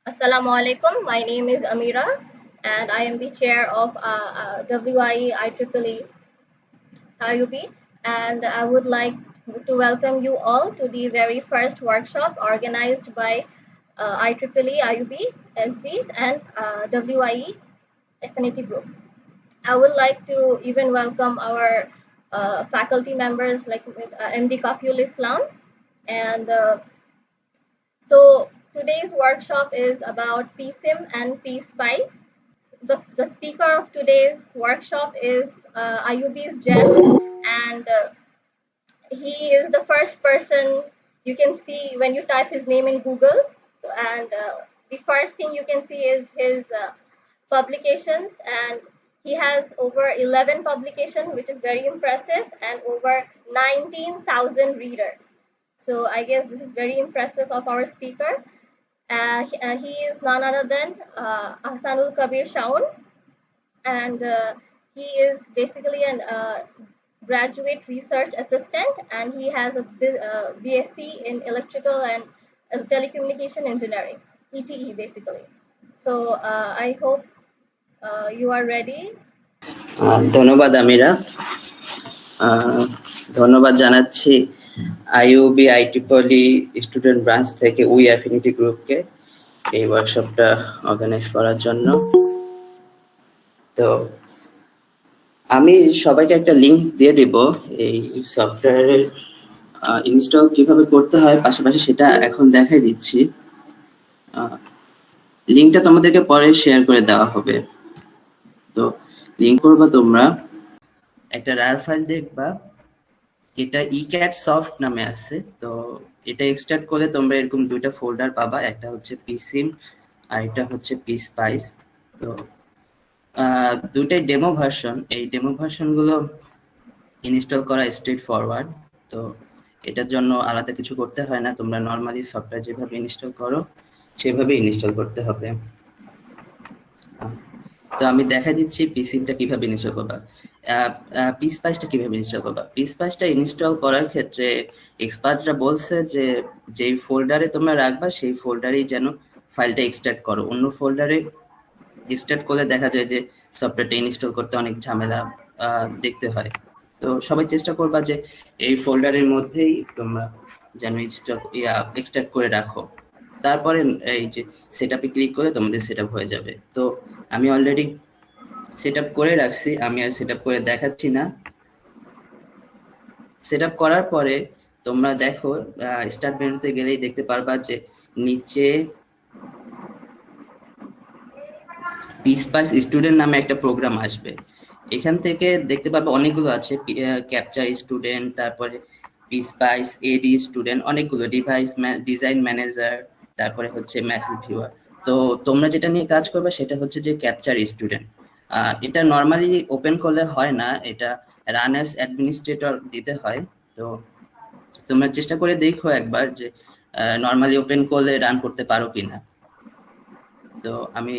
Assalamu alaikum. My name is Amira, and I am the chair of WIE IEEE IUB, and I would like to welcome you all to the very first workshop organized by IEEE IUB, SBs, and WIE Affinity Group. I would like to even welcome our faculty members like MD Kafiul Islam and so today's workshop is about PSIM and PSpice. The speaker of today's workshop is IUB's Jen, and he is the first person you can see when you type his name in Google. So, and the first thing you can see is his publications, and he has over 11 publications, which is very impressive, and over 19,000 readers. So I guess this is very impressive of our speaker. He is none other than Ahsanul Kabir Shaun, and he is basically an graduate research assistant, and he has a BSc in electrical and telecommunication engineering, ETE basically. So I hope you are ready. ধন্যবাদ আমিরা। ধন্যবাদ জানাচ্ছি IUB IEEE student branch থেকে we affinity গ্রুপকে এই ওয়ার্কশপটা organise করার জন্য। তো আমি সবাইকে একটা লিংক দিয়ে দিব এই সফটওয়্যারের ইনস্টল কিভাবে করতে হয়, পাশাপাশি সেটা এখন দেখাই দিচ্ছি। লিংকটা তোমাদেরকে পরে শেয়ার করে দেওয়া হবে। তো লিংক করবা, তোমরা একটা রার ফাইল দেখবা, এটা ইক্যাট সফট নামে আছে। তো এটা এক্সট্রাক্ট করলে তোমরা এরকম দুইটা ফোল্ডার পাবা, একটা হচ্ছে পিসিম আর এটা হচ্ছে পিস্পাইস। তো দুইটাই ডেমো ভার্সন। এই ডেমো ভার্সন গুলো ইনস্টল করা স্ট্রেট ফরওয়ার্ড। তো এটার জন্য আলাদা কিছু করতে হয় না, তোমরা নর্মালি সফটওয়্যার যেভাবে ইনস্টল করো সেভাবে ইনস্টল করতে হবে। তো আমি দেখা দিচ্ছি পিসিমটা কিভাবে ইনস্টল করবা, পিস্পাইসটা কিভাবে ইনস্টল করবা। পিস্পাইসটা ইনস্টল করার ক্ষেত্রে এক্সপার্টরা বলছে যে যেই ফোল্ডারে তোমরা রাখবা সেই ফোল্ডারেই যেন ফাইলটা এক্সট্রাক্ট করো। অন্য ফোল্ডারে এক্সট্রাক্ট করলে দেখা যায় যে সফটওয়্যারটা ইনস্টল করতে অনেক ঝামেলা দেখতে হয়। তো সবাই চেষ্টা করবা যে এই ফোল্ডারের মধ্যেই তোমরা যেন এক্সট্রাক্ট করে রাখো। তারপরে এই যে সেটআপে ক্লিক করলে তোমাদের সেটআপ হয়ে যাবে। তো আমি অলরেডি সেটআপ করে রাখছি, আমি আর সেটআপ করে দেখাচ্ছি না। সেটআপ করার পরে তোমরা দেখো স্টার্ট মেনুতে গেলেই দেখতে পারবা যে নিচে পিস্পাইস স্টুডেন্ট নামে একটা প্রোগ্রাম আসবে। এখান থেকে দেখতে পারবে অনেকগুলো আছে, ক্যাপচার স্টুডেন্ট, তারপরে পিস্পাইস এডি স্টুডেন্ট, অনেকগুলো ডিভাইস ডিজাইন ম্যানেজার, তারপরে হচ্ছে মেসেজ ভিউয়ার। তো তোমরা যেটা নিয়ে কাজ করবে সেটা হচ্ছে যে ক্যাপচার স্টুডেন্ট। এটা নর্মালি ওপেন করলে হয় না, এটা রান অ্যাজ অ্যাডমিনিস্ট্রেটর দিতে হয়। তো তোমরা চেষ্টা করে দেখো একবার যে নর্মালি ওপেন করলে রান করতে পারো কিনা। তো আমি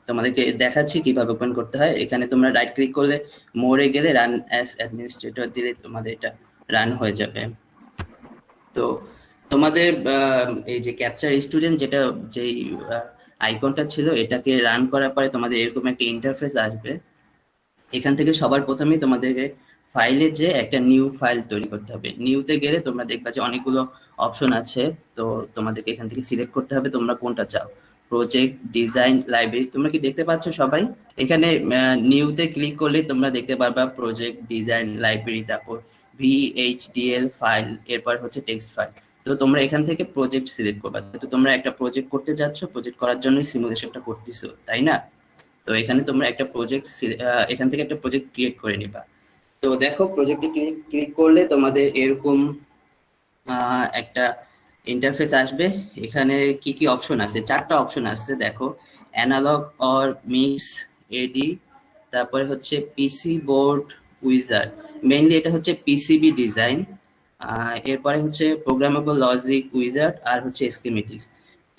তোমাদেরকে দেখাচ্ছি কিভাবে ওপেন করতে হয়। এখানে তোমরা রাইট ক্লিক করলে মোরে গেলে রান অ্যাজ অ্যাডমিনিস্ট্রেটর দিলে তোমাদের এটা রান হয়ে যাবে। তো তোমাদের এই যে ক্যাপচার স্টুডেন্ট যেটা যেই আইকনটা ছিল, এটাকে রান করার পরে তোমাদের এরকম একটা ইন্টারফেস আসবে। এখান থেকে সবার প্রথমেই তোমাদেরকে ফাইলে যে একটা নিউ ফাইল তৈরি করতে হবে। নিউতে গেলে তোমরা দেখবা যে অনেকগুলো অপশন আছে। তো তোমাদেরকে এখান থেকে সিলেক্ট করতে হবে তোমরা কোনটা চাও, প্রজেক্ট, ডিজাইন, লাইব্রেরি। তোমরা কি দেখতে পাচ্ছ সবাই? এখানে নিউতে ক্লিক করলে তোমরা দেখতে পারবা প্রজেক্ট, ডিজাইন, লাইব্রেরি, তারপর VHDL ফাইল, এরপর হচ্ছে টেক্সট ফাইল। তো তোমরা এখান থেকে প্রজেক্ট সিলেক্ট করবা। তো তোমরা একটা প্রজেক্ট করতে যাচ্ছ, প্রজেক্ট করার জন্যই সিমুলেশনটা করতেছো, তাই না? তো এখানে তোমরা একটা প্রজেক্ট এখান থেকে একটা প্রজেক্ট ক্রিয়েট করে নিবা। তো দেখো প্রজেক্টে ক্লিক করলে তোমাদের এরকম একটা ইন্টারফেস আসবে। এখানে কি কি অপশন আছে, চারটা অপশন আছে দেখো, অ্যানালগ অর মিক্স এডি, তারপরে হচ্ছে পিসি বোর্ড উইজার্ড, মেইনলি এটা হচ্ছে পিসিবি ডিজাইন, এরপরে হচ্ছে প্রোগ্রামেবল লজিক উইজার্ড, আর হচ্ছে স্কিমেটিক্স।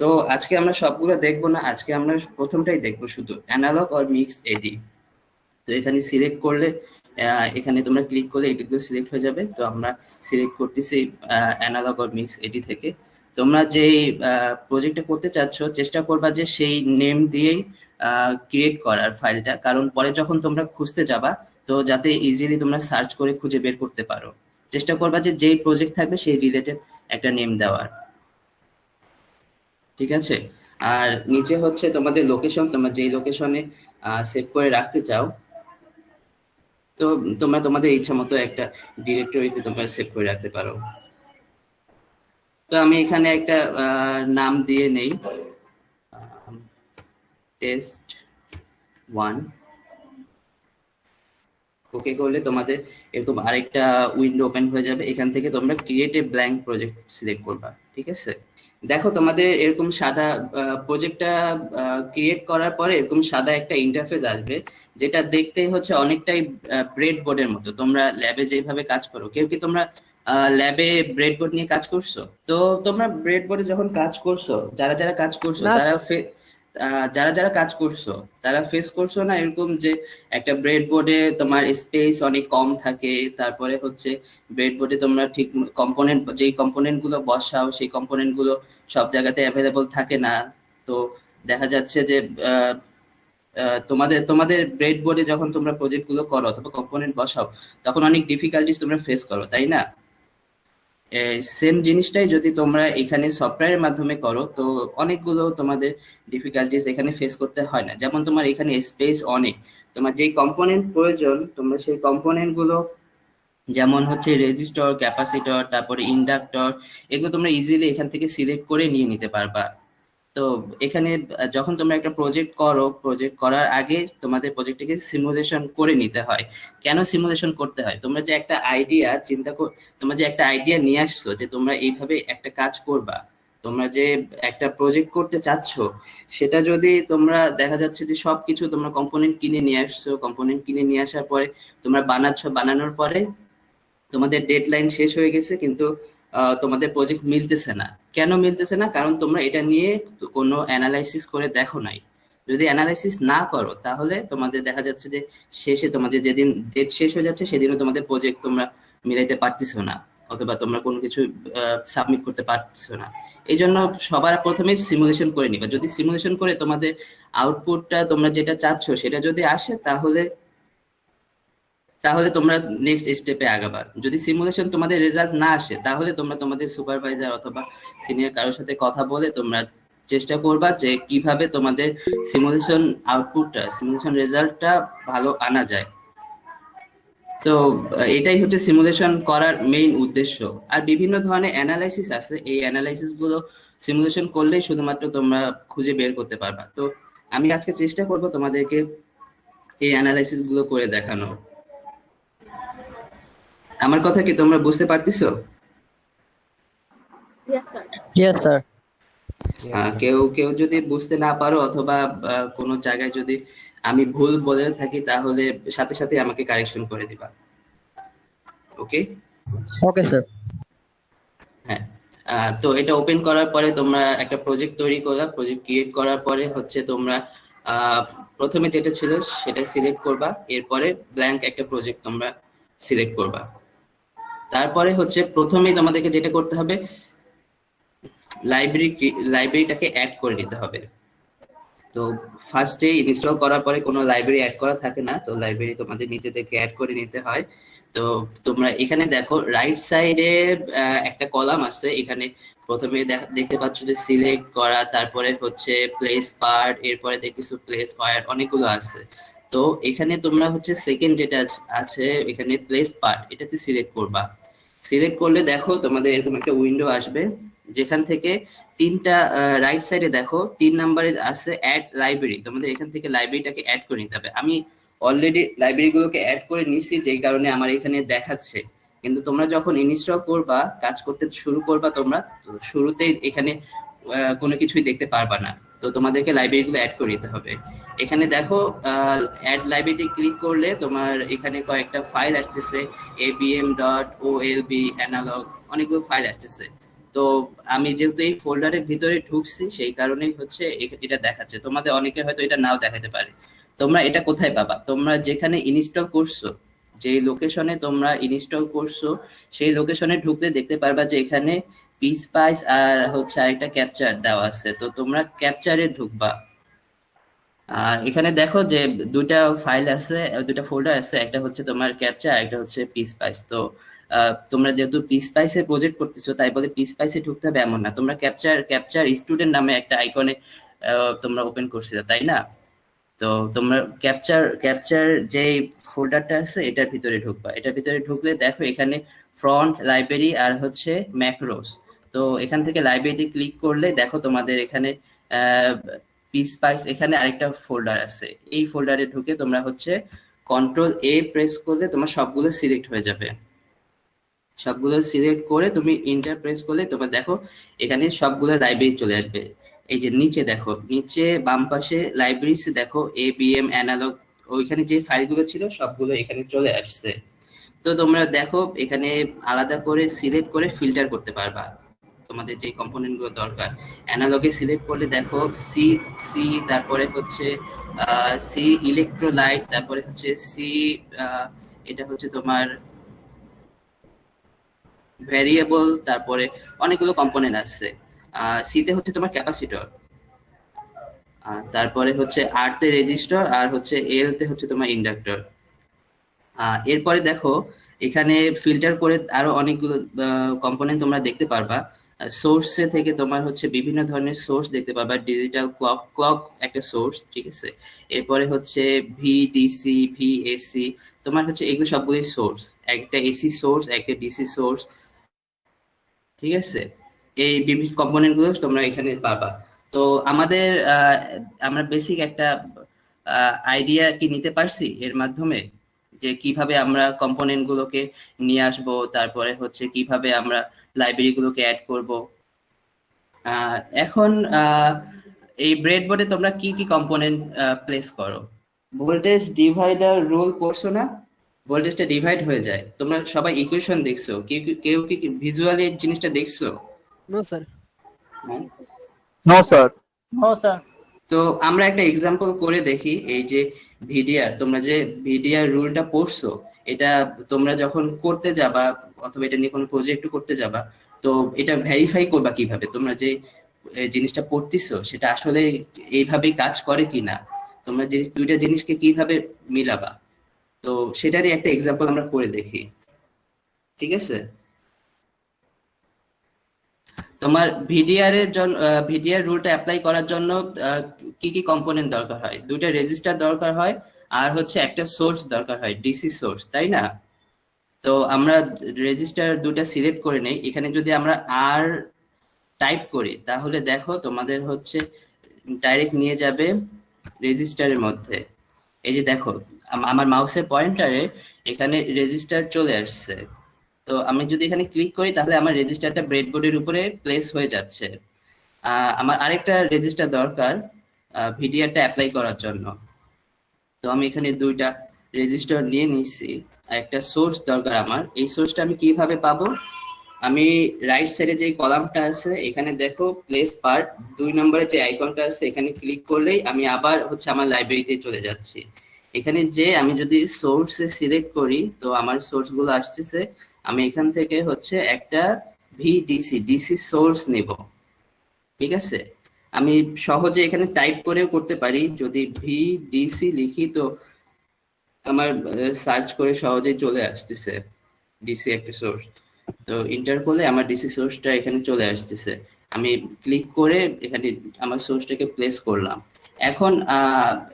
তো আজকে আমরা সবগুলো দেখবো না, আজকে আমরা প্রথমটাই দেখবো, শুধু অ্যানালগ অর মিক্স এডি। তো এখানে সিলেক্ট করলে এখানে তোমরা ক্লিক করলে এগুলো সিলেক্ট হয়ে যাবে। তো আমরা সিলেক্ট করতেছি অ্যানালগ অর মিক্স এডি থেকে। তোমরা যে প্রজেক্টটা করতে চাচ্ছ চেষ্টা করবা যে সেই নেম দিয়েই ক্রিয়েট করার ফাইলটা, কারণ পরে যখন তোমরা খুঁজতে যাবা তো যাতে ইজিলি তোমরা সার্চ করে খুঁজে বের করতে পারো। চেষ্টা করবা যে যেই প্রজেক্ট থাকবে সেই রিলেটেড একটা নেম দেওয়ার, ঠিক আছে? আর নিচে হচ্ছে তোমাদের লোকেশন, তোমরা যেই লোকেশনে সেভ করে রাখতে চাও তো তোমরা তোমাদের ইচ্ছা মতো একটা ডিরেক্টরিতে তোমরা সেভ করে রাখতে পারো। তো আমি এখানে একটা নাম দিয়ে নেই, টেস্ট 1। ওকে করলে তোমাদের এরকম আরেকটা উইন্ডো ওপেন হয়ে যাবে, এখান থেকে তোমরা create a blank project select করবা, ঠিক আছে? দেখো তোমাদের এরকম সাদা প্রজেক্টটা ক্রিয়েট করার পরে এরকম সাদা একটা ইন্টারফেস আসবে, যেটা দেখতে হচ্ছে অনেকটাই ব্রেড বোর্ডের মতো। তোমরা ল্যাবে যেভাবে কাজ করো, কেউ কি তোমরা ল্যাবে ব্রেড বোর্ড নিয়ে কাজ করছো? তো তোমরা ব্রেড বোর্ডে যখন কাজ করছো, যারা যারা কাজ করছো না তারা যারা যারা কাজ করছো তারা ফেস করছো না এরকম যে একটা ব্রেড বোর্ডে তোমার স্পেস অনেক কম থাকে, তারপরে হচ্ছে ব্রেড বোর্ডে তোমরা ঠিক কম্পোনেন্ট, যেই কম্পোনেন্ট গুলো বসাও সেই কম্পোনেন্ট গুলো সব জায়গাতে অ্যাভেলেবল থাকে না। তো দেখা যাচ্ছে যে তোমাদের তোমাদের ব্রেড বোর্ডে যখন তোমরা প্রজেক্ট গুলো করো অথবা কম্পোনেন্ট বসাও তখন অনেক ডিফিকাল্টিস তোমরা ফেস করো, তাই না? সেম জিনিসটাই যদি তোমরা এখানে সফটওয়্যারের মাধ্যমে করো তো অনেকগুলো তোমাদের ডিফিকাল্টিস এখানে ফেস করতে হয় না। যেমন তোমার এখানে স্পেস অনেক, তোমার যেই কম্পোনেন্ট প্রয়োজন তোমরা সেই কম্পোনেন্ট গুলো, যেমন হচ্ছে রেজিস্টর, ক্যাপাসিটর, তারপরে ইন্ডাক্টর, এগুলো তোমরা ইজিলি এখান থেকে সিলেক্ট করে নিয়ে নিতে পারবা। তো এখানে যখন তোমরা একটা প্রজেক্ট করো, প্রজেক্ট করার আগে তোমাদের প্রজেক্টটাকে সিমুলেশন করে নিতে হয়। কেন সিমুলেশন করতে হয়? তোমরা যে একটা আইডিয়া তোমরা যে একটা আইডিয়া নিয়ে আসছো যে তোমরা এইভাবে একটা কাজ করবা, তোমরা যে একটা প্রজেক্ট করতে চাচ্ছ, সেটা যদি তোমরা দেখা যাচ্ছে যে সবকিছু তোমরা কম্পোনেন্ট কিনে নিয়ে আসছো, কম্পোনেন্ট কিনে নিয়ে আসার পরে তোমরা বানানোর পরে তোমাদের ডেডলাইন শেষ হয়ে গেছে কিন্তু তোমাদের প্রজেক্ট মিলতেছে না। কেন মিলতেছে না? কারণ তোমরা এটা নিয়ে কোনো অ্যানালাইসিস করে দেখো নাই। যদি অ্যানালাইসিস না করো তাহলে তোমাদের দেখা যাচ্ছে যে শেষে তোমাদের যেদিন ডেট শেষ হয়ে যাচ্ছে সেদিনও তোমাদের প্রজেক্ট তোমরা মিলাইতে পারতেছো না, অথবা তোমরা কোনো কিছু সাবমিট করতে পারছো না। এই জন্য সবার প্রথমে সিমুলেশন করে নিবা। যদি সিমুলেশন করে তোমাদের আউটপুটটা তোমরা যেটা চাচ্ছ সেটা যদি আসে তাহলে তাহলে তোমরা নেক্সট স্টেপে আগাবা। যদি সিমুলেশন তোমাদের রেজাল্ট না আসে তাহলে তোমরা তোমাদের সুপারভাইজার অথবা সিনিয়র কারোর সাথে কথা বলে তোমরা চেষ্টা করবা যে কিভাবে তোমাদের সিমুলেশন আউটপুটটা, সিমুলেশন রেজাল্টটা ভালো আনা যায়। তো এটাই হচ্ছে সিমুলেশন করার মেইন উদ্দেশ্য। আর বিভিন্ন ধরনের অ্যানালাইসিস আছে, এই অ্যানালাইসিস গুলো সিমুলেশন করলেই শুধুমাত্র তোমরা খুঁজে বের করতে পারবা। তো আমি আজকে চেষ্টা করব তোমাদেরকে এই অ্যানালাইসিস গুলো করে দেখানোর। আমার কথা কি তোমরা বুঝতে পারতেছো? Yes, sir. Yes, sir. কেউ কেউ যদি বুঝতে না পারো অথবা কোনো জায়গায় যদি আমি ভুল বলে থাকি তাহলে সাথে সাথে আমাকে কারেকশন করে দিবা। ওকে? Okay, sir. হ্যাঁ। তো এটা ওপেন করার পরে তোমরা একটা প্রজেক্ট তৈরি করলা। প্রজেক্ট ক্রিয়েট করার পরে হচ্ছে তোমরা প্রথমে যেটা ছিল সেটা সিলেক্ট করবা, এরপরে ব্ল্যাঙ্ক একটা প্রজেক্ট তোমরা সিলেক্ট করবা। তারপরে হচ্ছে প্রথমেই তোমাদেরকে যেটা করতে হবে, লাইব্রেরিটাকে অ্যাড করে নিতে হবে। তো ফার্স্টে ইনস্টল করার পরে কোনো লাইব্রেরি অ্যাড করা থাকে না, তো লাইব্রেরি তোমাদের নিজেদেরকে অ্যাড করে নিতে হয়। তো তোমরা এখানে দেখো রাইট সাইডে একটা কলাম আছে, এখানে প্রথমে দেখতে পাচ্ছ যে সিলেক্ট করা, তারপরে হচ্ছে প্লেস পার্ট, এরপরে দেখতেছো প্লেস ওয়্যার, অনেকগুলো আছে। তো এখানে তোমরা হচ্ছে সেকেন্ড যেটা আছে এখানে প্লেস পার্ট, এটাতে সিলেক্ট করবা। সিলেক্ট করলে দেখো তোমাদের এরকম একটা উইন্ডো আসবে, যেখান থেকে তিনটা রাইট সাইডে দেখো 3 নম্বরে আছে অ্যাড লাইব্রেরি। তোমাদের এখান থেকে লাইব্রেরিটাকে অ্যাড করে নিতে হবে। আমি অলরেডি লাইব্রেরিগুলোকে অ্যাড করে নিছি, যেই কারণে আমার এখানে দেখাচ্ছে। কিন্তু তোমরা যখন ইনস্টল করবা, কাজ করতে শুরু করবা, তোমরা শুরুতেই এখানে কোনো কিছুই দেখতে পারবা না। তো তোমাদেরকে লাইব্রেরিগুলো অ্যাড করে নিতে হবে। এখানে দেখো অ্যাড লাইব্রেরিতে ক্লিক করলে তোমার এখানে কয়েকটা ফাইল আসতেছে, abm.olb অ্যানালগ, অনেকগুলো ফাইল আসতেছে। তো আমি যেহেতু এই ফোল্ডারের ভিতরে ঢুকছি সেই কারণেই হচ্ছে এটা দেখাচ্ছে। তোমাদের অনেকের হয়তো এটা নাও দেখাতে পারে। তোমরা এটা কোথায় পাবা? তোমরা যেখানে ইনস্টল করছো যে লোকেশনে তোমরা ইনস্টল করছো সেই লোকেশনে ঢুকলে দেখতে পারবা যে এখানে পিসপাইস আর হচ্ছে আরেকটা ক্যাপচার দেওয়া আছে, তো তোমরা ক্যাপচারে ঢুকবা। এখানে দেখো যে দুইটা ফাইল আছে, দুইটা ফোল্ডার আছে, একটা হচ্ছে তোমার ক্যাপচার, একটা হচ্ছে পিসপাইস। তো তোমরা যেহেতু পিসপাইসে প্রজেক্ট করতেছো তাই বলে পিসপাইসে ঢুকতে হবে এমন না, তোমরা ক্যাপচার ক্যাপচার স্টুডেন্ট নামে একটা আইকনে তোমরা ওপেন করছিলে তাই না? তো তোমরা ক্যাপচার ক্যাপচার যে ফোল্ডারটা আছে এটার ভিতরে ঢুকবা। এটার ভিতরে ঢুকলে দেখো এখানে ফ্রন্ট, লাইব্রেরি আর হচ্ছে ম্যাক্রোস। তো এখান থেকে লাইব্রেরিতে ক্লিক করলে দেখো তোমাদের এখানে পিসপাইস এখানে আরেকটা ফোল্ডার আছে, এই ফোল্ডারে ঢুকে তোমরা হচ্ছে কন্ট্রোল A প্রেস করলে তোমার সবগুলো সিলেক্ট হয়ে যাবে। সবগুলো সিলেক্ট করে তুমি ইন্টার প্রেস করলে তোমার দেখো এখানে সবগুলো লাইব্রেরি চলে আসবে। এই যে নিচে দেখো, নিচে বাম পাশে লাইব্রেরিজ দেখো ABM অ্যানালগ, ওইখানে যে ফাইলগুলো ছিল সবগুলো এখানে চলে আসছে। তো তোমরা দেখো এখানে আলাদা করে সিলেক্ট করে ফিল্টার করতে পারবা তোমাদের যে কম্পোনেন্ট গুলো দরকার। অ্যানালগে সিলেক্ট করলে দেখো সি সি তারপরে হচ্ছে সি ইলেকট্রোলাইট, তারপরে হচ্ছে সি এটা হচ্ছে তোমার ভ্যারিয়েবল, তারপরে অনেকগুলো কম্পোনেন্ট আছে। সিতে হচ্ছে তোমার ক্যাপাসিটর, তারপরে হচ্ছে আর তে রেজিস্টর, আর হচ্ছে এল তে হচ্ছে তোমার ইন্ডাক্টর। এরপরে দেখো এখানে ফিল্টার করে আরো অনেকগুলো কম্পোনেন্ট তোমরা দেখতে পারবা। সোর্সে থেকে তোমার হচ্ছে বিভিন্ন ধরনের সোর্স দেখতে পারবা, ডিজিটাল ক্লক, ক্লক একটা সোর্স, ঠিক আছে। এরপরে হচ্ছে VDC, VAC, তোমার হচ্ছে এগুলো সবগুলোই সোর্স, একটা এসি সোর্স, একটা ডিসি সোর্স, ঠিক আছে। এই বিভিন্ন কম্পোনেন্ট গুলো তোমরা এখানে পাবা। তো আমাদের আমরা বেসিক একটা আইডিয়া কি নিতে পারছি এর মাধ্যমে, যে কিভাবে আমরা কম্পোনেন্ট গুলোকে নিয়ে আসবো, তারপরে হচ্ছে কিভাবে আমরা লাইব্রেরি গুলোকে অ্যাড করব। এখন এই ব্রেডবোর্ডে তোমরা কি কি কম্পোনেন্ট প্লেস করো? ভোল্টেজ ডিভাইডার রুল পড়ছো না? ভোল্টেজটা ডিভাইড হয়ে যায়, তোমরা সবাই ইকুয়েশন দেখছো, কেউ কি ভিজুয়ালি জিনিসটা দেখছো? No sir. হ্যাঁ? No sir. No sir. তো আমরা একটা এক্সাম্পল করে দেখি। এই যে ভিডিআর, তোমরা যে ভিডিআর রুলটা পড়ছো, এটা তোমরা যখন করতে যাবা অথবা এটা নিয়ে কোনো প্রজেক্ট করতে যাবা, তো এটা ভেরিফাই করবা কিভাবে তোমরা যে জিনিসটা পড়তেছো সেটা আসলে এইভাবেই কাজ করে কিনা, তোমরা যে দুইটা জিনিসকে কিভাবে মিলাবা, তো সেটারই একটা এক্সাম্পল আমরা করে দেখি, ঠিক আছে। তোমার ভিডিআর এর জন্য, ভিডিআর রুলটা অ্যাপ্লাই করার জন্য কি কি কম্পোনেন্ট দরকার হয়? দুইটা রেজিস্টার দরকার হয়, আর হচ্ছে একটা সোর্স দরকার হয়, ডিসি সোর্স, তাই না? তো আমরা রেজিস্টার দুটা সিলেক্ট করে নেই। এখানে যদি আমরা আর টাইপ করি তাহলে দেখো তোমাদের হচ্ছে ডাইরেক্ট নিয়ে যাবে রেজিস্টারের মধ্যে। এই যে দেখো আমার মাউসের পয়েন্টারে এখানে রেজিস্টার চলে আসছে। তো আমি যদি এখানে ক্লিক করি তাহলে আমার রেজিস্টারটা ব্রেডবোর্ডের উপরে প্লেস হয়ে যাচ্ছে। আমার আরেকটা রেজিস্টার দরকার ভিডিআরটা অ্যাপ্লাই করার জন্য। তো আমি এখানে দুইটা রেজিস্টার নিয়ে নিচ্ছি, একটা সোর্স দরকার আমার। এই সোর্সটা আমি কিভাবে পাবো? আমি রাইট সাইডে যে কলামটা আছে এখানে দেখো প্লেস পার্ট 2 নম্বরে যে আইকনটা আছে এখানে ক্লিক করলেই আমি আবার হচ্ছে আমার লাইব্রেরিতে চলে যাচ্ছি। এখানে যে আমি যদি সোর্সে সিলেক্ট করি তো আমার সোর্স গুলো আসতেছে। আমি এখান থেকে হচ্ছে একটা ডিসি সোর্স নেব, ঠিক আছে। আমি সহজে এখানে টাইপ করেও করতে পারি, যদি VDC লিখি তো আমার সার্চ করে সহজেই চলে আসতেছে ডিসি একটা সোর্স। তো ইন্টার করলে আমার ডিসি সোর্সটা এখানে চলে আসতেছে। আমি ক্লিক করে এখানে আমার সোর্সটাকে প্লেস করলাম। এখন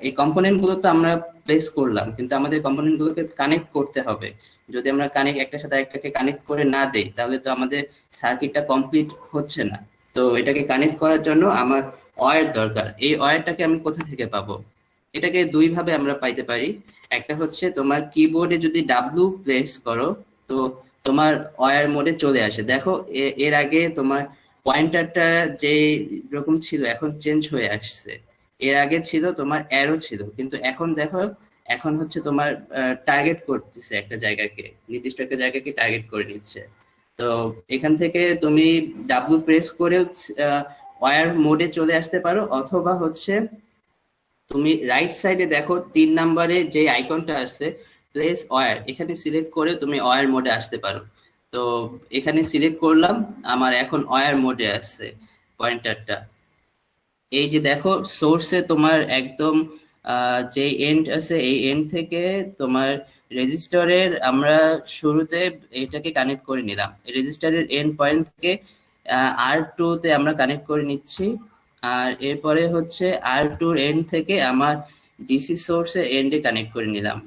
এই কম্পোনেন্ট গুলো তো আমরা প্লেস করলাম, কিন্তু আমাদের কম্পোনেন্ট গুলোকে কানেক্ট করতে হবে। যদি আমরা একটার সাথে একটাকে কানেক্ট করে না দেই তাহলে তো আমাদের সার্কিটটা কমপ্লিট হচ্ছে না। তো এটাকে কানেক্ট করার জন্য আমার ওয়্যার দরকার। এই ওয়্যারটাকে আমি কোথা থেকে পাবো? এটাকে দুই ভাবে আমরা পাইতে পারি। একটা হচ্ছে তোমার কিবোর্ডে যদি W প্রেস করো তো তোমার ওয়্যার মোডে চলে আসে। দেখো এর আগে তোমার পয়েন্টারটা যে রকম ছিল এখন চেঞ্জ হয়ে আসছে। এর আগে ছিল তোমার অ্যারো ছিল, কিন্তু এখন দেখো এখন হচ্ছে তোমার টার্গেট করতেছে একটা জায়গাকে, নির্দিষ্ট একটা জায়গাকে টার্গেট করে নিচ্ছে। তো এখান থেকে তুমি W প্রেস করে ওয়্যার মোডে চলে আসতে পারো, অথবা হচ্ছে তুমি রাইট সাইডে দেখো 3 নম্বরে যে আইকনটা আছে প্লেস ওয়্যার এখানে সিলেক্ট করে তুমি ওয়্যার মোডে আসতে পারো। তো এখানে সিলেক্ট করলাম, আমার এখন ওয়্যার মোডে আসছে পয়েন্টারটা। এই যে দেখো সোর্সে তোমার একদম যে এন্ড আছে এই এন্ড থেকে তোমার রেজিস্টারের আমরা শুরুতে এটাকে কানেক্ট করে নিলাম, রেজিস্টারের এন্ড পয়েন্ট থেকে R2 তে আমরা কানেক্ট করে নিচ্ছি। আর এরপরে হচ্ছে R2 এন্ড থেকে আমার ডিসি সোর্সের এন্ডে কানেক্ট করে নিলাম।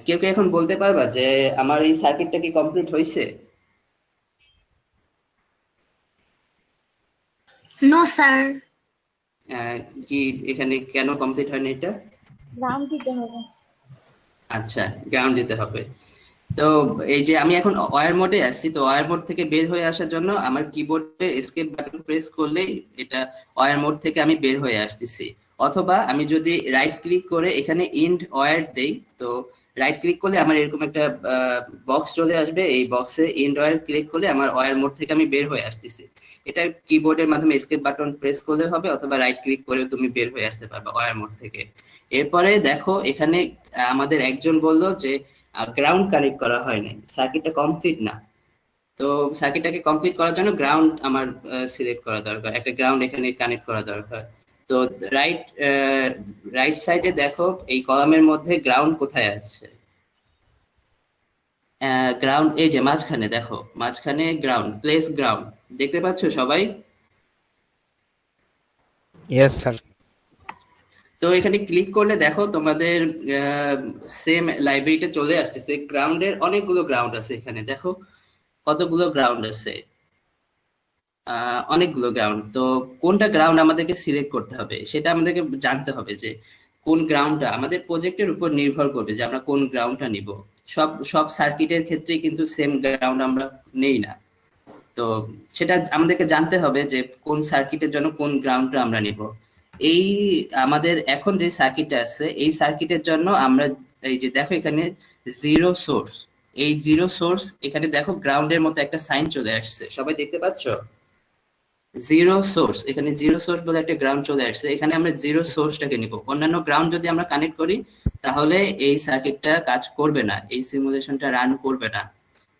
কেউ কি এখন বলতে পারবা যে আমার এই সার্কিটটা কি কমপ্লিট হয়েছে? No sir. কি এখানে কেন কমপ্লিট হয়নি এটা? গ্রাউন্ড দিতে হবে। আচ্ছা, গ্রাউন্ড দিতে হবে। তো এই যে আমি এখন ওয়্যার মোডে আসছি, তো ওয়্যার মোড থেকে বের হয়ে আসার জন্য আমার কিবোর্ডে এসকেপ বাটন প্রেস করলেই এটা ওয়্যার মোড থেকে আমি বের হয়ে আসতেছি। অথবা আমি যদি রাইট ক্লিক করে এখানে ইন্ড ওয়্যার দেই, তো রাইট ক্লিক করলে আমার এরকম একটা বক্স চলে আসবে, এই বক্সে ইন্ড ওয়্যার ক্লিক করলে আমার ওয়্যার মোড থেকে আমি বের হয়ে আসতেছি। এটা কিবোর্ডের মাধ্যমে এসকেপ বাটন প্রেস করলে হবে, অথবা রাইট ক্লিক করে তুমি বের হয়ে আসতে পারবে ওয়্যার মোড থেকে। এরপরে দেখো এখানে আমাদের একজন বললো যে গ্রাউন্ড কানেক্ট করা হয় নাই, সার্কিটটা কমপ্লিট না। তো সার্কিটটাকে কমপ্লিট করার জন্য গ্রাউন্ড আমার সিলেক্ট করা দরকার, একটা গ্রাউন্ড এখানে কানেক্ট করা দরকার। তো রাইট রাইট সাইডে দেখো এই কলামের মধ্যে গ্রাউন্ড কোথায় আছে? গ্রাউন্ড এই যে মাঝখানে, দেখো মাঝখানে গ্রাউন্ড, প্লেস গ্রাউন্ড দেখতে পাচ্ছ সবাই? Yes sir. তো এখানে ক্লিক করলে দেখো তোমাদের সেম লাইব্রেরিতে চলে আসতেছে। গ্রাউন্ডের অনেকগুলো গ্রাউন্ড আছে এখানে, দেখো কতগুলো গ্রাউন্ড আছে, অনেকগুলো গ্রাউন্ড। তো কোনটা গ্রাউন্ড আমাদেরকে সিলেক্ট করতে হবে সেটা আমাদেরকে জানতে হবে, যে কোন গ্রাউন্ডটা আমাদের প্রজেক্টের উপর নির্ভর করবে যে আমরা কোন গ্রাউন্ডটা নিব। সব সব সার্কিটের ক্ষেত্রে কিন্তু সেম গ্রাউন্ড আমরা নেই না। তো সেটা আমাদেরকে জানতে হবে যে কোন সার্কিটের জন্য কোন গ্রাউন্ডটা আমরা নিব। এই আমাদের এখন যে সার্কিটটা আছে এই সার্কিটের জন্য আমরা এই যে দেখো এখানে জিরো সোর্স, এই জিরো সোর্স এখানে দেখো গ্রাউন্ডের মতো একটা সাইন চলে আসছে, সবাই দেখতে পাচ্ছ? জিরো সোর্স, এখানে জিরো সোর্স বলে একটা গ্রাউন্ড চলে আসছে, এখানে আমরা জিরো সোর্সটাকে নিব। অন্যান্য গ্রাউন্ড যদি আমরা কানেক্ট করি তাহলে এই সার্কিটটা কাজ করবে না, এই সিমুলেশনটা রান করবে না।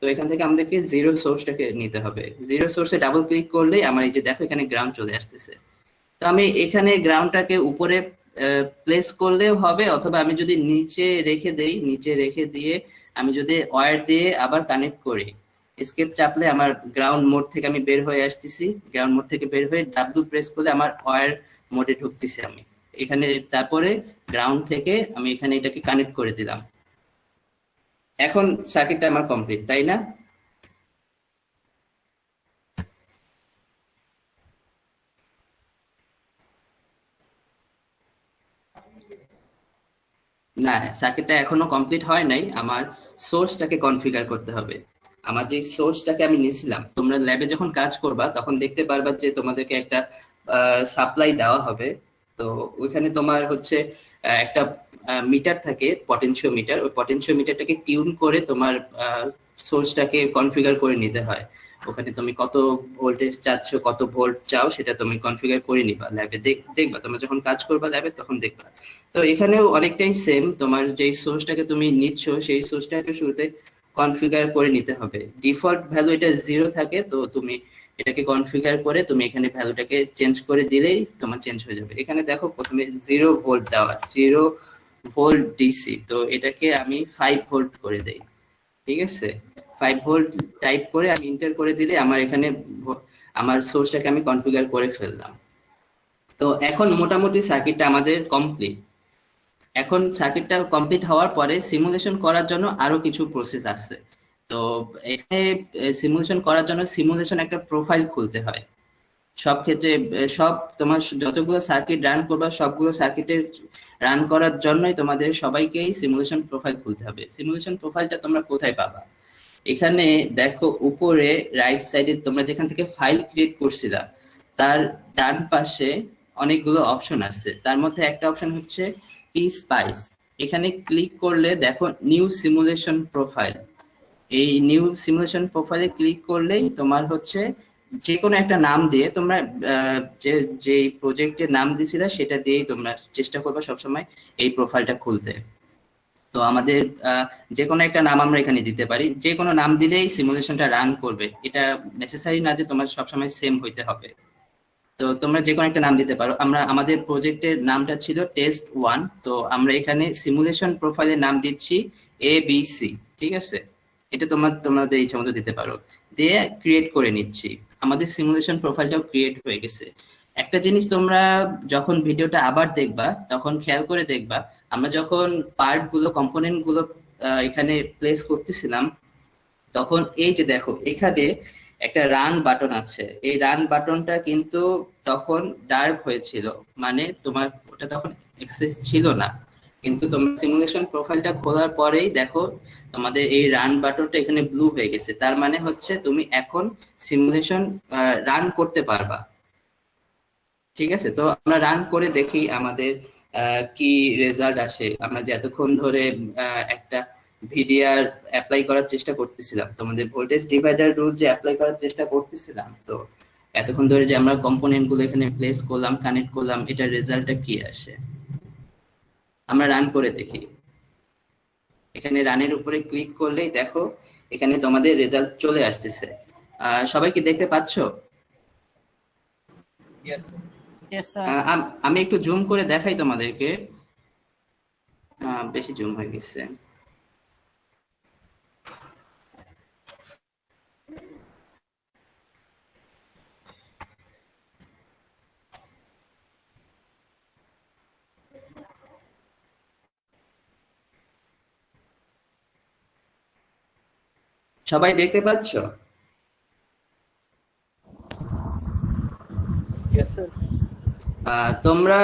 তো এখান থেকে আমাদেরকে জিরো সোর্সটাকে নিতে হবে। জিরো সোর্সে ডাবল ক্লিক করলে আমার এই যে দেখো এখানে গ্রাউন্ড চলে আসতেছে। তো আমি এখানে গ্রাউন্ডটাকে উপরে প্লেস করলেও হবে, অথবা আমি যদি নিচে রেখে দেই, নিচে রেখে দিয়ে আমি যদি ওয়্যার দিয়ে আবার কানেক্ট করি, এসকেপ চাপলে আমার গ্রাউন্ড মোড থেকে আমি বের হয়ে আসতেছি, গ্রাউন্ড মোড থেকে বের হয়ে ডাব্লিউ প্রেস করলে আমার ওয়্যার মোডে ঢুকতেছি আমি এখানে। তারপরে গ্রাউন্ড থেকে আমি এখানে এটাকে কানেক্ট করে দিলাম। এখন সার্কিটটা আমার কমপ্লিট, তাই না? না, সার্কিটটা এখনো কমপ্লিট হয় নাই, আমার সোর্সটাকে কনফিগার করতে হবে। আমার যে সোর্সটাকে আমি নিয়েছিলাম, তোমরা ল্যাবে যখন কাজ করবা তখন দেখতে পারবা যে তোমাদেরকে একটা সাপ্লাই দেওয়া হবে। তো ওইখানে তোমার হচ্ছে একটা মিটার থাকে, পটেনশিওমিটার, ওই পটেনশিওমিটারটাকে টিউন করে তোমার সোর্সটাকে কনফিগার করে নিতে হয়। ওখানে তুমি কত ভোল্টেজ চাচ্ছ, কত ভোল্ট চাও সেটা তুমি কনফিগার করে নিবা ল্যাবে, দেখবা তোমরা যখন কাজ করবা ল্যাবে তখন দেখবা। তো এখানেও অনেকটাই সেম, তোমার যেই সোর্সটাকে তুমি নিচ্ছ সেই সোর্সটাকে শুরুতে কনফিগার করে নিতে হবে। ডিফল্ট ভ্যালু এটা 0 থাকে, তো তুমি এটাকে কনফিগার করে তুমি এখানে ভ্যালুটাকে চেঞ্জ করে দিলেই তোমার চেঞ্জ হয়ে যাবে। এখানে দেখো প্রথমে 0 ভোল্ট দেওয়া, 0 ভোল্ট ডিসি, তো এটাকে আমি 5 ভোল্ট করে দেই। ঠিক আছে, 5 ভোল্ট টাইপ করে আমি এন্টার করে দিলে আমার এখানে আমার সোর্সটাকে আমি কনফিগার করে ফেললাম। তো এখন মোটামুটি সার্কিটটা আমাদের কমপ্লিট। এখন সার্কিটটা কমপ্লিট হওয়ার পরে সিমুলেশন করার জন্য আরো কিছু প্রসেস আছে। তো এখানে সিমুলেশন করার জন্য সিমুলেশন একটা প্রোফাইল খুলতে হয়। সব ক্ষেত্রে সব তোমার যতগুলো সার্কিট রান করবা সবগুলো সার্কিটের রান করার জন্যই তোমাদের সবাইকেই সিমুলেশন প্রোফাইল খুলতে হবে। সিমুলেশন প্রোফাইলটা তোমরা কোথায় পাবা? এখানে দেখো উপরে রাইট সাইডে তোমরা যেখান থেকে ফাইল ক্রিয়েট করছিলা তার ডান পাশে অনেকগুলো অপশন আছে, তার মধ্যে একটা অপশন হচ্ছে পিস্পাইস। এখানে ক্লিক করলে দেখো নিউ সিমুলেশন প্রোফাইল, এই নিউ সিমুলেশন প্রোফাইলে ক্লিক করলেই তোমার হচ্ছে যে কোনো একটা নাম দিয়ে তোমরা যে যে প্রজেক্টের নাম দিয়েছিলে সেটা দিয়েই তোমরা চেষ্টা করবে সবসময় এই প্রোফাইলটা খুলতে। তো আমাদের যে কোনো একটা নাম আমরা এখানে দিতে পারি, যে কোনো নাম দিলেই সিমুলেশনটা রান করবে, এটা নেসেসারি না যে তোমার সবসময় সেম হইতে হবে। তো তোমরা যে কোনো একটা নাম দিতে পারো। আমাদের প্রজেক্টের নামটা ছিল টেস্ট 1, তো আমরা এখানে সিমুলেশন প্রোফাইলের নাম দিচ্ছি ABC, ঠিক আছে? এটা তোমাদের ইচ্ছা মতো দিতে পারো, দিয়ে ক্রিয়েট করে নিচ্ছি। আমাদের সিমুলেশন প্রোফাইলটাও ক্রিয়েট হয়ে গেছে। একটা জিনিস তোমরা যখন ভিডিওটা আবার দেখবা তখন খেয়াল করে দেখবা, আমরা যখন পার্ট গুলো কম্পোনেন্ট গুলো এখানে প্লেস করতেছিলাম, তখন এই যে দেখো এখানে একটা রান বাটন আছে, এই রান বাটনটা কিন্তু তখন ডার্ক হয়েছিল, মানে তোমার ওটা তখন অ্যাক্সেস ছিল না। কিন্তু তোমার সিমুলেশন প্রোফাইলটা খোলার পরেই দেখো তোমাদের এই রান বাটনটা এখানে ব্লু হয়ে গেছে, তার মানে হচ্ছে তুমি এখন সিমুলেশন রান করতে পারবা। ঠিক আছে, তো আমরা রান করে দেখি আমাদের কি রেজাল্ট আসে। আমরা যে এতক্ষণ ধরে একটা ভিডিআর অ্যাপ্লাই করার চেষ্টা করতেছিলাম, তোমাদের ভোল্টেজ ডিভাইডার রুল যে অ্যাপ্লাই করার চেষ্টা করতেছিলাম, তো এতক্ষণ ধরে যে আমরা কম্পোনেন্ট গুলো এখানে প্লেস করলাম, কানেক্ট করলাম, এটার রেজাল্টটা কি আসে আমরা রান করে দেখি। এখানে রানের উপরে ক্লিক করলেই দেখো এখানে তোমাদের রেজাল্ট চলে আসতেছে। সবাই কি দেখতে পাচ্ছো? আমি একটু জুম করে দেখাই তোমাদেরকে। বেশি জুম হয়ে গেছে। সবাই দেখতে পাচ্ছো? তোমরা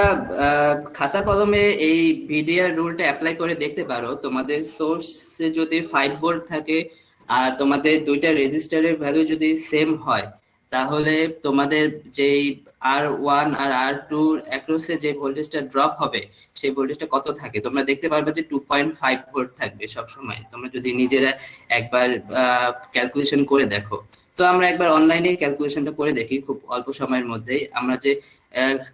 খাতা কলমে এই ভিডিআর রুলটা অ্যাপ্লাই করে দেখতে পারো। তোমাদের সোর্সে যদি 5 ভোল্ট থাকে আর তোমাদের দুইটা রেজিস্টারের ভ্যালু যদি সেম হয়, তাহলে তোমাদের যেই R1 আর R2 অ্যাক্রসে যে ভোল্টেজটা ড্রপ হবে সেই ভোল্টেজটা কত থাকে তোমরা দেখতে পারবে যে 2.5 ভোল্ট থাকবে সব সময়, তোমরা যদি নিজেরা একবার ক্যালকুলেশন করে দেখো। তো আমরা একবার অনলাইনে ক্যালকুলেশনটা করে দেখি খুব অল্প সময়ের মধ্যেই। আমরা যে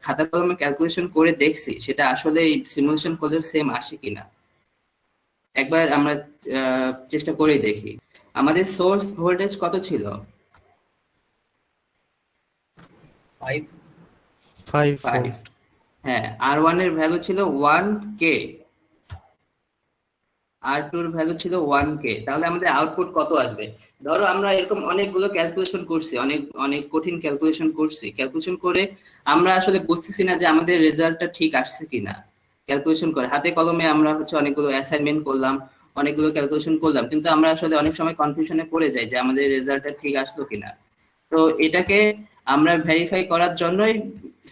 খাতা কলমে ক্যালকুলেশন করে দেখছি সেটা আসলে এই সিমুলেশন করলে সেম আসে কিনা একবার আমরা চেষ্টা করেই দেখি। আমাদের সোর্স ভোল্টেজ কত ছিল? 5 হ্যাঁ, R1 এর ভ্যালু ছিল 1K, R2 এর ভ্যালু ছিল 1K। তাহলে আমাদের আউটপুট কত আসবে? ধরো আমরা এরকম অনেকগুলো ক্যালকুলেশন করছি, অনেক অনেক কঠিন ক্যালকুলেশন করছি, ক্যালকুলেশন করে আমরা আসলে বুঝতেছি না যে আমাদের রেজাল্টটা ঠিক আসছে কিনা। ক্যালকুলেশন করে হাতে কলমে আমরা হচ্ছে অনেকগুলো অ্যাসাইনমেন্ট করলাম, অনেকগুলো ক্যালকুলেশন করলাম, কিন্তু আমরা আসলে অনেক সময় কনফিউশনে পড়ে যাই যে আমাদের রেজাল্টটা ঠিক আসলো কিনা। তো এটাকে আমরা ভেরিফাই করার জন্যই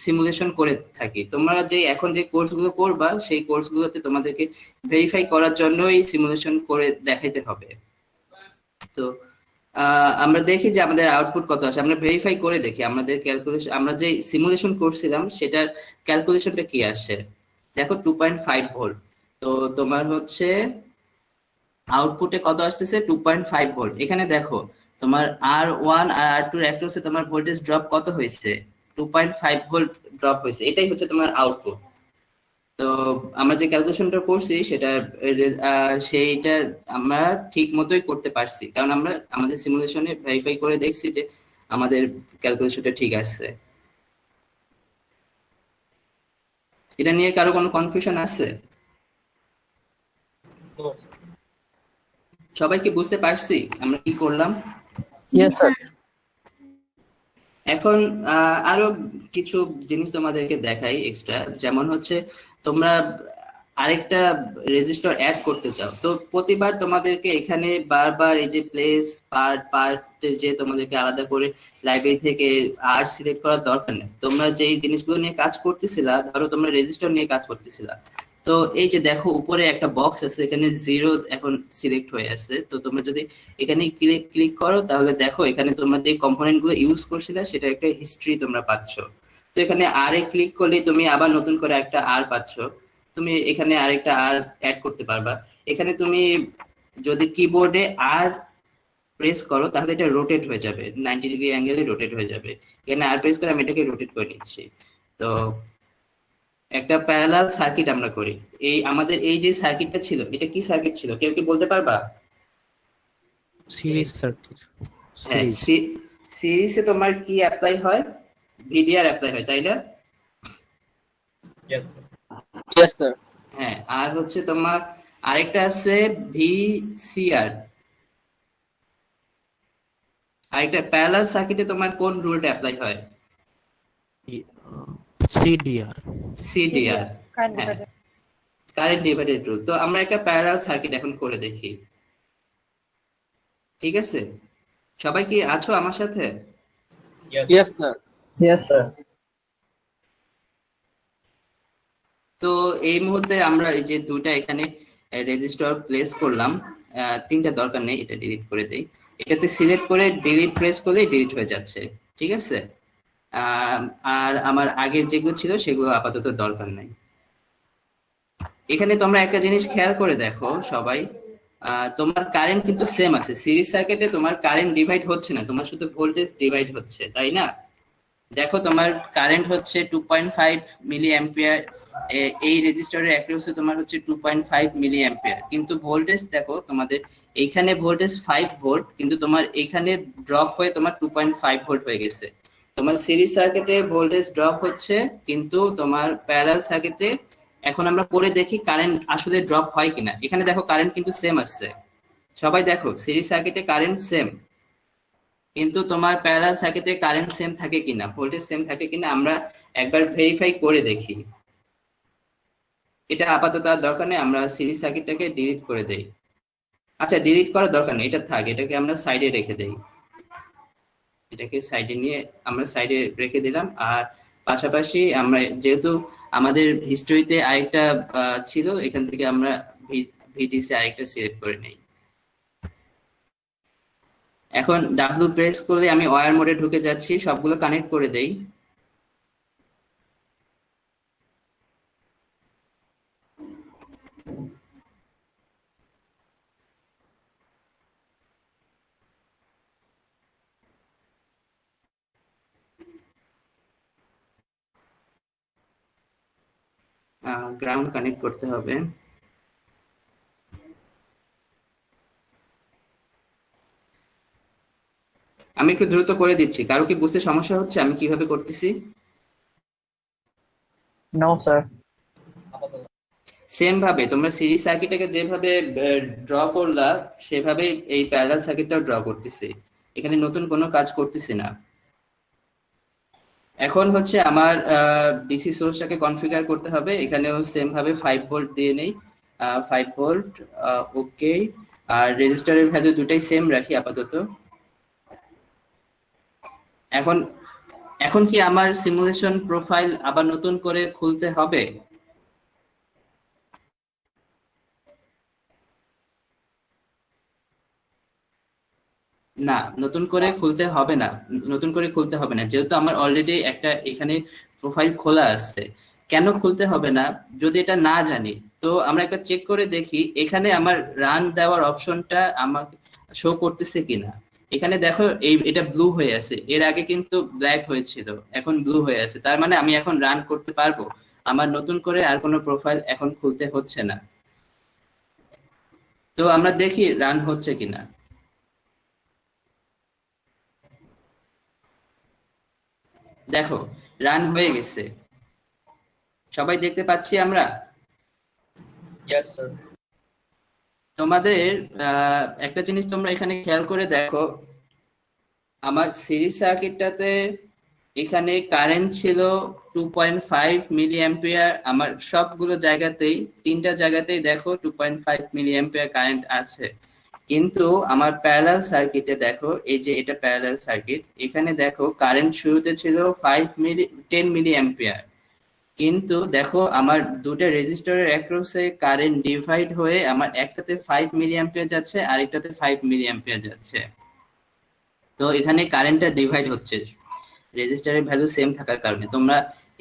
সিমুলেশন করে থাকি। তোমরা যে এখন যে কোর্সগুলো করবা সেই কোর্সগুলোতে তোমাদেরকে ভেরিফাই করার জন্যই সিমুলেশন করে দেখাইতে হবে। তো আমরা দেখি যে আমাদের আউটপুট কত আসে, আমরা ভেরিফাই করে দেখি আমাদের ক্যালকুলেশন, আমরা যে সিমুলেশন করছিলাম সেটার ক্যালকুলেশনটা কি আসে। দেখো 2.5 ভোল্ট, তো তোমার হচ্ছে আউটপুটে কত আসতেছে 2.5 ভোল্ট। এখানে দেখো তোমার R1 আর R2 এর অ্যাক্রসে তোমার ভোল্টেজ ড্রপ কত হয়েছে? 2.5 ভোল্ট ড্রপ হয়েছে, এটাই হচ্ছে তোমার আউটপুট। তো আমরা যে ক্যালকুলেশনটা করছি সেটা সেইটা আমরা ঠিক মতোই করতে পারছি, কারণ আমরা আমাদের সিমুলেশনে ভেরিফাই করে দেখছি যে আমাদের ক্যালকুলেশনটা ঠিক আছে। এটা নিয়ে কারো কোনো কনফিউশন আছে? সবাই কি বুঝতে পারছি আমরা কি করলাম? এখন আরো কিছু জিনিস তোমাদেরকে দেখাই এক্সট্রা, যেমন হচ্ছে তোমরা আরেকটা রেজিস্টার অ্যাড করতে চাও, তো প্রতিবার তোমাদেরকে এখানে বারবার এই যে প্লেস পার্ট যে তোমাদেরকে আলাদা করে লাইব্রেরি থেকে আর সিলেক্ট করার দরকার নেই। তোমরা যে জিনিসগুলো নিয়ে কাজ করতেছিলা, ধরো তোমরা রেজিস্টার নিয়ে কাজ করতেছিলা, তো এই যে দেখো উপরে একটা বক্স আছে, এখানে 0 এখন সিলেক্ট হয়ে আছে। তো তোমরা যদি এখানে ক্লিক করো তাহলে দেখো এখানে তোমরা যে কম্পোনেন্ট গুলো ইউজ করছিলে সেটা একটা হিস্ট্রি তোমরা পাচ্ছ। তো এখানে আর এ ক্লিক করলে তুমি আবার নতুন করে একটা আর পাচ্ছ, তুমি এখানে আরেকটা আর অ্যাড করতে পারবা। এখানে তুমি যদি কিবোর্ডে আর প্রেস করো তাহলে এটা রোটেট হয়ে যাবে, 90 ডিগ্রি অ্যাঙ্গেলে রোটেট হয়ে যাবে। এখানে আর প্রেস করে আমি এটাকে রোটেট করে নিচ্ছি। তো একটা প্যারালাল সার্কিট আমরা করি। আমাদের এই যে সার্কিটটা ছিল, এটা কি সার্কিট ছিল কেউ কি বলতে পারবা? Series circuit. হ্যাঁ, সিরিজ। সিরিজে তোমার কি অ্যাপ্লাই হয়? ভিডিআর অ্যাপ্লাই হয়, তাই না? Yes, sir. হ্যাঁ, আর হচ্ছে তোমার আরেকটা আছে ভিসিআর। আরেকটা প্যারালাল সার্কিটে তোমার কোন রুলটা অ্যাপ্লাই হয়? সিডিআর। সিডিআর, হ্যাঁ, কারেন্ট ডিভাইডেড রুল। তো আমরা একটা প্যারালাল সার্কিট এখন করে দেখি, ঠিক আছে? সবাই কি আছো আমার সাথে? Yes, sir. Yes, sir. তো এই মুহূর্তে আমরা এই যে দুইটা এখানে রেজিস্টার প্লেস করলাম, তিনটা দরকার নেই, এটা ডিলিট করে দেই। এটাতে সিলেক্ট করে ডিলিট প্রেস করলেই ডিলিট হয়ে যাচ্ছে, ঠিক আছে? আর আমার আগের যেগুলো ছিল সেগুলো আপাতত দরকার নাই। এখানে তোমরা একটা জিনিস খেয়াল করে দেখো সবাই, তোমার কারেন্ট কিন্তু সেম আছে। সিরিজ সার্কিটে তোমার কারেন্ট ডিভাইড হচ্ছে না, তোমার শুধু ভোল্টেজ ডিভাইড হচ্ছে, তাই না? দেখো তোমার কারেন্ট হচ্ছে 2.5 মিলি অ্যাম্পিয়ার, এই রেজিস্টারের অ্যাক্রসে তোমার হচ্ছে 2.5 মিলি অ্যাম্পিয়ার, কিন্তু ভোল্টেজ দেখো তোমাদের এইখানে ভোল্টেজ 5 ভোল্ট, কিন্তু তোমার এইখানে ড্রপ হয়ে তোমার 2.5 ভোল্ট হয়ে গেছে। তোমার সিরিজ সার্কিটে ভোল্টেজ ড্রপ হচ্ছে, কিন্তু তোমার প্যারালাল সার্কিটে এখন আমরা পরে দেখি কারেন্ট আসলে ড্রপ হয় কিনা। এখানে দেখো কারেন্ট কিন্তু সেম আসছে, সবাই দেখো সিরিজ সার্কিটে কারেন্ট সেম, কিন্তু তোমার প্যারালাল সার্কিটে কারেন্ট সেম থাকে কিনা, ভোল্টেজ সেম থাকে কিনা আমরা একবার ভেরিফাই করে দেখি। এটা আপাতত আর দরকার নেই, আমরা সিরিজ সার্কিটটাকে ডিলিট করে দেই। আচ্ছা, ডিলিট করার দরকার নেই, এটা থাক, এটাকে আমরা সাইডে রেখে দেই। এটাকে সাইডে নিয়ে আমরা সাইডে রেখে দিলাম। আর পাশাপাশি আমরা যেহেতু আমাদের হিস্টরিতে আরেকটা ছিল, এখান থেকে আমরা ভিডিসি আরেকটা সিলেক্ট করে নেই। এখন ডাব্লিউ প্রেস করলে আমি ওয়্যার মোডে ঢুকে যাচ্ছি, সবগুলো কানেক্ট করে দেই। গ্রাউন্ড কানেক্ট করতে হবে। আমি একটু দ্রুত করে দিচ্ছি, কারো কি বুঝতে সমস্যা হচ্ছে আমি কিভাবে করতেছি? No, sir. সেম ভাবে তোমরা সিরিজ সার্কিটটাকে যেভাবে ড্র করলা সেভাবে এই প্যারালাল সার্কিটটাও ড্র করতেছি, এখানে নতুন কোনো কাজ করতেছি না। এখন হচ্ছে আমার ডিসি সোর্সটাকে কনফিগার করতে হবে, এখানেও সেম ভাবে 5 ভোল্ট দিয়ে নেই, 5 ভোল্ট, ওকে। আর রেজিস্টারের ভ্যালু দুটাই সেম রাখি আপাতত। এখন এখন কি আমার সিমুলেশন প্রোফাইল আবার নতুন করে খুলতে হবে? না, নতুন করে খুলতে হবে না, নতুন করে খুলতে হবে না, যেহেতু আমার অলরেডি একটা এখানে প্রোফাইল খোলা আছে। কেন খুলতে হবে না? যদি এটা না জানি তো আমরা একটা চেক করে দেখি এখানে আমার রান দেওয়ার অপশনটা আমাকে শো করতেছে কিনা। এখানে দেখো এটা ব্লু হয়ে আছে, এর আগে কিন্তু ব্ল্যাক হয়েছিল, এখন ব্লু হয়ে আছে, তার মানে আমি এখন রান করতে পারবো, আমার নতুন করে আর কোনো প্রোফাইল এখন খুলতে হচ্ছে না। তো আমরা দেখি রান হচ্ছে কিনা। দেখো রান হয়ে গেছে, সবাই দেখতে পাচ্ছি আমরা। Yes, sir. তোমাদের একটা জিনিস তোমরা এখানে খেয়াল করে দেখো, আমার সিরিজ সার্কিটটাতে এখানে কারেন্ট ছিল 2.5 মিলি অ্যাম্পিয়ার, আমার সবগুলো জায়গাতেই তিনটা জায়গাতেই দেখো 2.5 মিলি অ্যাম্পিয়ার কারেন্ট আছে। কিন্তু আমার প্যারালাল সার্কিটে দেখো, এই যে এটা প্যারালাল সার্কিট, এখানে দেখো কারেন্ট শুরুতে ছিল 10 মিলি অ্যাম্পিয়ার, কিন্তু দেখো আমার দুটো রেজিস্টারের অ্যাক্রসে কারেন্ট ডিভাইড হয়ে আমার একটাতে 5 মিলি অ্যাম্পিয়ার যাচ্ছে আর একটাতে 5 মিলি অ্যাম্পিয়ার যাচ্ছে। তো এখানে কারেন্টটা ডিভাইড হচ্ছে রেজিস্টারের ভ্যালু সেম থাকার কারণে। তোমরা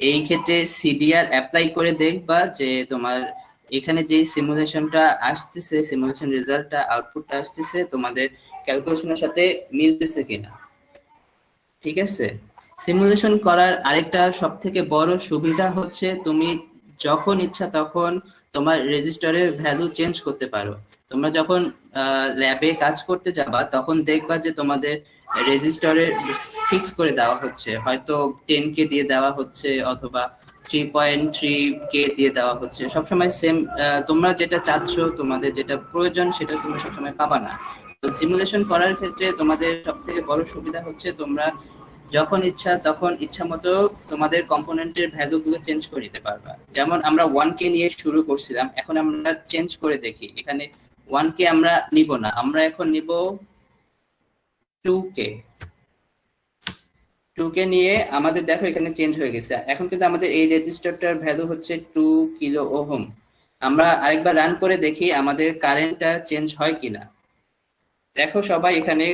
এই ক্ষেত্রে সিডিআর অ্যাপ্লাই করে দেখবা যে তোমার এখানে যে সিমুলেশনটা আসতেছে, সিমুলেশন রেজাল্টটা আউটপুটটা আসতেছে তোমাদের ক্যালকুলেশনের সাথে মিলতেছে কিনা। ঠিক আছে, সিমুলেশন করার আরেকটা সব থেকে বড় সুবিধা হচ্ছে তুমি যখন ইচ্ছা তখন তোমার রেজিস্টারের ভ্যালু চেঞ্জ করতে পারো। তোমরা যখন ল্যাবে কাজ করতে যাবা তখন দেখবা যে তোমাদের রেজিস্টারে ফিক্স করে দেওয়া হচ্ছে, হয়তো 10K দিয়ে দেওয়া হচ্ছে অথবা 3.3K দিয়ে দেওয়া হচ্ছে, সবসময় সেম। তোমরা যেটা চাচ্ছ, তোমাদের যেটা প্রয়োজন সেটা তোমরা সবসময় পাবা না। তো সিমুলেশন করার ক্ষেত্রে তোমাদের সব থেকে বড় সুবিধা হচ্ছে তোমরা যখন ইচ্ছা তখন ইচ্ছা মতো তোমাদের কম্পোনেন্টের ভ্যালু গুলো চেঞ্জ করে দিতে পারবা। যেমন আমরা 1K নিয়ে শুরু করছিলাম, এখন আমরা চেঞ্জ করে দেখি, এখানে 1K আমরা নিব না, আমরা এখন নিব 2K। 2K নিয়ে আমাদের দেখো এখানে চেঞ্জ হয়ে গেছে। এখন কিন্তু আমাদের এই রেজিস্টারটার ভ্যালু হচ্ছে 2 কিলো ওহম। আমরা আরেকবার রান করে দেখি আমাদের কারেন্টটা চেঞ্জ হয় কিনা। দেখো সবাই এখানে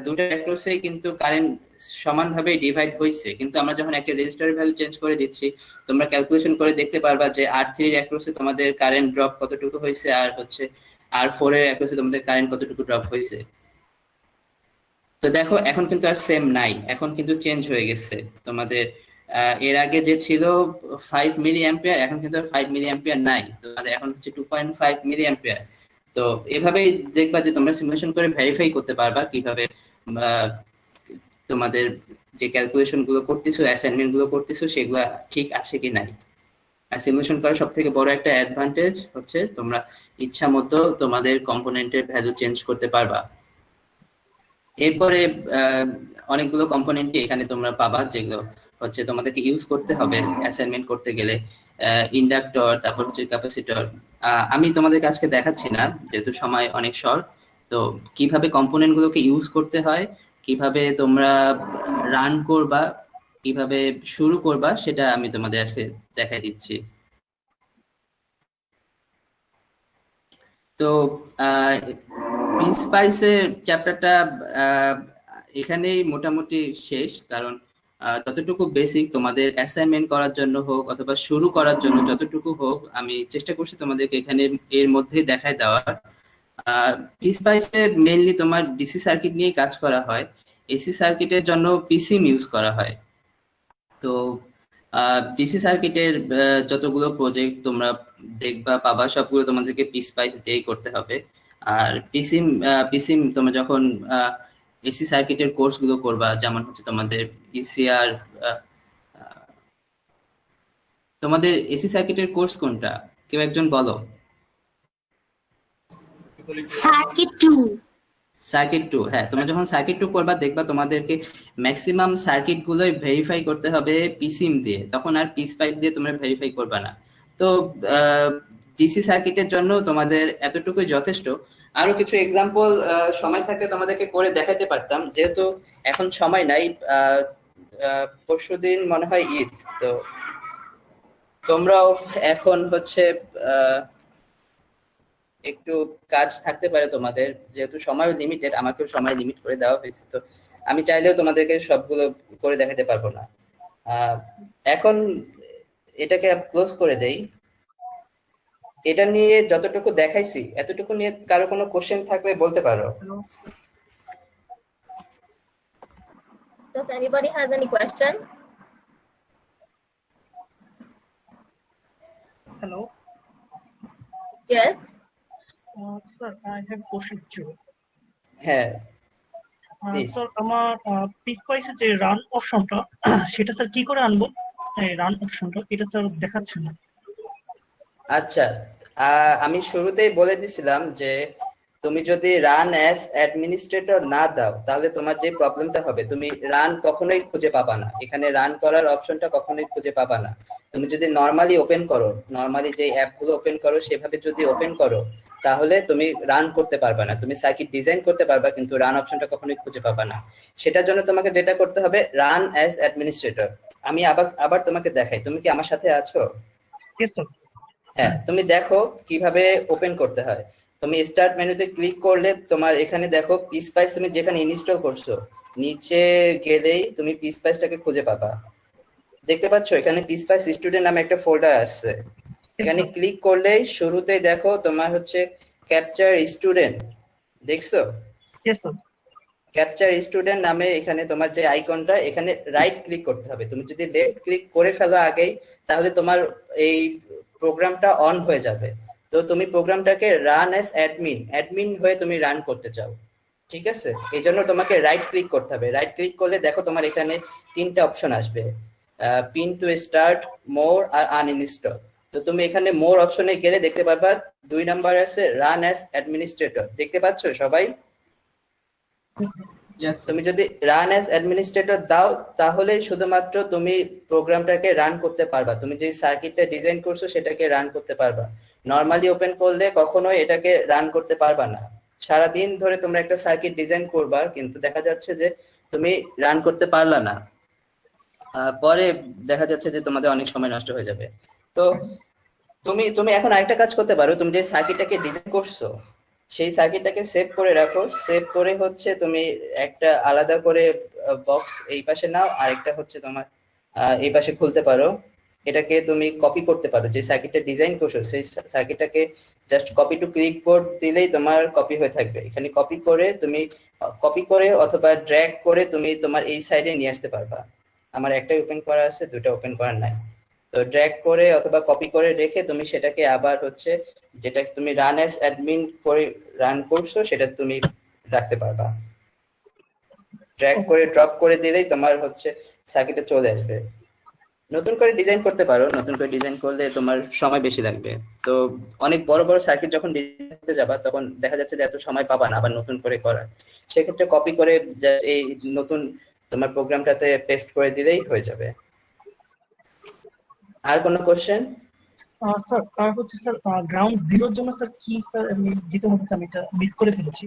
দুটো অ্যাক্রোসে কিন্তু কারেন্ট সমানভাবে ডিভাইড হয়েছে, কিন্তু আমরা যখন একটা রেজিস্টারের ভ্যালু চেঞ্জ করে দিচ্ছি তোমরা ক্যালকুলেশন করে দেখতে পারবা যে R3 এর অ্যাক্রোসে তোমাদের কারেন্ট ড্রপ কতটুকু হয়েছে আর হচ্ছে R4 এর অ্যাক্রোসে তোমাদের কারেন্ট কতটুকু ড্রপ হয়েছে। তো দেখো এখন কিন্তু আর সেম নাই, এখন কিন্তু চেঞ্জ হয়ে গেছে। তোমাদের এর আগে যে ছিল 5 মিলি অ্যাম্পিয়ার, এখন কিন্তু আর 5 মিলি অ্যাম্পিয়ার নাই, তোমাদের এখন হচ্ছে 2.5 মিলি অ্যাম্পিয়ার। তো এভাবেই দেখবা যে তোমরা সিমুলেশন করে ভেরিফাই করতে পারবা কিভাবে তোমাদের যে ক্যালকুলেশন গুলো করতেছো, অ্যাসাইনমেন্ট গুলো করতেছো সেগুলো ঠিক আছে কি নাই। আর সিমুলেশন করার সব থেকে বড় একটা অ্যাডভান্টেজ হচ্ছে তোমরা ইচ্ছা মতো তোমাদের কম্পোনেন্টের ভ্যালু চেঞ্জ করতে পারবা। এরপরে অনেকগুলো কম্পোনেন্টই এখানে তোমরা পাবা যেগুলো হচ্ছে তোমাদেরকে ইউজ করতে হবে অ্যাসাইনমেন্ট করতে গেলে। ইন্ডাক্টর, তারপর হচ্ছে ক্যাপাসিটর। আমি তোমাদের আজকে দেখাচ্ছি না যেহেতু সময় অনেক শর্ট। তো কিভাবে কম্পোনেন্ট গুলোকে ইউজ করতে হয়, কিভাবে তোমরা রান করবা, কিভাবে শুরু করবা সেটা আমি তোমাদের আজকে দেখাই দিচ্ছি। তো পিসপাইসের চ্যাপ্টারটা এখানেই মোটামুটি শেষ, কারণ ততটুকু বেসিক তোমাদের অ্যাসাইনমেন্ট করার জন্য হোক অথবা শুরু করার জন্য যতটুকু হোক আমি চেষ্টা করছি তোমাদেরকে এখানে এর মধ্যেই দেখায় দেওয়ার। পিসপাইসে মেইনলি তোমার ডিসি সার্কিট নিয়ে কাজ করা হয়, এসি সার্কিটের জন্য পিসিম ইউজ করা হয়। তো ডিসি সার্কিটের যতগুলো প্রজেক্ট তোমরা দেখবা পাবা সবগুলো তোমাদেরকে পিসপাইস দিয়েই করতে হবে। আর পিসিম তোমরা যখন এসি সার্কিটের কোর্স গুলো করবা, যেমন হচ্ছে তোমাদের ইসিআর, তোমাদের এসি সার্কিটের কোর্স কোনটা কেউ একজন বলো? সার্কিট 2। সার্কিট 2, হ্যাঁ। তোমরা যখন সার্কিট 2 করবা দেখবা তোমাদেরকে ম্যাক্সিমাম সার্কিট গুলোই ভেরিফাই করতে হবে পিসিম দিয়ে, তখন আর পিসপাইস দিয়ে তোমরা ভেরিফাই করবা না। তো ডিসি সার্কিটের জন্য তোমাদের এতটুকুই যথেষ্ট। আরো কিছু এক্সাম্পল সময় থাকলে তোমাদেরকে করে দেখাতে পারতাম, যেহেতু এখন সময় নাই। পরশুদিন মনে হয় ঈদ, তো তোমরাও এখন হচ্ছে একটু কাজ থাকতে পারে তোমাদের, যেহেতু সময় লিমিটেড, আমাকেও সময় লিমিট করে দেওয়া হয়েছে। তো আমি চাইলেও তোমাদেরকে সবগুলো করে দেখাতে পারবো না। এখন এটাকে ক্লোজ করে দেই। এটা নিয়ে যতটুকু দেখাইছি এতটুকু নিয়ে কারো কোনো কোশ্চেন থাকলে বলতে পারো। Does anybody has any question? Hello. Yes. Sir, I have a question too. হ্যাঁ, please. Sir, আমার পিসপাইসে যে রান অপশনটা সেটা স্যার কি করে আনবো? এই রান অপশনটা এটা স্যার দেখাচ্ছে না। আচ্ছা, আমি শুরুতেই বলে দিছিলাম যে তুমি যদি রান অ্যাজ অ্যাডমিনিস্ট্রেটর না দাও তাহলে তোমার যে প্রবলেমটা হবে, তুমি রান কখনোই খুঁজে পাবা না, এখানে রান করার অপশনটা কখনোই খুঁজে পাবা না। তুমি যদি নর্মালি ওপেন করো, নর্মালি যে অ্যাপগুলো ওপেন করো সেভাবে যদি ওপেন করো তাহলে তুমি রান করতে পারবা না। তুমি সার্কিট ডিজাইন করতে পারবা কিন্তু রান অপশনটা কখনোই খুঁজে পাবা না। সেটার জন্য তোমাকে যেটা করতে হবে রান অ্যাজ অ্যাডমিনিস্ট্রেটর। আমি আবার তোমাকে দেখাই, তুমি কি আমার সাথে আছো? Yes sir. হ্যাঁ, তুমি দেখো কিভাবে ওপেন করতে হয়। তুমি স্টার্ট মেনুতে ক্লিক করলে তোমার এখানে দেখো পিসপাইস তুমি যেখানে ইনস্টল করছো নিচে গেলেই তুমি পিসপাইসটাকে খুঁজে পাবা। দেখতে পাচ্ছ এখানে পিসপাইস স্টুডেন্ট নামে একটা ফোল্ডার আসছে। এখানে ক্লিক করলেই শুরুতেই দেখো তোমার হচ্ছে ক্যাপচার স্টুডেন্ট, দেখছো? Yes sir. ক্যাপচার স্টুডেন্ট নামে এখানে তোমার যে আইকনটা, এখানে রাইট ক্লিক করতে হবে। তুমি যদি লেফট ক্লিক করে ফেলো আগেই, তাহলে তোমার এই প্রোগ্রামটা অন হয়ে যাবে। তো তুমি প্রোগ্রামটাকে রান অ্যাজ অ্যাডমিন হয়ে তুমি রান করতে চাও, ঠিক আছে? এই জন্য তোমাকে রাইট ক্লিক করতে হবে। রাইট ক্লিক করলে দেখো তোমার এখানে 3টা অপশন আসবে, পিন টু স্টার্ট, মোর আর আনইনস্টল। তো তুমি এখানে মোর অপশনে গেলে দেখতে পাবা 2 নাম্বার আছে রান অ্যাজ অ্যাডমিনিস্ট্রেটর, দেখতে পাচ্ছ সবাই? Yes, sir. তুমি যদি রান অ্যাজ অ্যাডমিনিস্ট্রেটর দাও, তাহলে শুধুমাত্র তুমি প্রোগ্রামটাকে রান করতে পারবা। তুমি যে সার্কিটটা ডিজাইন করছো সেটাকে রান করতে পারবা। নর্মালি ওপেন করলে কখনোই এটাকে রান করতে পারবা না। সারাদিন ধরে তোমরা একটা সার্কিট ডিজাইন করবা, কিন্তু দেখা যাচ্ছে যে তুমি রান করতে পারলা না। পরে দেখা যাচ্ছে যে তোমাদের অনেক সময় নষ্ট হয়ে যাবে। তো তুমি এখন আরেকটা কাজ করতে পারো। তুমি যে সার্কিটটাকে ডিজাইন করছো সেই সার্কিটটাকে সেভ করে রাখো। সেভ করে হচ্ছে তুমি একটা আলাদা করে বক্স এই পাশে নাও, আরেকটা হচ্ছে তোমার এই পাশে খুলতে পারো। এটাকে তুমি কপি করতে পারো। যে সার্কিটটা ডিজাইন করছো সেই সার্কিটটাকে just copy to clipboard দিলেই তোমার কপি হয়ে থাকবে। এখানে কপি করে অথবা ড্র্যাগ করে তুমি তোমার এই সাইডে নিয়ে আসতে পারবা। আমার একটাই ওপেন করা আছে, 2টা ওপেন করা নাই। তো ড্র্যাগ করে অথবা কপি করে রেখে তুমি সেটাকে আবার হচ্ছে যেটা তুমি রান অ্যাজ অ্যাডমিন করে রান করছো সেটা তুমি রাখতে পারবা। ড্র্যাগ করে ড্রপ করে দিলেই তোমার হচ্ছে সার্কিটে চলে আসবে। নতুন করে ডিজাইন করতে পারো। নতুন করে ডিজাইন করলে তোমার সময় বেশি লাগবে। তো অনেক বড় বড় সার্কিট যখন ডিজাইন করতে যাবা, তখন দেখা যাচ্ছে যে এত সময় পাবা না আবার নতুন করে করার। সেক্ষেত্রে কপি করে এই নতুন তোমার প্রোগ্রামটাতে পেস্ট করে দিলেই হয়ে যাবে। আর কোনো কোশ্চেন? স্যার আর হচ্ছে স্যার গ্রাউন্ড জিরোর জন্য স্যার কি স্যার আমি দিতে হবে, আমি এটা মিস করে ফেলেছি।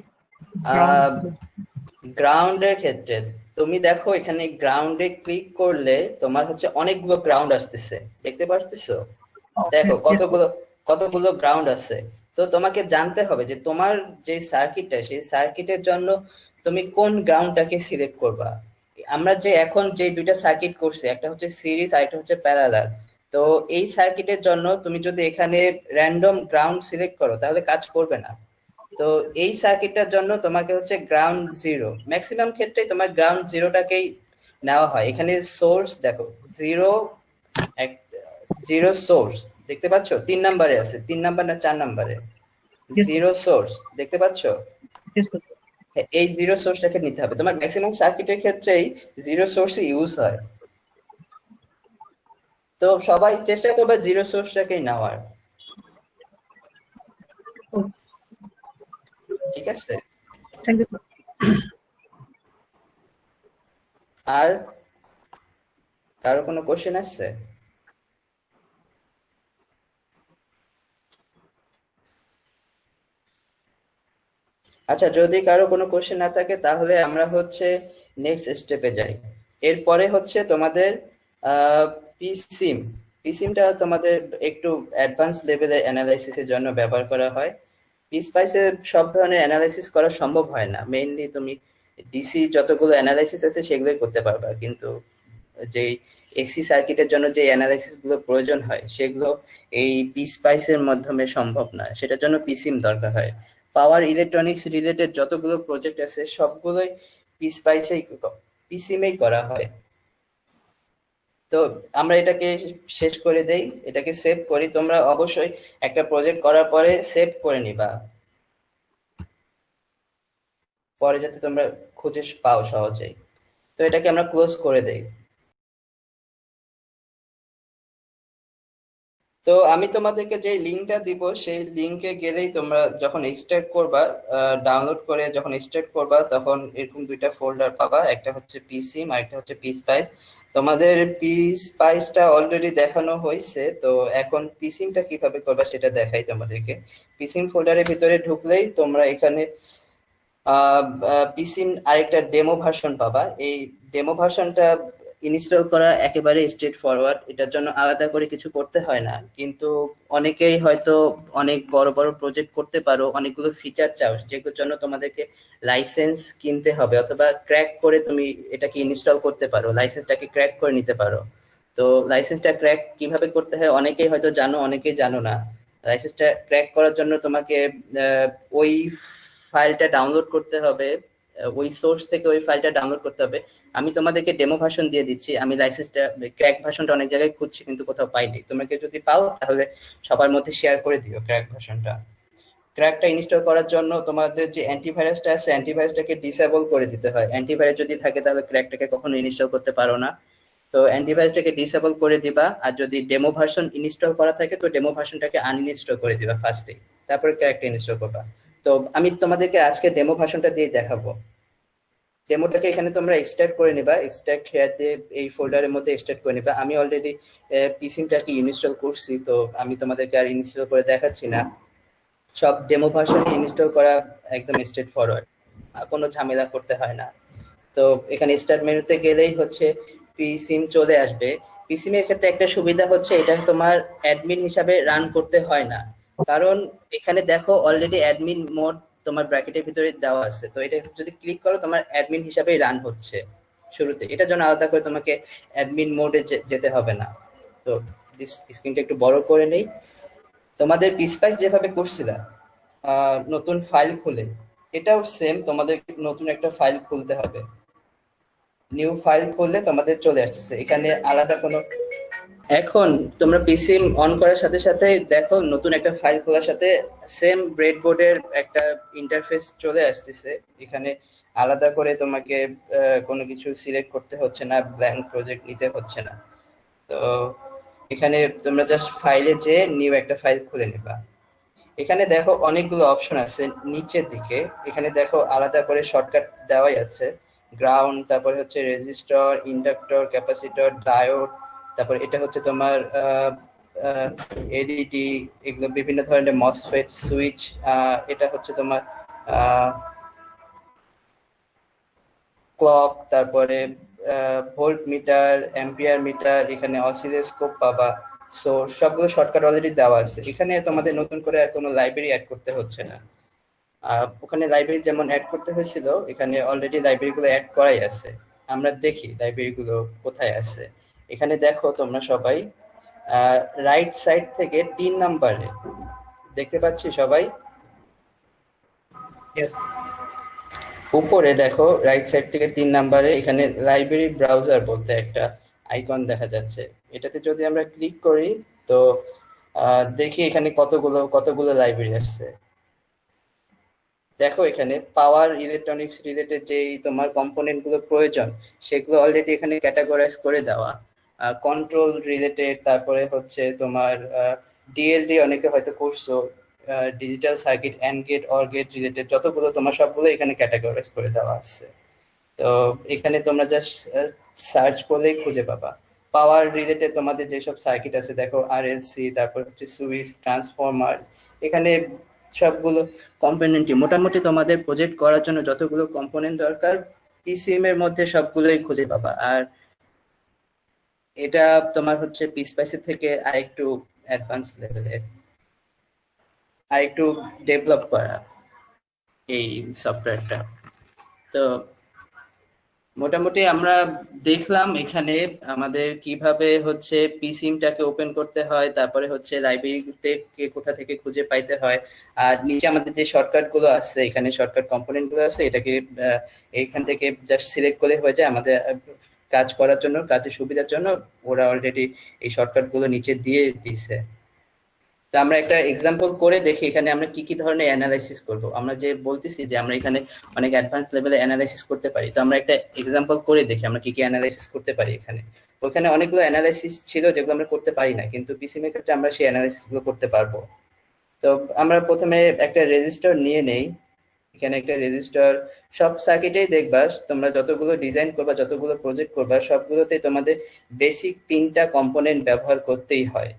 গ্রাউন্ডের ক্ষেত্রে তুমি দেখো এখানে গ্রাউন্ডে ক্লিক করলে তোমার হচ্ছে অনেকগুলো গ্রাউন্ড আসতেছে, দেখতে পারতেছো? দেখো কতগুলো গ্রাউন্ড আছে। তো তোমাকে জানতে হবে যে তোমার যে সার্কিটটা সেই সার্কিটের জন্য তুমি কোন গ্রাউন্ডটাকে সিলেক্ট করবা। আমরা যে এখন যে 2টা সার্কিট করছি, একটা হচ্ছে সিরিজ আর একটা হচ্ছে প্যারালাল। তো এই সার্কিটের জন্য তুমি যদি এখানে র্যান্ডম গ্রাউন্ড সিলেক্ট করো তাহলে কাজ করবে না। তো এই সার্কিটটার জন্য তোমাকে হচ্ছে গ্রাউন্ড জিরো, ম্যাক্সিমাম ক্ষেত্রে তোমার গ্রাউন্ড জিরোটাকেই নেওয়া হয়। এখানে সোর্স দেখো জিরো সোর্স দেখতে পাচ্ছ, 3 নাম্বারে আছে, 3 নাম্বার না 4 নাম্বারে জিরো সোর্স দেখতে পাচ্ছ? এই জিরো সোর্সটাকে নিতে হবে। তোমার ম্যাক্সিমাম সার্কিটের ক্ষেত্রেই জিরো সোর্স ইউজ হয়। তো সবাই চেষ্টা করবে জিরো সোর্সটাকেই নেওয়ার, ঠিক আছে? Thank you sir. আর কারো কোনো কোশ্চেন আছে? আচ্ছা, যদি কারো কোনো কোশ্চেন না থাকে তাহলে আমরা হচ্ছে নেক্সট স্টেপে যাই। এরপরে হচ্ছে তোমাদের পিসিমটা তোমাদের একটু অ্যাডভান্স লেভেলে অ্যানালাইসিসের জন্য ব্যবহার করা হয়। পিসপাইসে সব ধরনের অ্যানালাইসিস করা সম্ভব হয় না। মেইনলি তুমি ডিসি যতগুলো অ্যানালাইসিস আছে সেগুলোই করতে পারবা, কিন্তু যে এসি সার্কিটের জন্য যে অ্যানালাইসিস গুলো প্রয়োজন হয় সেগুলো এই পিসপাইসের মাধ্যমে সম্ভব না। সেটার জন্য পিসিম দরকার হয়। পাওয়ার ইলেকট্রনিক্স রিলেটেড যতগুলো প্রজেক্ট আছে সবগুলোই পিসিমেই করা হয়। তো আমরা এটাকে শেষ করে দেই, এটাকে সেভ করি। তোমরা অবশ্যই একটা প্রজেক্ট করার পরে সেভ করে নিবা, পরে যাতে তোমরা খুঁজে পাও সহজেই। তো এটাকে আমরা ক্লোজ করে দেই। তো আমি তোমাদেরকে যে লিঙ্কটা দিব সেই লিঙ্কে গেলেই তোমরা যখন এক্সট্রাক্ট করবা, ডাউনলোড করে যখন এক্সট্রাক্ট করবা, তখন এরকম 2টা ফোল্ডার পাবা, একটা হচ্ছে পিসিম আর একটা হচ্ছে পিসপাইস। তোমাদের পিসপাইসটা অলরেডি দেখানো হয়েছে, তো এখন পিসিমটা কিভাবে করবা সেটা দেখাই তোমাদেরকে। পিসিম ফোল্ডারের ভিতরে ঢুকলেই তোমরা এখানে পিসিম আরেকটা ডেমো ভার্সন পাবা। এই ডেমো ভার্সনটা ইনস্টল করা একেবারে স্ট্রেট ফরওয়ার্ড, এটার জন্য আলাদা করে কিছু করতে হয় না। কিন্তু অনেকেই হয়তো অনেক বড় বড় প্রজেক্ট করতে পারো, অনেকগুলো ফিচার চাও, যেগুলোর জন্য তোমাদেরকে লাইসেন্স কিনতে হবে, অথবা ক্র্যাক করে তুমি এটাকে ইনস্টল করতে পারো, লাইসেন্সটাকে ক্র্যাক করে নিতে পারো। তো লাইসেন্সটা ক্র্যাক কিভাবে করতে হয় অনেকেই হয়তো জানো, অনেকেই জানো না। লাইসেন্সটা ক্র্যাক করার জন্য তোমাকে ওই ফাইলটা ডাউনলোড করতে হবে ওই সোর্স থেকে ওই ফাইলটা ডাউনলোড করতে হবে। আমি তোমাদেরকে ডেমো ভার্সন দিয়ে দিচ্ছি। আমি লাইসেন্সটা ক্র্যাক ভার্সনটা অনেক জায়গায় খুঁজছি কিন্তু কোথাও পাইনি। তোমাকে যদি পাও তাহলে সবার মধ্যে শেয়ার করে দিও ক্র্যাক ভার্সনটা। ক্র্যাকটা ইনস্টল করার জন্য তোমাদের যে অ্যান্টিভাইরাসটা আছে অ্যান্টিভাইরাসটাকে ডিসেবল করে দিতে হয়। অ্যান্টিভাইরাস যদি থাকে তাহলে ক্র্যাকটাকে কখনো ইনস্টল করতে পারো না। তো অ্যান্টিভাইরাসটাকে ডিসেবল করে দিবা, আর যদি ডেমো ভার্সন ইনস্টল করা থাকে তো ডেমো ভার্সনটাকে আনইনস্টল করে দিবা ফার্স্টে, তারপরে ক্র্যাকটা ইনস্টল করবা। তো আমি তোমাদেরকে আজকে ডেমো ভার্সনটা দিয়ে দেখাবো। ডেমোটাকে এখানে তোমরা এক্সট্রাক্ট করে নিবা, এক্সট্রাক্ট হেয়ার দিয়ে এই ফোল্ডারের মধ্যে এক্সট্রাক্ট করে নিবা। আমি অলরেডি পিসিমটাকে ইনস্টল করছি, তো আমি তোমাদেরকে আর ইনস্টল করে দেখাচ্ছি না। সব ডেমো ভার্সন ইনস্টল করা একদম স্ট্রেট ফরওয়ার্ড, কোনো ঝামেলা করতে হয় না। তো এখানে স্টার্ট মেনুতে গেলেই হচ্ছে পিসিম চলে আসবে। পিসিম এর ক্ষেত্রে একটা সুবিধা হচ্ছে এটা তোমার অ্যাডমিন হিসাবে রান করতে হয় না, কারণ এখানে দেখো অলরেডি অ্যাডমিন মোড তোমার ব্র্যাকেটের ভিতরে দেওয়া আছে। তো এটা যদি ক্লিক করো তোমার অ্যাডমিন হিসাবেই রান হচ্ছে শুরুতে, এটার জন্য আলাদা করে তোমাকে অ্যাডমিন মোডে যেতে হবে না। তো স্ক্রিনটা একটু বড় করে নেই। তোমাদের পিসপাইস যেভাবে করছিলা নতুন ফাইল খুলে, এটাও সেম, তোমাদের নতুন একটা ফাইল খুলতে হবে। নিউ ফাইল খুললে তোমাদের চলে আসছে এখানে আলাদা কোনো। এখন তোমরা পিসি অন করার সাথে সাথে দেখো নতুন একটা ফাইল খোলার সাথে সেম ব্রেডবোর্ডের একটা ইন্টারফেস চলে আসতেছে। এখানে আলাদা করে তোমাকে কোনো কিছু সিলেক্ট করতে হচ্ছে না, ব্ল্যাঙ্ক প্রজেক্ট নিতে হচ্ছে না। তো এখানে তোমরা জাস্ট ফাইলে যে নিউ একটা ফাইল খুলে নেবা। এখানে দেখো অনেকগুলো অপশন আছে নিচের দিকে। এখানে দেখো আলাদা করে শর্টকাট দেওয়াই আছে, গ্রাউন্ড, তারপরে হচ্ছে রেজিস্টর, ইন্ডাক্টর, ক্যাপাসিটর, ডায়োড, তারপর এটা হচ্ছে তোমার এডিটি, এগুলো বিভিন্ন ধরনের মসফেট, সুইচ, এটা হচ্ছে তোমার ক্লক, তারপরে ভোল্ট মিটার, অ্যাম্পিয়ার মিটার, এখানে অসিলোস্কোপ পাবা। সো সবগুলো শর্টকাট অলরেডি দেওয়া আছে। এখানে তোমাদের নতুন করে আর কোনো লাইব্রেরি অ্যাড করতে হচ্ছে না। ওখানে লাইব্রেরি যেমন অ্যাড করতে হয়েছিল এখানে অলরেডি লাইব্রেরিগুলো অ্যাড করাই আছে। আমরা দেখি লাইব্রেরিগুলো কোথায় আছে। এখানে দেখো তোমরা সবাই রাইট সাইড থেকে 3 নম্বরে দেখতে পাচ্ছি সবাই। Yes. উপরে দেখো রাইট সাইড থেকে 3 নম্বরে এখানে লাইব্রেরি ব্রাউজার বলতে একটা আইকন দেখা যাচ্ছে। এটাতে যদি আমরা ক্লিক করি তো দেখি এখানে কতগুলো লাইব্রেরি আসছে। দেখো এখানে পাওয়ার ইলেকট্রনিক্স রিলেটেড যেই তোমার কম্পোনেন্ট গুলো প্রয়োজন সেগুলো অলরেডি এখানে ক্যাটাগরাইজ করে দেওয়া। কন্ট্রোল রিলেটেড, তারপরে হচ্ছে তোমার ডিএলডি অনেকে হয়তো করছো, digital circuit, and gate, or gate related যতগুলো তোমার সবগুলো এখানে ক্যাটাগরাইজ করে দেওয়া আছে। তো এখানে তোমরা জাস্ট সার্চ করলেই খুঁজে পাবা। পাওয়ার রিলেটেড তোমাদের যেসব সার্কিট আছে দেখো আরএলসি, তারপর হচ্ছে সুইচ, ট্রান্সফরমার, এখানে সবগুলো কম্পোনেন্টই মোটামুটি তোমাদের প্রজেক্ট করার জন্য যতগুলো কম্পোনেন্ট দরকার পিসিএম এর মধ্যে সবগুলোই খুঁজে পাবা। আর এটা তোমার হচ্ছে পিসপাইসের থেকে আরেকটু অ্যাডভান্স লেভেলের, আরেকটু ডেভেলপ করা এই সফটওয়্যারটা। তো মোটামুটি আমরা দেখলাম এখানে আমাদের কিভাবে হচ্ছে পিসিএমটাকে ওপেন করতে হয়, তারপরে হচ্ছে লাইব্রেরিতে কোথা থেকে খুঁজে পাইতে হয়, আর নিচে আমাদের যে শর্টকাট গুলো আছে এখানে শর্টকাট কম্পোনেন্ট গুলো আছে এটাকে এইখান থেকে জাস্ট সিলেক্ট করলে হয়ে যায়। আমাদের কাজ করার জন্য, কাজের সুবিধার জন্য ওরা অলরেডি এই শর্টকাট গুলো নিচে দিয়ে দিছে। তো আমরা একটা এক্সাম্পল করে দেখি এখানে আমরা কি কি ধরনের অ্যানালাইসিস করব। আমরা যে বলতেছি যে আমরা এখানে অনেক অ্যাডভান্স লেভেলে অ্যানালাইসিস করতে পারি, তো আমরা একটা এক্সাম্পল করে দেখি আমরা কি কি অ্যানালাইসিস করতে পারি। এখানে ওখানে অনেকগুলো অ্যানালাইসিস ছিল যেগুলো আমরা করতে পারি না, কিন্তু পিসিএম এর ক্ষেত্রে আমরা সেই অ্যানালাইসিস গুলো করতে পারবো। তো আমরা প্রথমে একটা রেজিস্টার নিয়ে নেই। এখানে একটা রেজিস্টার, সব সার্কিটেই দেখবা তোমরা যতগুলো ডিজাইন করবা, যতগুলো প্রজেক্ট করবা সবগুলোতে তোমাদের বেসিক 3টা কম্পোনেন্ট ব্যবহার করতেই হয়।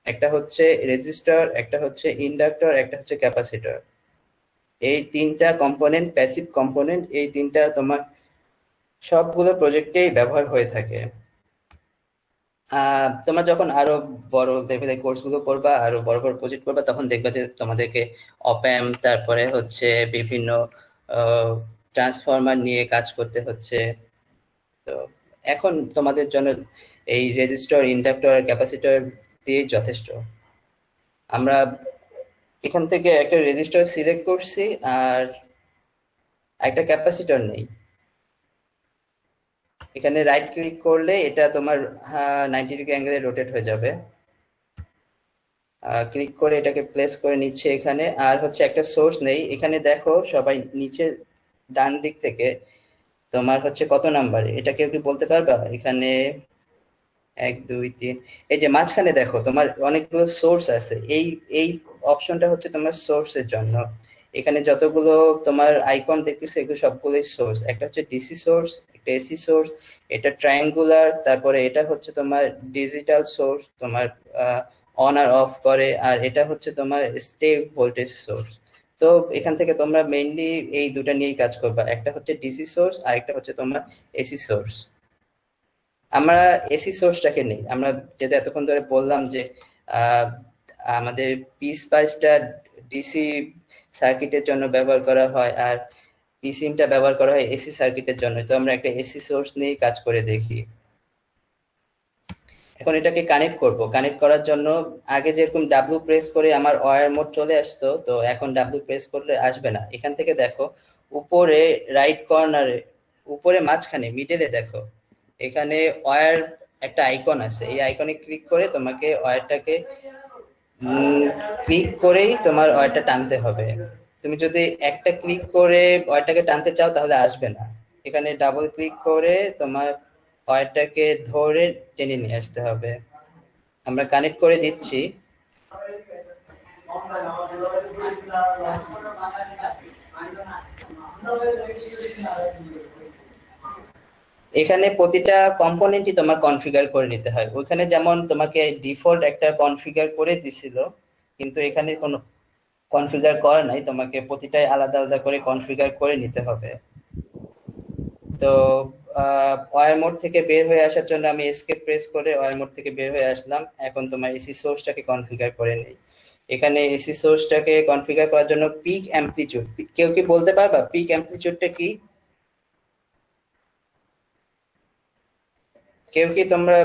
একটা হচ্ছে রেজিস্টার, একটা হচ্ছে ইন্ডাক্টর, একটা হচ্ছে ক্যাপাসিটর। এই 3টা কম্পোনেন্ট প্যাসিভ কম্পোনেন্ট, এই 3টা তোমার সবগুলো প্রজেক্টেই ব্যবহার হয়ে থাকে। তোমরা যখন আরো বড় লেভেলে কোর্স গুলো করবা, আরো বড় বড় প্রজেক্ট করবা, তখন দেখবা যে তোমাদেরকে অপ্যাম্প, তারপরে হচ্ছে বিভিন্ন ট্রান্সফরমার নিয়ে কাজ করতে হচ্ছে। তো এখন তোমাদের জন্য এই রেজিস্টার, ইন্ডাক্টর, ক্যাপাসিটর দিয়ে যথেষ্ট। আমরা এখান থেকে একটা রেজিস্টার সিলেক্ট করছি আর একটা ক্যাপাসিটর নেই। এখানে রাইট ক্লিক করলে এটা তোমার 90 ডিগ্রি অ্যাঙ্গেলে রোটেট হয়ে যাবে। ক্লিক করে এটাকে প্লেস করে নিচ্ছে এখানে। আর হচ্ছে একটা সোর্স নেই এখানে, দেখো সবাই নিচে ডান দিক থেকে তোমার হচ্ছে কত নাম্বারে, এটা কেউ কি বলতে পারবা? এখানে 1 2 3, এই যে মাঝখানে দেখো তোমার অনেকগুলো সোর্স আছে। এই এই অপশনটা হচ্ছে তোমার সোর্সের জন্য। এখানে যতগুলো তোমার আইকন দেখতেছো এগুলো সবগুলোই সোর্স। একটা হচ্ছে ডিসি সোর্স, একটা এসি সোর্স, এটা ট্রায়াঙ্গুলার, তারপরে এটা হচ্ছে তোমার ডিজিটাল সোর্স, তোমার অন আর অফ করে, আর এটা হচ্ছে তোমার স্টেপ ভোল্টেজ সোর্স। তো এখান থেকে তোমরা মেইনলি এই দুটা নিয়েই কাজ করবা, একটা হচ্ছে ডিসি সোর্স আর একটা হচ্ছে তোমার এসি সোর্স। আমরা এসি সোর্সটাকে নেই, আমরা যেটা এতক্ষণ ধরে বললাম যে আমাদের পিএসপাইসটা ডিসি সার্কিটের জন্য ব্যবহার করা হয় আর পিসিএমটা ব্যবহার করা হয় এসি সার্কিটের জন্য। তো আমরা একটা এসি সোর্স নিয়ে কাজ করে দেখি। এখন এটাকে কানেক্ট করব। কানেক্ট করার জন্য আগে যেরকম ডাব্লু প্রেস করে আমার ওয়্যার মোড চলে আসতো, তো এখন ডাব্লু প্রেস করলে আসবে না। এখান থেকে দেখো উপরে রাইট কর্নারে, উপরে মাঝখানে মিডলে দেখো এখানে ওয়্যার একটা আইকন আছে। এই আইকনে ক্লিক করে তোমাকে ওয়্যারটাকে ক্লিক করেই তোমার ওয়্যারটা টানতে হবে। তুমি যদি একটা ক্লিক করে ওয়্যারটাকে টানতে চাও তাহলে আসবে না। এখানে ডাবল ক্লিক করে তোমার ওয়্যারটাকে ধরে টেনে নিয়ে আসতে হবে। আমরা কানেক্ট করে দিচ্ছি। এখানে প্রতিটা কম্পোনেন্টই তোমার কনফিগার করে নিতে হয়। ওইখানে যেমন তোমাকে ডিফল্ট একটা কনফিগার করে দিছিল, কিন্তু এখানে কোনো কনফিগার করা নাই, তোমাকে প্রতিটাই আলাদা আলাদা করে কনফিগার করে নিতে হবে। তো ওয়্যার মোড থেকে বের হয়ে আসার জন্য আমি এসকেপ প্রেস করে ওয়্যার মোড থেকে বের হয়ে আসলাম। এখন তোমার এসি সোর্সটাকে কনফিগার করে নেই। এখানে এসি সোর্সটাকে কনফিগার করার জন্য পিক অ্যাম্পলিটিউড, কেউ কি বলতে পারবা পিক অ্যাম্পলিটিউডটা কি? কেউ কি তোমরা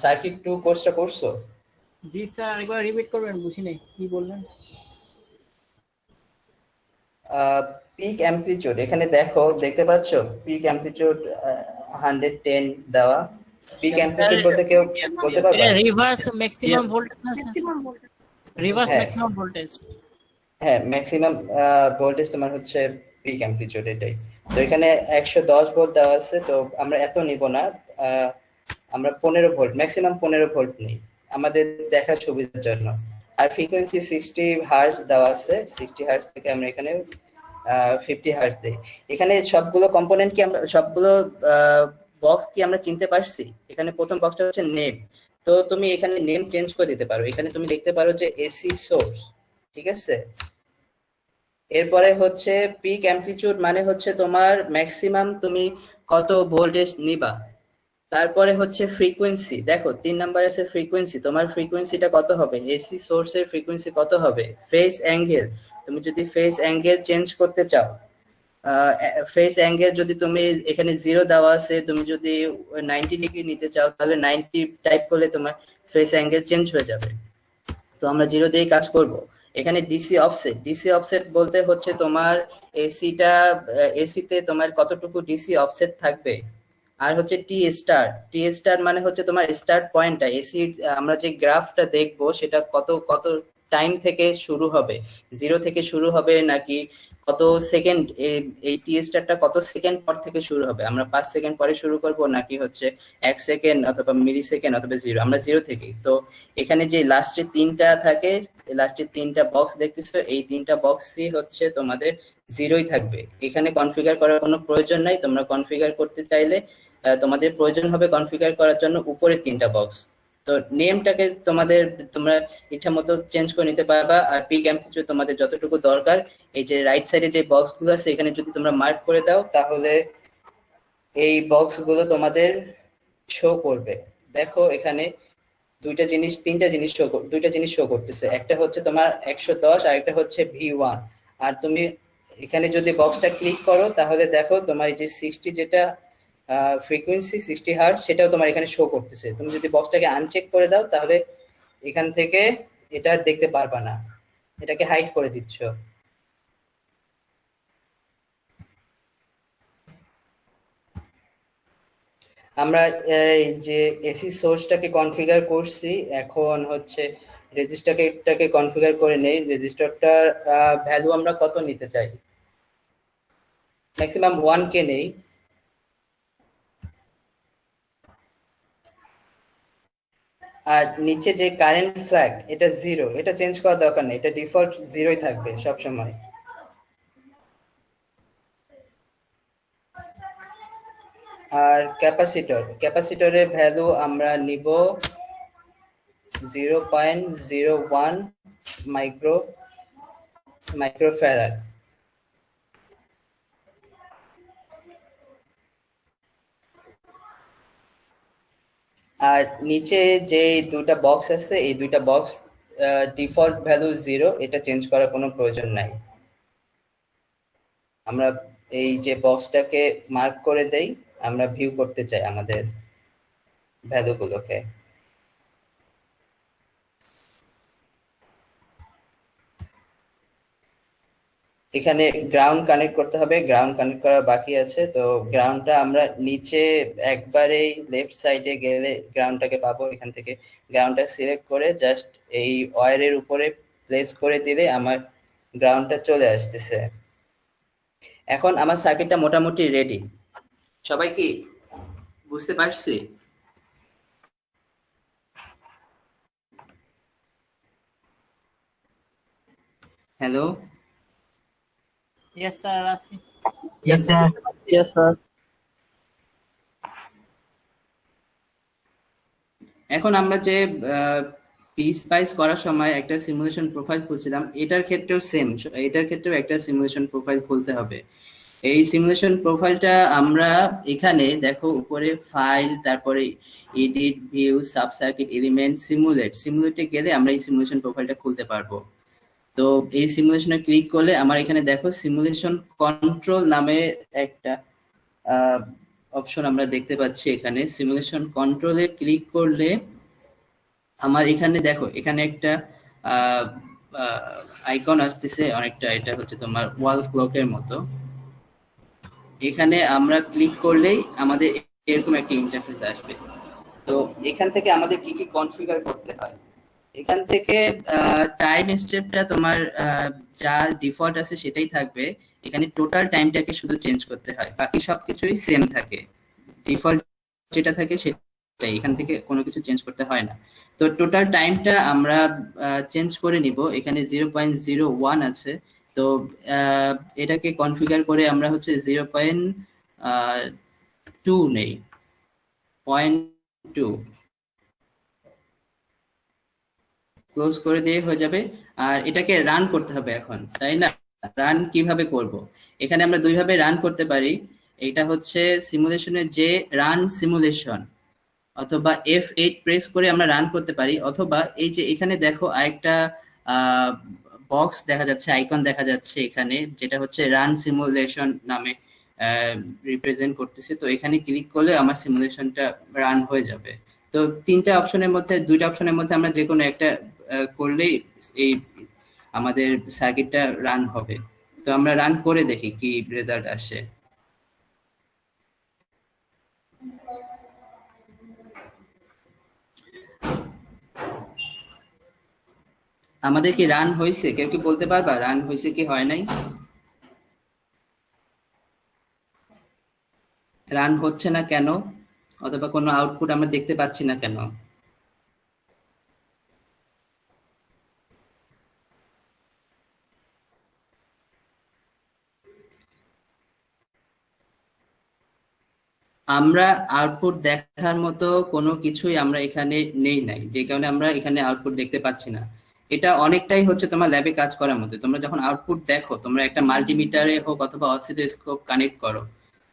সার্কিট 2 কোর্সটা করছো? জি স্যার, একবার রিপিট করবেন, বুঝি নাই কি বললেন। পিক অ্যাম্পলিটিউড এখানে দেখো, দেখতে পাচ্ছো পিক অ্যাম্পলিটিউড 110 দেওয়া। পিক অ্যাম্পলিটিউড বলতে কেউ বলতে পারবে? রিভার্স ম্যাক্সিমাম ভোল্টেজ না স্যার? Reverse maximum voltage. হ্যাঁ, ম্যাক্সিমাম ভোল্টেজ তোমার হচ্ছে পিক অ্যাম্পলিটিউড, এটাই। তো এখানে 110 ভোল্ট দেওয়া আছে, তো আমরা এত নিব না, আমরা 15 ভোল্ট, ম্যাক্সিমাম 15 ভোল্ট নেই আমাদের দেখার সুবিধার জন্য। আর ফ্রিকোয়েন্সি 60 হার্জ দেওয়া আছে, 60 হার্জ থেকে আমরা এখানে 50 হার্জ দেই। এখানে সবগুলো কম্পোনেন্ট কি আমরা সবগুলো বক্স কি আমরা চিনতে পারছি? এখানে প্রথম বক্সটা হচ্ছে নেম, তো তুমি এখানে নেম চেঞ্জ করে দিতে পারো। এখানে তুমি দেখতে পারো যে এসি সোর্স, ঠিক আছে। এরপরে হচ্ছে পিক অ্যাম্পলিটিউড মানে হচ্ছে তোমার ম্যাক্সিমাম তুমি কত ভোল্টেজ নিবা। তারপরে হচ্ছে ফ্রিকোয়েন্সি, দেখো 3 নাম্বার আছে ফ্রিকোয়েন্সি, তোমার ফ্রিকোয়েন্সিটা কত হবে, এসি সোর্সের ফ্রিকোয়েন্সি কত হবে। ফেজ অ্যাঙ্গেল, তুমি যদি ফেজ অ্যাঙ্গেল চেঞ্জ করতে চাও, ফেজ অ্যাঙ্গেল যদি তুমি এখানে 0 দেওয়া আছে, তুমি যদি 90 ডিগ্রি নিতে চাও তাহলে 90 টাইপ করলে তোমার ফেজ অ্যাঙ্গেল চেঞ্জ হয়ে যাবে। তো আমরা 0 দিয়ে কাজ করব। এখানে ডিসি অফসেট, ডিসি অফসেট বলতে হচ্ছে তোমার এসিতে তোমার কতটুকু ডিসি অফসেট থাকবে। আর হচ্ছে টি স্টার, টি স্টার মানে হচ্ছে তোমার স্টার্ট পয়েন্টটা, এসি আমরা যে গ্রাফটা দেখবো সেটা কত কত টাইম থেকে শুরু হবে, 0 থেকে শুরু হবে নাকি কত সেকেন্ড, এই টি স্টারটা কত সেকেন্ড পর থেকে শুরু হবে, আমরা 5 সেকেন্ড পরে শুরু করব নাকি হচ্ছে 1 সেকেন্ড অথবা মিলি সেকেন্ড অথবা 0, আমরা 0 থেকেই। তো এখানে যে লাস্টের 3টা থাকে, লাস্টের 3টা বক্স দেখতেছো, এই 3টা বক্সই হচ্ছে তোমাদের 0ই থাকবে। এখানে কনফিগার করার কোনো প্রয়োজন নাই। তোমরা কনফিগার করতে চাইলে তোমাদের প্রয়োজন হবে কনফিগার করার জন্য উপরের 3টা বক্স। তো নেমটাকে তোমরা ইচ্ছা মতো চেঞ্জ করে নিতে পারবা। আর পিক অ্যাম্পলিটিউড তোমাদের যতটুকু দরকার, এই যে রাইট সাইডে যে বক্সগুলো আছে এখানে যদি তোমরা মার্ক করে দাও তাহলে এই বক্সগুলো তোমাদের শো করবে। দেখো এখানে দুইটা জিনিস শো করতেছে, একটা হচ্ছে তোমার 110 আর একটা হচ্ছে V1। আর তুমি এখানে যদি বক্সটা ক্লিক করো তাহলে দেখো তোমার এই যে 60 যেটা ফ্রিকোয়েন্সি 60 হার্জ সেটাও তোমার এখানে শো করতেছে। তুমি যদি বক্সটাকে আনচেক করে দাও তাহলে এখান থেকে এটা দেখতে পারবা না, এটাকে হাইড করে দিচ্ছ। আমরা এই যে এসি সোর্সটাকে কনফিগার করছি, এখন হচ্ছে রেজিস্টারটাকে কনফিগার করে নেই। রেজিস্টারটার ভ্যালু আমরা কত নিতে চাই, ম্যাক্সিমাম 1K নেই। আর নিচে যে কারেন্ট ফ্ল্যাগ এটা 0, এটা চেঞ্জ করার দরকার নেই, এটা ডিফল্ট 0ই থাকবে সব সময়। আর ক্যাপাসিটরের ভ্যালু আমরা নিব 0.01 মাইক্রোফ্যারাড। আর নিচে যে দুইটা বক্স আছে, এই দুইটা বক্স ডিফল্ট ভ্যালু 0, এটা চেঞ্জ করার কোনো প্রয়োজন নাই। আমরা এই যে বক্সটাকে মার্ক করে দেই, আমরা ভিউ করতে চাই আমাদের ভ্যালুগুলোকে। এখানে গ্রাউন্ড কানেক্ট করতে হবে, গ্রাউন্ড কানেক্ট করা বাকি আছে। তো গ্রাউন্ডটা আমরা নিচে একবারেই লেফট সাইডে গেলে গ্রাউন্ডটাকে পাবো। এখান থেকে গ্রাউন্ডটা সিলেক্ট করে জাস্ট এই ওয়্যারের উপরে প্লেস করে দিলে আমার গ্রাউন্ডটা চলে আসতেছে। এখন আমার সার্কিটটা মোটামুটি রেডি। সবাই কি বুঝতে পারছি? Hello, Yes, sir. Rasi. Yes, sir. Yes, sir. এখন আমরা যে পিসপাইস করার সময় একটা সিমুলেশন প্রোফাইল খুলছিলাম, এটার ক্ষেত্রেও সেম, এটার ক্ষেত্রেও একটা সিমুলেশন প্রোফাইল খুলতে হবে। এই সিমুলেশন প্রোফাইলটা আমরা এখানে দেখো উপরে ফাইল, তারপরে edit, view, sub circuit, element, সিমুলেটে গেলে আমরা এই সিমুলেশন প্রোফাইলটা খুলতে পারবো। তো এই সিমুলেশনে ক্লিক করলে আমার এখানে দেখো সিমুলেশন কন্ট্রোল নামে একটা অপশন আমরা দেখতে পাচ্ছি। এখানে সিমুলেশন কন্ট্রোলে ক্লিক করলে আমার এখানে দেখো, এখানে একটা আইকন আসতেছে অনেকটা, এটা হচ্ছে তোমার ওয়াল ক্লকের মতো। এখানে আমরা ক্লিক করলেই আমাদের এরকম একটা ইন্টারফেস আসবে। তো এখান থেকে আমাদের কি কি কনফিগার করতে হয়, এখান থেকে টাইম স্টেপটা তোমার যা ডিফল্ট আছে সেটাই থাকবে। এখানে টোটাল টাইমটাকে শুধু চেঞ্জ করতে হয়, বাকি সবকিছুই সেম থাকে। ডিফল্ট যেটা থাকে সেটাই, এখান থেকে কোনো কিছু চেঞ্জ করতে হয় না। তো টোটাল টাইমটা আমরা চেঞ্জ করে নিব। এখানে 0.01 আছে, তো এটাকে কনফিগার করে আমরা হচ্ছে 0.2 নেই, 0.2 ক্লোজ করে দিয়ে হয়ে যাবে। আর এটাকে রান করতে হবে এখন, তাই না? রান কিভাবে করব? এখানে আমরা দুইভাবে রান করতে পারি। এটা হচ্ছে সিমুলেশনের যে রান সিমুলেশন, অথবা F8 প্রেস করে আমরা রান করতে পারি, অথবা এই যে এখানে দেখো আরেকটা বক্স দেখা যাচ্ছে, আইকন দেখা যাচ্ছে এখানে, যেটা হচ্ছে রান সিমুলেশন নামে রিপ্রেজেন্ট করতেছে। তো এখানে ক্লিক করলে আমার সিমুলেশনটা রান হয়ে যাবে। তো তিনটা অপশনের মধ্যে, দুইটা অপশনের মধ্যে আমরা যে কোনো একটা করলেই এই আমাদের সার্কিটটা রান হবে। তো আমরা রান করে দেখি কি রেজাল্ট আসে। আমাদের কি রান হয়েছে? কেউ কি বলতে পারবা রান হয়েছে কি হয় নাই? রান হচ্ছে না কেন, অথবা কোনো আউটপুট আমরা দেখতে পাচ্ছি না কেন? আমরা আউটপুট দেখার মতো কোনো কিছুই আমরা এখানে নেই নাই, যে কারণে আমরা এখানে আউটপুট দেখতে পাচ্ছি না। এটা অনেকটাই হচ্ছে তোমার ল্যাবে কাজ করার মতো। তোমরা যখন আউটপুট দেখো, তোমরা একটা মাল্টিমিটারে হোক অথবা অসিলোস্কোপ কানেক্ট করো,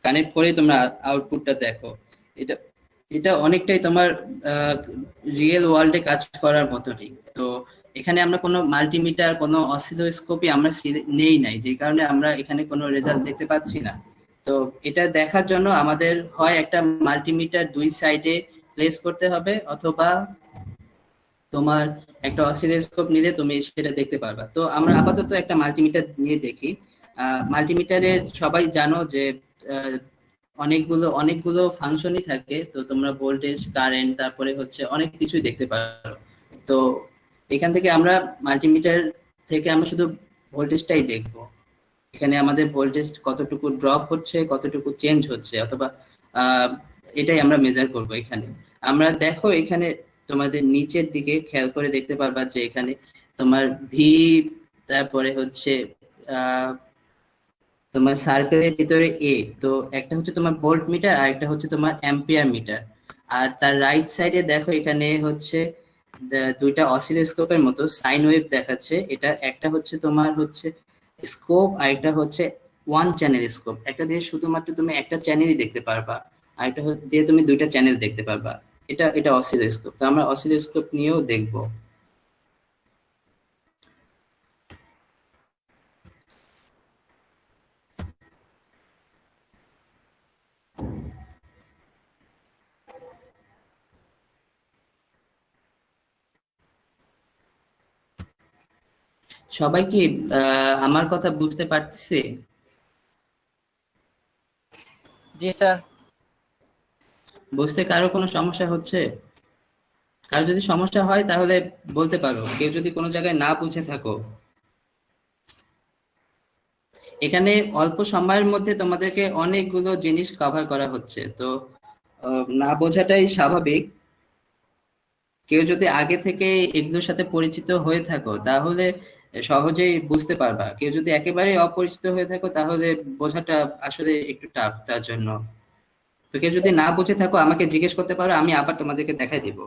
কানেক্ট করে তোমরা আউটপুটটা দেখো। এটা এটা অনেকটাই তোমার রিয়েল ওয়ার্ল্ডে কাজ করার মতোই। তো এখানে আমরা কোনো মাল্টিমিটার, কোনো অসিলোস্কোপই আমরা নেই নাই, যে কারণে আমরা এখানে কোনো রেজাল্ট দেখতে পাচ্ছি না। তো এটা দেখার জন্য আমাদের হয় একটা মাল্টিমিটার দুই সাইডে প্লেস করতে হবে, অথবা তোমার একটা অসিলোস্কোপ নিলে তুমি সেটা দেখতে পারবা। তো আমরা আপাতত একটা মাল্টিমিটার নিয়ে দেখি। মাল্টিমিটারের সবাই জানো যে অনেকগুলো ফাংশনই থাকে, তো তোমরা ভোল্টেজ, কারেন্ট, তারপরে হচ্ছে অনেক কিছুই দেখতে পারো। তো এখান থেকে আমরা মাল্টিমিটার থেকে আমরা শুধু ভোল্টেজটাই দেখবো। এখানে আমাদের ভোল্টেজ কতটুকু ড্রপ হচ্ছে, কতটুকু চেঞ্জ হচ্ছে, অথবা আহ, এটাই আমরা মেজার করব। এখানে আমরা দেখো, এখানে তোমাদের নিচের দিকে খেয়াল করে দেখতে পারবা যে এখানে তোমার ভি, তারপরে হচ্ছে আহ তোমার সার্কেলের ভিতরে এ, তো একটা হচ্ছে তোমার ভোল্ট মিটার আর একটা হচ্ছে তোমার অ্যাম্পিয়ার মিটার। আর তার রাইট সাইডে দেখো এখানে হচ্ছে দুইটা অসিলোস্কোপের মতো সাইন ওয়েভ দেখাচ্ছে। এটা একটা হচ্ছে তোমার হচ্ছে স্কোপ, আর একটা হচ্ছে ওয়ান চ্যানেল স্কোপ। একটা দিয়ে শুধুমাত্র তুমি একটা চ্যানেলই দেখতে পারবা, আর একটা দিয়ে তুমি দুইটা চ্যানেল দেখতে পারবা। এটা অসিলোস্কোপ। তো আমরা অসিলোস্কোপ নিয়েও দেখবো। সবাই কি আমার কথা বুঝতে পারতেছে? জি স্যার। বুঝতে কারো কোনো সমস্যা হচ্ছে? কারো যদি সমস্যা হয় তাহলে বলতে পারো। কেউ যদি কোনো জায়গায় না বুঝে থাকো, এখানে অল্প সময়ের মধ্যে তোমাদেরকে অনেকগুলো জিনিস কভার করা হচ্ছে, তো না বোঝাটাই স্বাভাবিক। কেউ যদি আগে থেকে এগুলোর সাথে পরিচিত হয়ে থাকো তাহলে সহজেই বুঝতে পারবা। কেউ যদি একেবারে অপরিচিত হয়ে থাকো তাহলে বোঝাটা আসলে একটু টাফ তার জন্য। তো কেউ যদি না বুঝে থাকো আমাকে জিজ্ঞেস করতে পারো, আমি আবার তোমাদেরকে দেখাই দিব।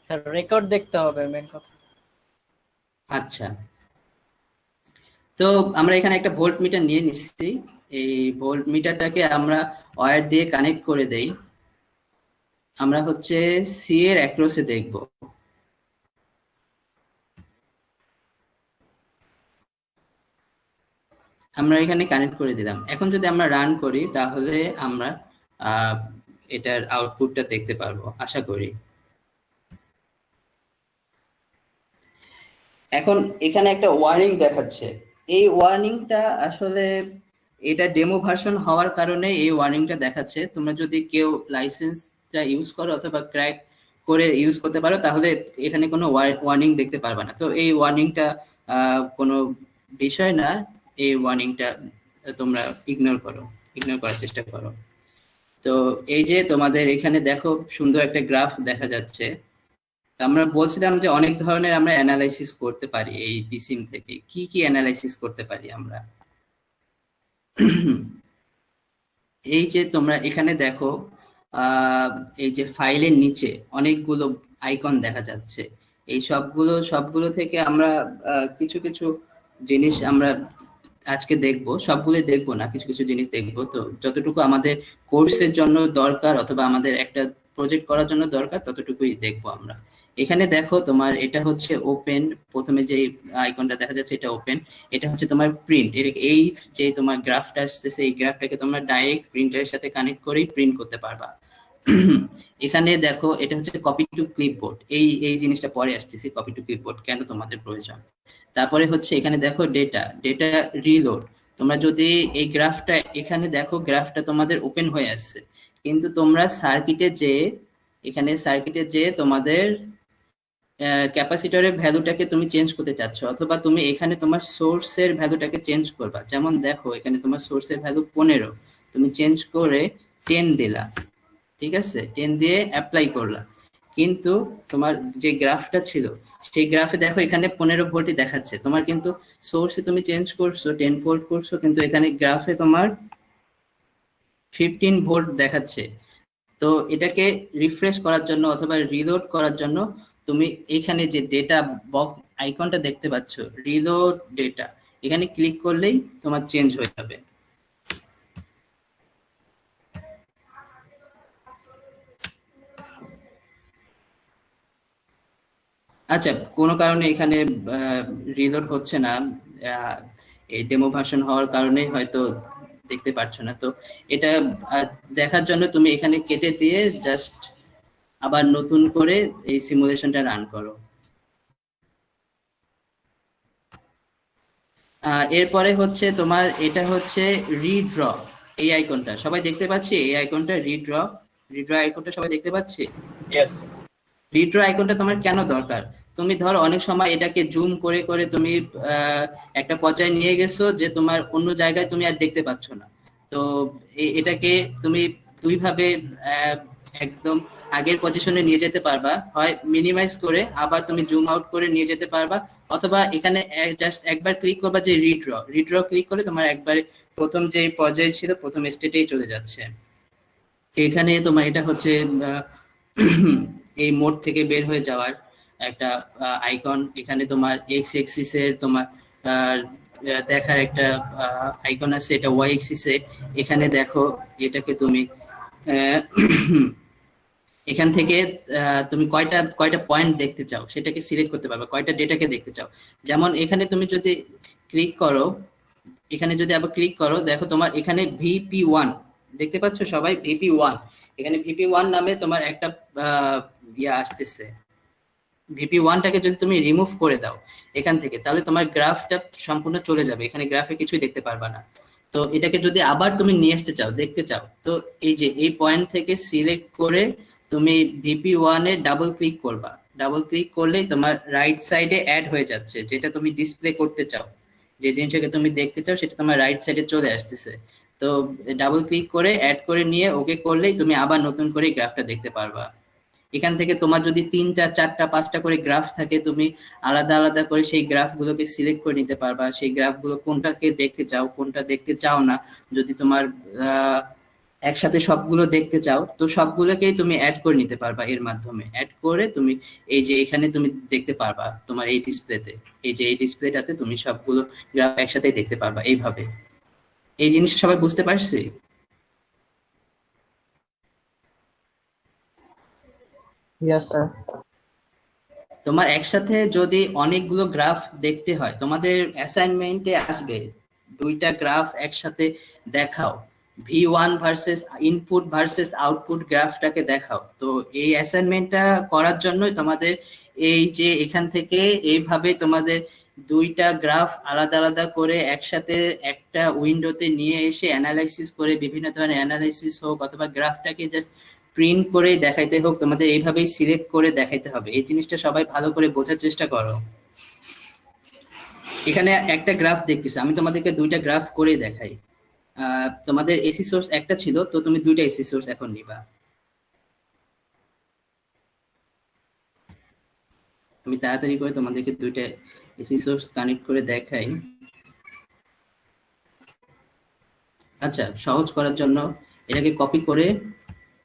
স্যার রেকর্ড দেখতে হবে মেন কথা। আচ্ছা, তো আমরা এখানে একটা ভোল্ট মিটার নিয়ে নিচ্ছি। এই ভোল্ট মিটারটাকে আমরা ওয়্যার দিয়ে কানেক্ট করে দেই। আমরা হচ্ছে সি এর অ্যাক্রসে দেখব। আমরা এখানে কানেক্ট করে দিলাম। এখন যদি আমরা রান করি তাহলে আমরা এটার আউটপুটটা দেখতে পারবো আশা করি। এখন এখানে একটা ওয়ার্নিং দেখাচ্ছে। এই ওয়ার্নিংটা আসলে এটা ডেমো ভার্সন হওয়ার কারণে এই ওয়ার্নিংটা দেখাচ্ছে। তোমরা যদি কেউ লাইসেন্সটা ইউজ করো অথবা ক্র্যাক করে ইউজ করতে পারো তাহলে এখানে কোনো ওয়ার্নিং দেখতে পারবে না। তো এই ওয়ার্নিংটা কোনো বিষয় না, এই ওয়ার্নিংটা তোমরা ইগনোর করার চেষ্টা করো। তো এই যে তোমাদের এখানে দেখো সুন্দর একটা গ্রাফ দেখা যাচ্ছে। আমরা বলছিলাম যে অনেক ধরনের আমরা অ্যানালাইসিস করতে পারি। এই পিসিএম থেকে কি কি অ্যানালাইসিস করতে পারি আমরা? এই যে তোমরা এখানে দেখো, এই যে ফাইলের নিচে অনেকগুলো আইকন দেখা যাচ্ছে। এই সবগুলো থেকে আমরা কিছু কিছু জিনিস আমরা আজকে দেখবো। সবগুলো দেখবো না, কিছু কিছু জিনিস দেখবো। তো যতটুকু আমাদের কোর্সের জন্য দরকার অথবা আমাদের একটা প্রজেক্ট করার জন্য দরকার ততটুকুই দেখবো আমরা। এখানে দেখো তোমার এটা হচ্ছে ওপেন। প্রথমে যে আইকনটা দেখা যাচ্ছে এটা ওপেন। এটা হচ্ছে তোমার প্রিন্ট। এই যে তোমার গ্রাফটা আসতেছে এই গ্রাফটাকে তোমরা ডাইরেক্ট প্রিন্টারের সাথে কানেক্ট করেই প্রিন্ট করতে পারবা। এখানে দেখো এটা হচ্ছে কপি টু ক্লিপবোর্ড। এই জিনিসটা পরে আসতেছি, কপি টু ক্লিপবোর্ড কেন তোমাদের প্রয়োজন। তারপরে হচ্ছে এখানে দেখো ডেটা রিলোড। তোমরা যদি এই গ্রাফটা এখানে দেখো, গ্রাফটা তোমাদের ওপেন হয়ে আসছে, কিন্তু তোমরা সার্কিটে যে তোমাদের ক্যাপাসিটরের ভ্যালুটাকে তুমি চেঞ্জ করতে চাচ্ছ, অথবা তুমি এখানে তোমার সোর্সের ভ্যালুটাকে চেঞ্জ করবা। যেমন দেখো এখানে তোমার সোর্সের ভ্যালু 15, তুমি চেঞ্জ করে 10 দিলা, ঠিক আছে, 10 দিয়ে অ্যাপ্লাই করলা। কিন্তু তোমার যে গ্রাফটা ছিল সেই গ্রাফে দেখো এখানে 15 ভোল্টই দেখাচ্ছে। তোমার কিন্তু সোর্সে তুমি চেঞ্জ করছো 10 ভোল্ট করছো, কিন্তু এখানে গ্রাফে তোমার 15 ভোল্ট দেখাচ্ছে। তো এটাকে রিফ্রেশ করার জন্য অথবা রিলোড করার জন্য তুমি এখানে যে ডেটা বক্স আইকনটা দেখতে পাচ্ছ, রিলোড ডেটা, এখানে ক্লিক করলেই তোমার চেঞ্জ হয়ে যাবে। আচ্ছা, কোনো কারণে এখানে রিলোড হচ্ছে না, এই ডেমো ভার্সন হওয়ার কারণে হয়তো দেখতে পাচ্ছ না। তো এটা দেখার জন্য তুমি এখানে কেটে দিয়ে জাস্ট আবার নতুন করে এই সিমুলেশনটা রান করো। এরপরে হচ্ছে তোমার এটা হচ্ছে রিড্র, এই আইকনটা সবাই দেখতে পাচ্ছি, এই আইকনটা রিড্র আইকনটা সবাই দেখতে পাচ্ছি। Yes. রিড্র আইকনটা তোমার কেন দরকার? তুমি ধরো অনেক সময় এটাকে জুম করে করে তুমি একটা পর্যায়ে নিয়ে গেছো যে তোমার অন্য জায়গায় তুমি আর দেখতে পাচ্ছ না, তো এটাকে তুমি দুইভাবে একদম আগের পজিশনে নিয়ে যেতে পারবা, হয় মিনিমাইজ করে আবার তুমি জুম আউট করে নিয়ে যেতে পারবা, অথবা এখানে জাস্ট একবার ক্লিক করবা যে রিড্র ক্লিক করে তোমার একবারে প্রথম যে পর্যায়ে ছিল প্রথম স্টেটেই চলে যাচ্ছে। এখানে তোমার এটা হচ্ছে এই মোড থেকে বের হয়ে যাওয়ার একটা আইকন, এখানে তোমার এক্স এক্সিসের তোমার দেখার একটা আইকন আছে, এটা ওয়াই এক্সিসে এখানে দেখো এটাকে তুমি এখান থেকে তুমি কয়টা পয়েন্ট দেখতে চাও সেটাকে সিলেক্ট করতে পারবে, কয়টা ডেটাকে দেখতে চাও। যেমন এখানে তুমি যদি ক্লিক করো, এখানে যদি আবার ক্লিক করো, দেখো তোমার এখানে VP1 দেখতে পাচ্ছ সবাই, VP1 এখানে VP1 নামে তোমার একটা আসতেছে। VP1টাকে যদি তুমি রিমুভ করে দাও এখান থেকে, তাহলে তোমার গ্রাফটা সম্পূর্ণ চলে যাবে, এখানে গ্রাফে কিছুই দেখতে পারবা না। তো এটাকে যদি আবার তুমি নিয়ে আসতে চাও, দেখতে চাও, তো এই যে এই পয়েন্ট থেকে সিলেক্ট করে তুমি VP1 এ ডাবল ক্লিক করবা, ডাবল ক্লিক করলেই তোমার রাইট সাইডে অ্যাড হয়ে যাচ্ছে, যেটা তুমি ডিসপ্লে করতে চাও, যে জিনিসটাকে তুমি দেখতে চাও সেটা তোমার রাইট সাইডে চলে আসতেছে। তো ডাবল ক্লিক করে অ্যাড করে নিয়ে ওকে করলেই তুমি আবার নতুন করে গ্রাফটা দেখতে পারবা। এখান থেকে তোমার যদি 3টা 4টা 5টা করে গ্রাফ থাকে, তুমি আলাদা আলাদা করে সেই গ্রাফগুলোকে সিলেক্ট করে নিতে পারবা, সেই গ্রাফগুলো কোনটাকে দেখতে চাও কোনটা দেখতে চাও না। যদি তোমার একসাথে সবগুলো দেখতে চাও তো সবগুলোকেই তুমি অ্যাড করে নিতে পারবা, এর মাধ্যমে অ্যাড করে তুমি এই যে এখানে তুমি দেখতে পারবা তোমার এই ডিসপ্লেতে, এই যে এই ডিসপ্লেটাতে তুমি সবগুলো গ্রাফ একসাথেই দেখতে পারবা এইভাবে। এই জিনিসটা সবাই বুঝতে পারছি? Yes, sir. তোমার একসাথে যদি অনেকগুলো গ্রাফ দেখতে হয়, তোমাদের অ্যাসাইনমেন্টে আসবে 2টা গ্রাফ একসাথে দেখাও, V1 versus input versus output গ্রাফটাকে দেখাও। তো এই অ্যাসাইনমেন্টটা করার জন্যই তোমাদের এই যে এখান থেকে এইভাবে তোমাদের 2টা গ্রাফ আলাদা আলাদা করে একসাথে একটা উইন্ডোতে নিয়ে এসে অ্যানালাইসিস করে, বিভিন্ন ধরনের অ্যানালাইসিস হোক অথবা গ্রাফটাকে জাস্ট প্রিন্ট করে দেখাইতে হোক, তোমাদের এইভাবেই সিলেক্ট করে দেখাইতে হবে। এই জিনিসটা সবাই ভালো করে বোঝার চেষ্টা করো। এখানে একটা গ্রাফ দেখতেছো, আমি তোমাদেরকে 2টা গ্রাফ করে দেখাই। তোমাদের এসি সোর্স একটা ছিল, তো তুমি 2টা এসি সোর্স এখন নিবা। আমি তাড়াতাড়ি করে তোমাদেরকে 2টা এসি সোর্স কানেক্ট করে দেখাই। আচ্ছা, সহজ করার জন্য এটাকে কপি করে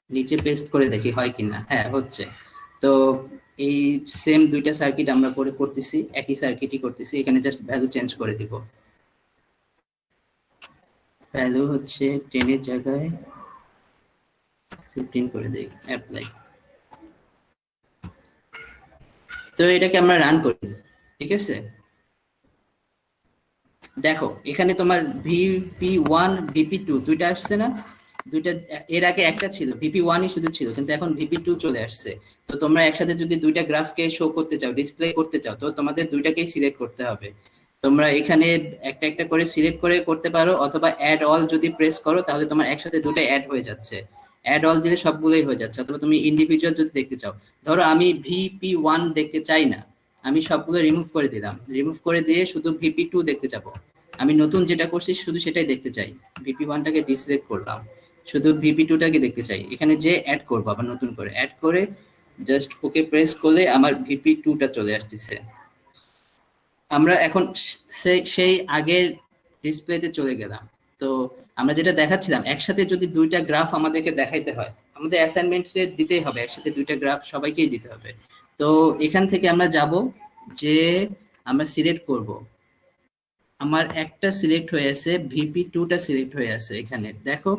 নিচে পেস্ট করে দেখি হয় কিনা। হ্যাঁ, হচ্ছে। তো এই সেম 2টা সার্কিট আমরা করতেছি, একই সার্কিটই করতেছি, এখানে জাস্ট ভ্যালু চেঞ্জ করে দিব। ভ্যালু হচ্ছে 10 এর জায়গায় 15 করে দেই, অ্যাপ্লাই। তো এটাকে আমরা রান করি, ঠিক আছে? দেখো এখানে তোমার VP1 VP2 2টা আসছে না? 2টা, এর আগে একটা ছিল VP1 ই শুধু ছিল, কিন্তু এখন VP2 চলে আসছে। তো তোমরা একসাথে যদি 2টা গ্রাফকে শো করতে চাও, ডিসপ্লে করতে চাও, তো তোমাদের 2টাকেই সিলেক্ট করতে হবে। তোমরা এখানে একটা একটা করে সিলেক্ট করে করতে পারো, অথবা অ্যাড অল যদি প্রেস করো তাহলে তোমার একসাথে 2টা অ্যাড হয়ে যাচ্ছে। অ্যাড অল দিলে সবগুলোই হয়ে যাচ্ছে। অথবা তুমি ইন্ডিভিজুয়াল যদি দেখতে চাও, ধরো আমি VP1 দেখতে চাই না, আমি সবগুলো রিমুভ করে দিলাম, রিমুভ করে দিয়ে শুধু VP2 দেখতে যাবো। আমি নতুন যেটা করছি শুধু সেটাই দেখতে চাই, VP1টাকে ডিসিলেক্ট করলাম, শুধু VP2টাকে দেখতে চাই। এখানে যে অ্যাড করবো, আবার নতুন করে অ্যাড করে জাস্ট ওকে প্রেস করলে আমার VP2টা চলে আসতেছে। আমরা এখন সেই আগের ডিসপ্লেতে চলে গেলাম। তো আমরা যেটা দেখাচ্ছিলাম, একসাথে যদি 2টা গ্রাফ আমাদেরকে দেখাইতে হয়, আমাদের অ্যাসাইনমেন্টে দিতেই হবে, একসাথে 2টা গ্রাফ সবাইকেই দিতে হবে। তো এখান থেকে আমরা যাব, যে আমরা সিলেক্ট করব, আমার একটা সিলেক্ট হয়ে আছে, VP2টা সিলেক্ট হয়ে আছে এখানে দেখো।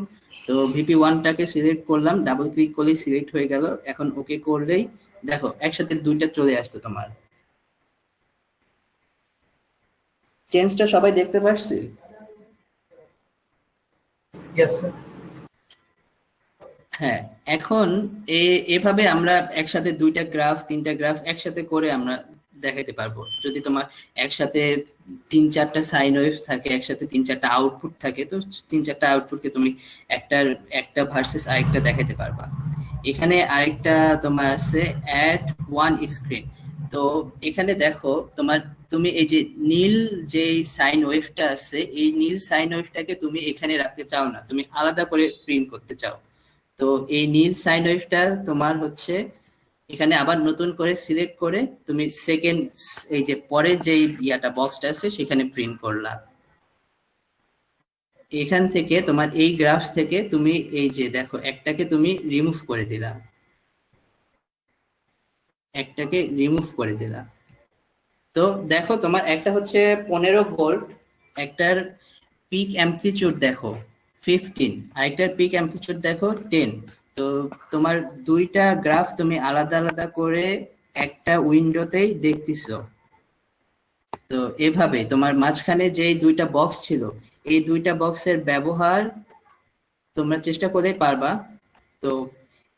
তো VP1টাকে সিলেক্ট করলাম, ডাবল ক্লিক করলেই সিলেক্ট হয়ে গেল। এখন ওকে করলেই দেখো একসাথে 2টা চলে আসতো তোমার। চেঞ্জটা সবাই দেখতে পারছি? Yes, sir. হ্যাঁ, এখন এভাবে আমরা একসাথে 2টা গ্রাফ 3টা গ্রাফ একসাথে করে আমরা দেখাতে পারবো। যদি তোমার একসাথে 3-4টা সাইন ওয়েভ থাকে, একসাথে 3-4টা আউটপুট থাকে, তো 3-4টা আউটপুটকে তুমি একটা ভার্সেস আরেকটা দেখাতে পারবা। এখানে আরেকটা তোমার আছে অ্যাড ওয়ান স্ক্রিন। তো এখানে দেখো তুমি এই যে নীল যে সাইন ওয়েভটা আছে, এই নীল সাইন ওয়েভটাকে তুমি এখানে রাখতে চাও না, তুমি আলাদা করে প্রিন্ট করতে চাও। তো এই নীল সাইন ওয়েভটা তোমার হচ্ছে এখানে আবার নতুন করে সিলেক্ট করে তুমি সেকেন্ড এই যে পরে যে বক্সটা আছে সেখানে প্রিন্ট করলা। এখান থেকে তোমার এই গ্রাফ থেকে তুমি এই যে দেখো একটাকে তুমি রিমুভ করে দিলা, তো দেখো তোমার একটা হচ্ছে 15 ভোল্ট, একটার পিক অ্যামপ্লিটিউড দেখো 15, আরেকটার পিক অ্যামপ্লিটিউড দেখো 10। তো তোমার দুইটা গ্রাফ তুমি আলাদা আলাদা করে একটা উইন্ডোতেই দেখতেছো। তো এভাবে তোমার মাঝখানে যে দুইটা বক্স ছিল, এই দুইটা বক্সের ব্যবহার তোমরা চেষ্টা করলেই পারবা। তো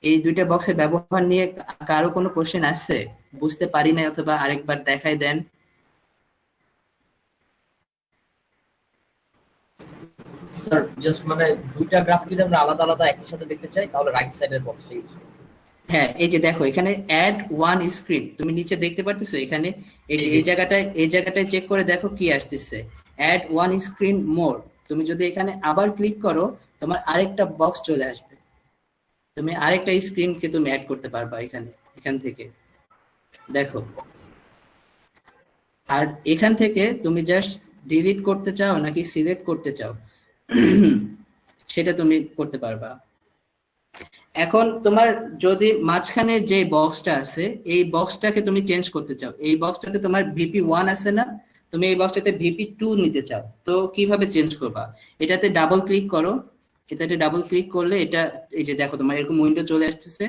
এই দুইটা বক্সের ব্যবহার নিয়ে কারো কোনো কোশ্চেন আসছে, বুঝতে পারি না, অথবা আরেকবার দেখাই দেন। স্যার জাস্ট মানে দুইটা গ্রাফ যদি আমরা আলাদা আলাদা একই সাথে দেখতে চাই তাহলে রাইট সাইডের বক্সটা ইউজ করব। হ্যাঁ, এই যে দেখো এখানে অ্যাড ওয়ান স্ক্রিন তুমি নিচে দেখতে পারতেছো, এখানে এই যে এই জায়গাটায় চেক করে দেখো কি আসতেছে, অ্যাড ওয়ান স্ক্রিন মোর। তুমি যদি এখানে আবার ক্লিক করো তোমার আরেকটা বক্স চলে আসবে, তুমি আরেকটা স্ক্রিনকে তুমি অ্যাড করতে পারবা এখান থেকে দেখো। আর এখান থেকে তুমি জাস্ট ডিলিট করতে চাও নাকি সিলেক্ট করতে চাও সেটা তুমি করতে পারবা। এখন তোমার যদি মাঝখানে যে বক্সটা আছে এই বক্সটাকে তুমি চেঞ্জ করতে চাও, এই বক্সটাতে তোমার VP1 আছে না, তুমি এই বক্সটাতে VP2 নিতে চাও, তো কিভাবে চেঞ্জ করবা? এটাতে ডাবল ক্লিক করো, এটাতে ডাবল ক্লিক করলে এটা এই যে দেখো তোমার এরকম উইন্ডো চলে আসতেছে,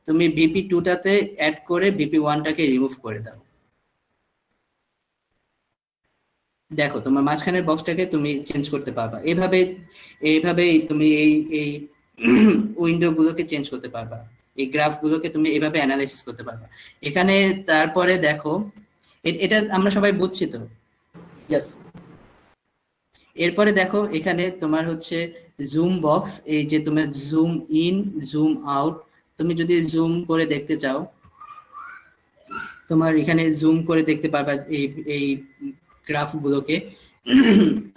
তুমি VP2টাতে অ্যাড করে VP1টাকে রিমুভ করে দাও। দেখো তোমার মাঝখানের বক্সটাকে তুমি চেঞ্জ করতে পারবা। এইভাবেই তুমি এই উইন্ডো গুলোকে চেঞ্জ করতে পারবা, এই গ্রাফ গুলোকে তুমি এভাবে অ্যানালাইসিস করতে পারবা। এখানে তারপরে দেখো এটা আমরা সবাই বুঝছি তো। ইয়েস। এরপরে দেখো এখানে তোমার হচ্ছে জুম বক্স, এই যে তোমার জুম ইন জুম আউট, তুমি যদি জুম করে দেখতে চাও তোমার এখানে জুম করে দেখতে পারবা এই গ্রাফ গুলোকে।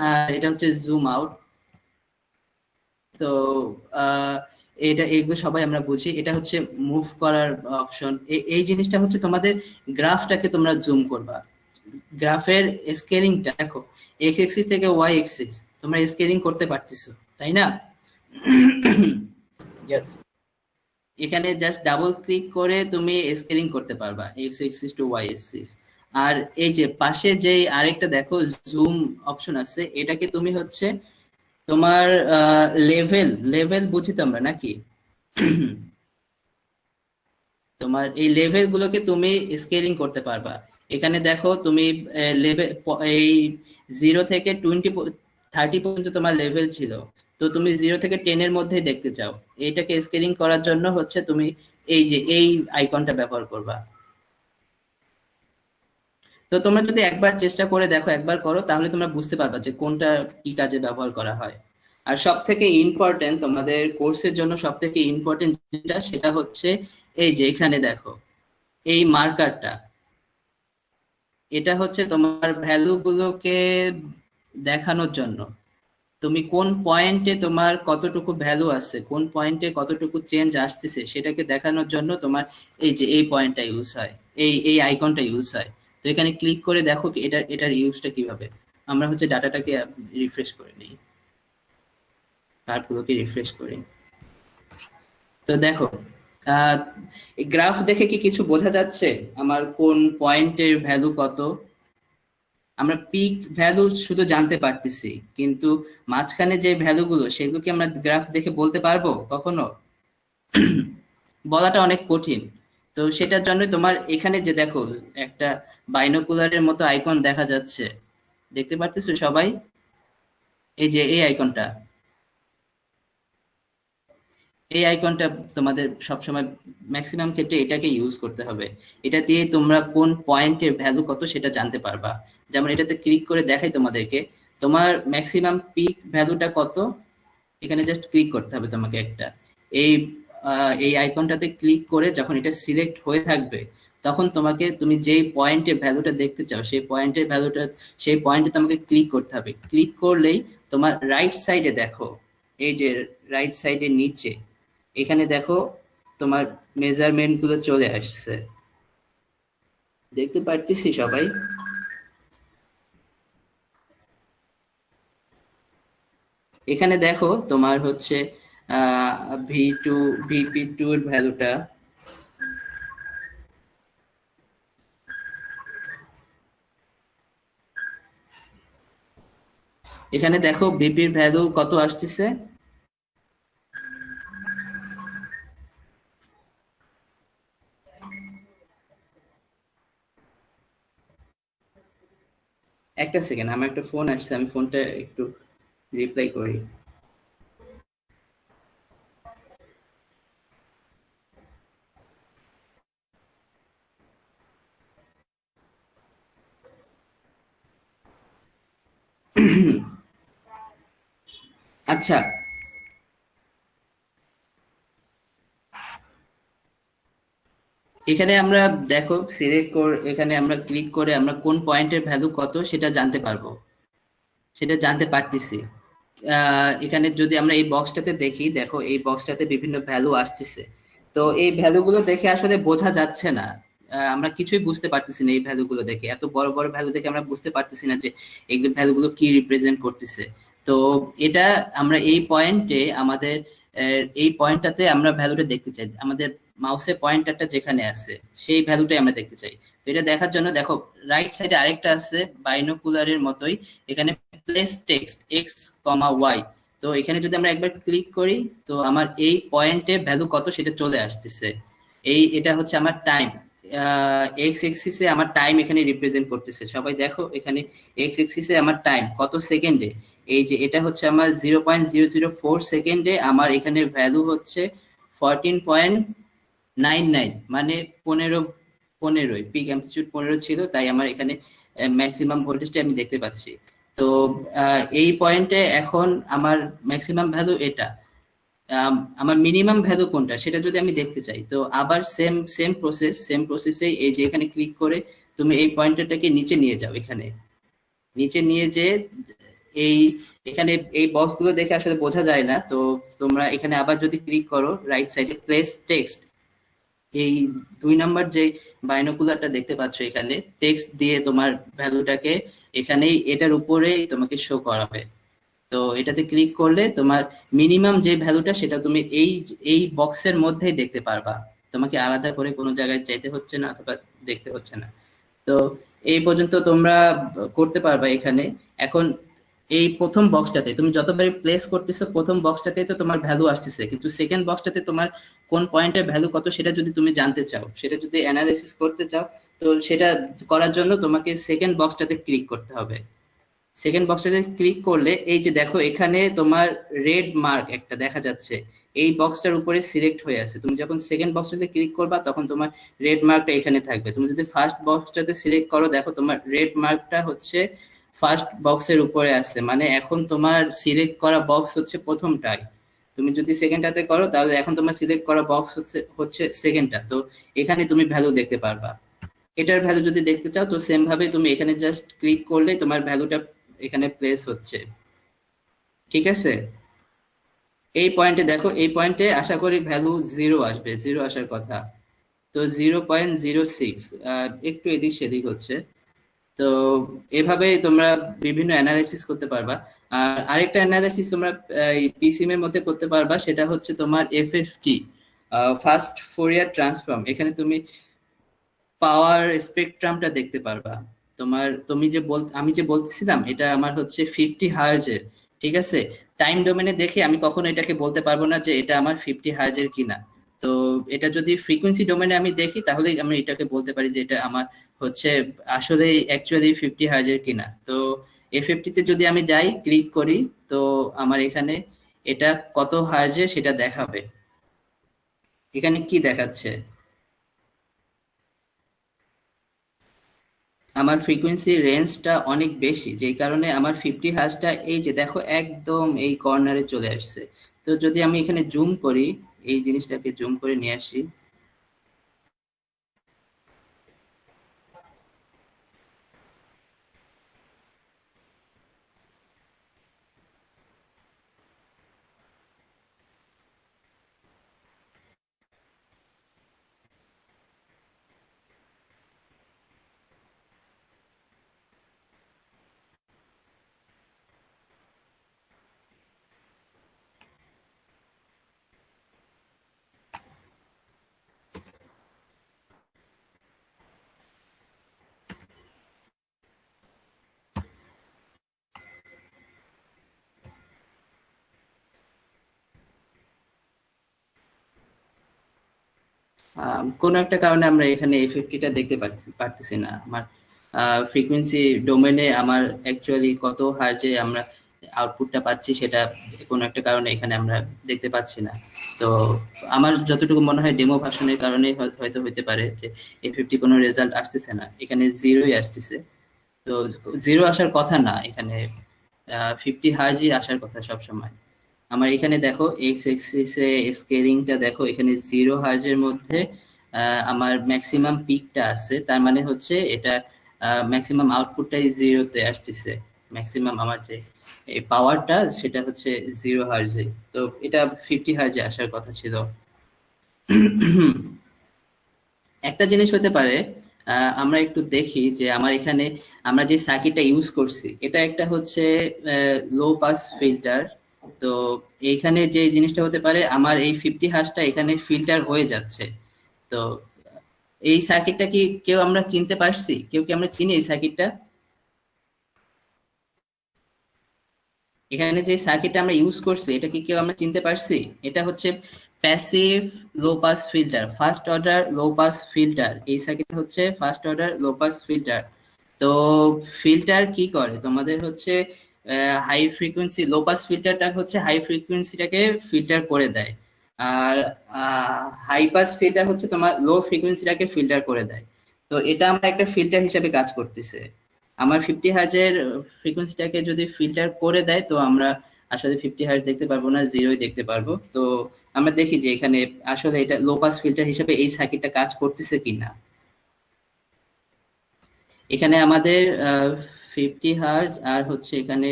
আর এটা হচ্ছে জুম আউট। তো এগুলো সবাই আমরা বুঝি, এটা হচ্ছে মুভ করার অপশন। এই জিনিসটা হচ্ছে তোমাদের গ্রাফটাকে তোমরা জুম করবা, গ্রাফের স্কেলিংটা দেখো এক্স এক্সিস থেকে ওয়াই এক্সিস তোমরা স্কেলিং করতে পারতেছো, তাই না? ইয়েস। এখানে জাস্ট ডাবল ক্লিক করে তুমি স্কেলিং করতে পারবা X axis to Y axis. আর এই যে পাশে যে আরেকটা দেখো জুম অপশন আছে, এটাকে তুমি হচ্ছে তোমার লেভেল বুঝি তো আমরা নাকি, তোমার এই লেভেল গুলোকে তুমি স্কেলিং করতে পারবা। এখানে দেখো তুমি লেভেল এই 0 থেকে 30 পর্যন্ত তোমার লেভেল ছিল, তো তুমি 0 থেকে 10 এর মধ্যে দেখতে চাও, এটাকে স্কেলিং করার জন্য হচ্ছে তুমি এই আইকনটা ব্যবহার করবা। তো তোমরা যদি একবার চেষ্টা করে দেখো, একবার করো, তাহলে তোমরা বুঝতে পারবা যে কোনটা কি কাজে ব্যবহার করা হয়। আর সব থেকে ইম্পর্টেন্ট তোমাদের কোর্সের জন্য সব থেকে ইম্পর্টেন্ট যেটা সেটা হচ্ছে এই যে এখানে দেখো এই মার্কারটা, এটা হচ্ছে তোমার ভ্যালু গুলোকে দেখানোর জন্য, তুমি কোন পয়েন্টে তোমার কতটুকু ভ্যালু আছে, কোন পয়েন্টে কতটুকু চেঞ্জ আসতেছে সেটাকে দেখানোর জন্য তোমার এই যে এই পয়েন্টটা ইউজ হয়, এই আইকনটা ইউজ হয়। তো এখানে ক্লিক করে দেখো এটার ইউজটা কিভাবে। আমরা হচ্ছে ডাটাটাকে রিফ্রেশ করে নিই, কার্ডগুলোকে রিফ্রেশ করি। তো দেখো গ্রাফ দেখে কি কিছু বোঝা যাচ্ছে আমার কোন পয়েন্টের ভ্যালু কত? আমরা পিক ভ্যালু শুধু জানতে পারতেছি, কিন্তু মাঝখানে যে ভ্যালুগুলো সেগুলো কি আমরা গ্রাফ দেখে বলতে পারবো কখনো? বলাটা অনেক কঠিন। তো সেটার জন্য তোমার এখানে যে দেখো একটা বাইনোকুলারের মতো আইকন দেখা যাচ্ছে, দেখতে পারতেছো সবাই? এই যে এই আইকনটা, এই আইকনটা তোমাদের সবসময় ম্যাক্সিমাম ক্ষেত্রে এটাকে ইউজ করতে হবে। এটা দিয়ে তোমরা কোন পয়েন্টের ভ্যালু কত সেটা জানতে পারবা। যেমন এটাতে ক্লিক করে দেখাই তোমাদেরকে তোমার ম্যাক্সিমাম পিক ভ্যালুটা কত, এখানে জাস্ট ক্লিক করতে হবে তোমাকে একটা। এই এই আইকনটাতে ক্লিক করে যখন এটা সিলেক্ট হয়ে থাকবে তখন তোমাকে তুমি যেই পয়েন্টের ভ্যালুটা দেখতে চাও সেই পয়েন্টে তোমাকে ক্লিক করতে হবে। ক্লিক করলেই তোমার রাইট সাইডে দেখো, এই যে রাইট সাইডের নিচে এখানে দেখো তোমার মেজারমেন্ট গুলো চলে আসছে, দেখতে পারতেছি সবাই? এখানে দেখো তোমার হচ্ছে VP2 এর ভ্যালুটা, এখানে দেখো ভিপির ভ্যালু কত আসতেছে। একটা সেকেন্ড, আমার একটা ফোন আসছে, আমি ফোনটা একটু রিপ্লাই করি। আচ্ছা, এখানে আমরা দেখো সিলেক্ট করে এখানে আমরা ক্লিক করে আমরা কোন পয়েন্টের ভ্যালু কত সেটা জানতে পারবো, সেটা জানতে পারতেছি। এখানে যদি আমরা এই বক্সটাতে দেখি, দেখো এই বক্সটাতে বিভিন্ন ভ্যালু আসতেছে। তো এই ভ্যালুগুলো দেখে আসলে বোঝা যাচ্ছে না, আমরা কিছুই বুঝতে পারতেছি না। এই ভ্যালুগুলো দেখে, এত বড় বড় ভ্যালু দেখে আমরা বুঝতে পারতেছি না যে এই ভ্যালুগুলো কি রিপ্রেজেন্ট করতেছে। তো এটা আমরা এই পয়েন্টে আমাদের এই পয়েন্টটাতে আমরা ভ্যালুটা দেখতে চাই, আমাদের মাউসের পয়েন্টারটা যেখানে আছে সেই ভ্যালুটাই আমরা দেখতে চাই। তো এটা দেখার জন্য দেখো রাইট সাইডে আরেকটা আছে বাইনোকুলারের মতোই, এখানে প্লেস টেক্সট এক্স কমা ওয়াই। তো এখানে যদি আমরা একবার ক্লিক করি তো আমার এই পয়েন্টে ভ্যালু কত সেটা চলে আসতেছে। এটা হচ্ছে আমার টাইম, এক্স এক্সিসে আমার টাইম এখানে রিপ্রেজেন্ট করতেছে। সবাই দেখো এখানে এক্স এক্সিসে আমার টাইম কত সেকেন্ডে, এই যে এটা হচ্ছে আমার 0.004 সেকেন্ডে আমার এখানে ভ্যালু হচ্ছে 14.99, মানে 15 পিক অ্যাম্পলিটিউড 15 ছিল, তাই আমার এখানে ম্যাক্সিমাম ভোল্টেজটা আমি দেখতে পাচ্ছি। তো এই পয়েন্টে এখন আমার ম্যাক্সিমাম ভ্যালু এটা, আমার মিনিমাম ভ্যালু কোনটা সেটা যদি আমি দেখতে চাই তো আবার সেম প্রসেসে এই যে এখানে ক্লিক করে তুমি এই পয়েন্টারটাকে নিচে নিয়ে যাও, এখানে নিচে নিয়ে যে এখানে এই বক্সগুলো দেখে আসলে বোঝা যায় না। তো তোমরা এখানে আবার যদি ক্লিক করো রাইট সাইডে প্লেস টেক্সট, এই 2 নাম্বার যে বাইনোকুলারটা দেখতে পাচ্ছ এখানে টেক্সট দিয়ে তোমার ভ্যালুটাকে এখানেই এটার উপরেই তোমাকে শো করাবে। তো এটাতে ক্লিক করলে তোমার মিনিমাম যে ভ্যালুটা সেটা তুমি এই বক্সের মধ্যেই দেখতে পারবা, তোমাকে আলাদা করে কোনো জায়গায় চাইতে হচ্ছে না অথবা দেখতে হচ্ছে না। তো এই পর্যন্ত তোমরা করতে পারবা এখানে। এখন এই প্রথম বক্সটাতে তুমি যতবারই প্লেস করতেছো প্রথম বক্সটাতে তো তোমার ভ্যালু আসতেছে, কিন্তু সেকেন্ড বক্সটাতে তোমার কোন পয়েন্টের ভ্যালু কত সেটা যদি তুমি জানতে চাও, সেটা যদি অ্যানালাইসিস করতে চাও, তো সেটা করার জন্য তোমাকে সেকেন্ড বক্সটাতে ক্লিক করতে হবে। সেকেন্ড বক্সটাতে ক্লিক করলে এই যে দেখো এখানে তোমার রেড মার্ক একটা দেখা যাচ্ছে, এই বক্সটার উপরে সিলেক্ট হয়ে আছে। তুমি যখন সেকেন্ড বক্সটাতে ক্লিক করবা তখন তোমার রেড মার্কটা এখানে থাকবে। তুমি যদি ফার্স্ট বক্সটাতে সিলেক্ট করো দেখো তোমার রেড মার্কটা হচ্ছে ফার্স্ট বক্সের উপরে আছে, মানে এখন তোমার সিলেক্ট করা বক্স হচ্ছে প্রথমটাই। তুমি যদি সেকেন্ডটাতে করো তাহলে এখন তোমার সিলেক্ট করা বক্স হচ্ছে সেকেন্ডটা। তো এখানে তুমি ভ্যালু দেখতে পারবা। এটার ভ্যালু যদি দেখতে চাও তো সেম ভাবে তুমি এখানে জাস্ট ক্লিক করলে তোমার ভ্যালুটা এখানে প্লেস হচ্ছে, ঠিক আছে? এই পয়েন্টে দেখো, এই পয়েন্টে আশা করি ভ্যালু 0 আসবে, 0 আসার কথা। তো 0.06 একটু এদিক সেদিক হচ্ছে। তো এভাবে তোমরা বিভিন্ন অ্যানালাইসিস করতে পারবা। আর আরেকটা অ্যানালাইসিস তোমরা পিসিএম এর মধ্যে করতে পারবা, সেটা হচ্ছে তোমার এফএফটি, ফাস্ট ফোরিয়ার ট্রান্সফর্ম। এখানে তুমি পাওয়ার স্পেকট্রামটা দেখতে পারবা। আমি যে বলতেছিলাম এটা আমার হচ্ছে 50 হার্জের, ঠিক আছে? টাইম ডোমেনে দেখে আমি কখনো এটাকে বলতে পারবো না যে এটা আমার 50 হার্জের কিনা। তো এটা যদি ফ্রিকোয়েন্সি ডোমেনে আমি দেখি তাহলে আমি এটাকে বলতে পারি যে এটা আমার হচ্ছে আসলে অ্যাকচুয়ালি 50 হার্জের কিনা। তো এফএফটি তে যদি আমি যাই ক্লিক করি তো আমার এখানে এটা কত হার্জে সেটা দেখাবে। এখানে কি দেখাচ্ছে? আমার ফ্রিকোয়েন্সি রেঞ্জটা অনেক বেশি, যেই কারণে আমার 50 হার্জটা এই যে দেখো একদম এই কর্নারে চলে আসছে। তো যদি আমি এখানে জুম করি, এই জিনিসটাকে জুম করে নিয়ে আসি, কোনো একটা কারণে আমরা এখানে এই 50টা দেখতে পারতেছি না। আমার ফ্রিকোয়েন্সি ডোমেনে আমার অ্যাকচুয়ালি কত হার্জে আমরা আউটপুটটা পাচ্ছি সেটা কোনো একটা কারণে এখানে আমরা দেখতে পাচ্ছি না। তো আমার যতটুকু মনে হয় ডেমো ভার্সনের কারণে হয়তো হতে পারে যে এই 50 কোনো রেজাল্ট আসতেছে না, এখানে জিরোই আসতেছে। তো জিরো আসার কথা না, এখানে 50 হার্জই আসার কথা সব সময়। আমার এখানে দেখো এক্স এক্সিসে স্কেলিংটা দেখো, এখানে 0 হার্জের মধ্যে আমার ম্যাক্সিমাম পিকটা আছে, তার মানে হচ্ছে এটা ম্যাক্সিমাম আউটপুটটাই জিরোতে আসতেছে। ম্যাক্সিমাম আমার যে এই পাওয়ারটা সেটা হচ্ছে 0 হার্জে, তো এটা 50 হার্জে আসার কথা ছিল। একটা জিনিস হতে পারে, আমরা একটু দেখি যে আমার এখানে আমরা যে সার্কিটটা ইউজ করছি এটা একটা হচ্ছে লো পাস ফিল্টার। তো এইখানে যে জিনিসটা হতে পারে, আমার এই 50 হার্জটা এখানে ফিল্টার হয়ে যাচ্ছে। তো এই সার্কিটটা কি কেউ আমরা চিনতে পারছি? কেউ কি আমরা চিনি এই সার্কিটটা? এখানে যে সার্কিটটা আমরা ইউজ করছি এটা কি কেউ আমরা চিনতে পারছি? এটা হচ্ছে passive low pass filter, first order low pass filter. এই সার্কিটটা হচ্ছে first order low pass filter. তো ফিল্টার কি করে তোমাদের হচ্ছে হাই ফ্রিকোয়েন্সি, লো পাস ফিল্টারটা হচ্ছে হাই ফ্রিকোয়েন্সিটাকে ফিল্টার করে দেয়, আর হাই পাস ফিল্টার হচ্ছে তোমার লো ফ্রিকোয়েন্সিটাকে ফিল্টার করে দেয়। তো এটা আমরা একটা ফিল্টার হিসেবে কাজ করতেছে। আমার 50 হার্জের ফ্রিকোয়েন্সিটাকে যদি ফিল্টার করে দেয় তো আমরা আসলে 50 হার্জ দেখতে পারবো না, জিরোই দেখতে পারবো। তো আমরা দেখি যে এখানে আসলে এটা লো পাস ফিল্টার হিসেবে এই সার্কিটটা কাজ করতেছে কিনা। এখানে আমাদের 50 হার্জ আর হচ্ছে এখানে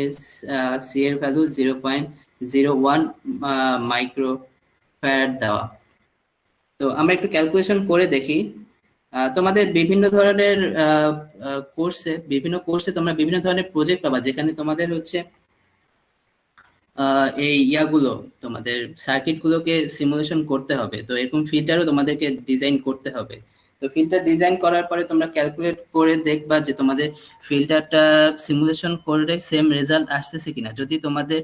সি এর ভ্যালু 0.01 মাইক্রো ফ্যারাড দেওয়া। তো আমরা একটু ক্যালকুলেশন করে দেখি। তোমাদের বিভিন্ন ধরনের বিভিন্ন কোর্সে তোমরা বিভিন্ন ধরনের প্রজেক্ট পাবা, যেখানে তোমাদের হচ্ছে এই ইয়াগুলো তোমাদের সার্কিট গুলোকে সিমুলেশন করতে হবে। তো এরকম ফিল্টারও তোমাদেরকে ডিজাইন করতে হবে। তো ফিল্টার ডিজাইন করার পরে তোমরা ক্যালকুলেট করে দেখবা যে তোমাদের ফিল্টারটা সিমুলেশন করে সেম রেজাল্ট আসতেছে কিনা। যদি তোমাদের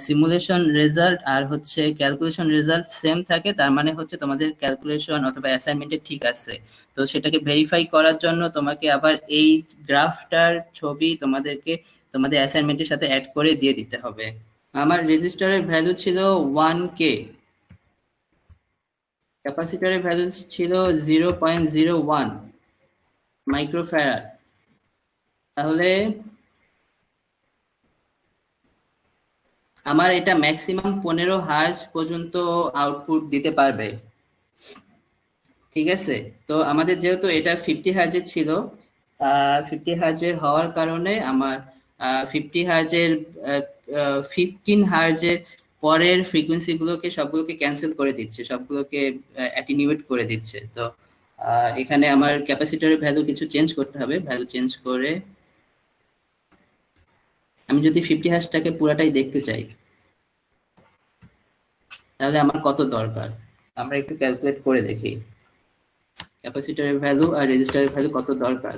সিমুলেশন রেজাল্ট আর হচ্ছে ক্যালকুলেশন রেজাল্ট সেম থাকে, তার মানে হচ্ছে তোমাদের ক্যালকুলেশন অথবা অ্যাসাইনমেন্টে ঠিক আছে। তো সেটাকে ভেরিফাই করার জন্য তোমাকে আবার এই গ্রাফটার ছবি তোমাদেরকে তোমাদের অ্যাসাইনমেন্টের সাথে অ্যাড করে দিয়ে দিতে হবে। আমার রেজিস্টারের ভ্যালু ছিল 1K, ক্যাপাসিটরের ভ্যালু ছিল 0.01 মাইক্রোফ্যারাড। তাহলে আমার এটা ম্যাক্সিমাম 15 হার্জ পর্যন্ত আউটপুট দিতে পারবে। ঠিক আছে, তো আমাদের যেহেতু এটা 50 হার্জের ছিল, 50 হার্জের হওয়ার কারণে আমার 50 হার্জের 15 হার্জের পরের ফ্রিকোয়েন্সি গুলোকে সবগুলোকে ক্যান্সেল করে দিচ্ছে, সবগুলোকে অ্যাটিনিউয়েট করে দিচ্ছে। তো এখানে আমার ক্যাপাসিটরের ভ্যালু কিছু চেঞ্জ করতে হবে। ভ্যালু চেঞ্জ করে আমি যদি 50 হার্জটাকে পুরাটাই দেখতে চাই তাহলে আমার কত দরকার আমরা একটু ক্যালকুলেট করে দেখি। ক্যাপাসিটরের ভ্যালু আর রেজিস্টারের ভ্যালু কত দরকার।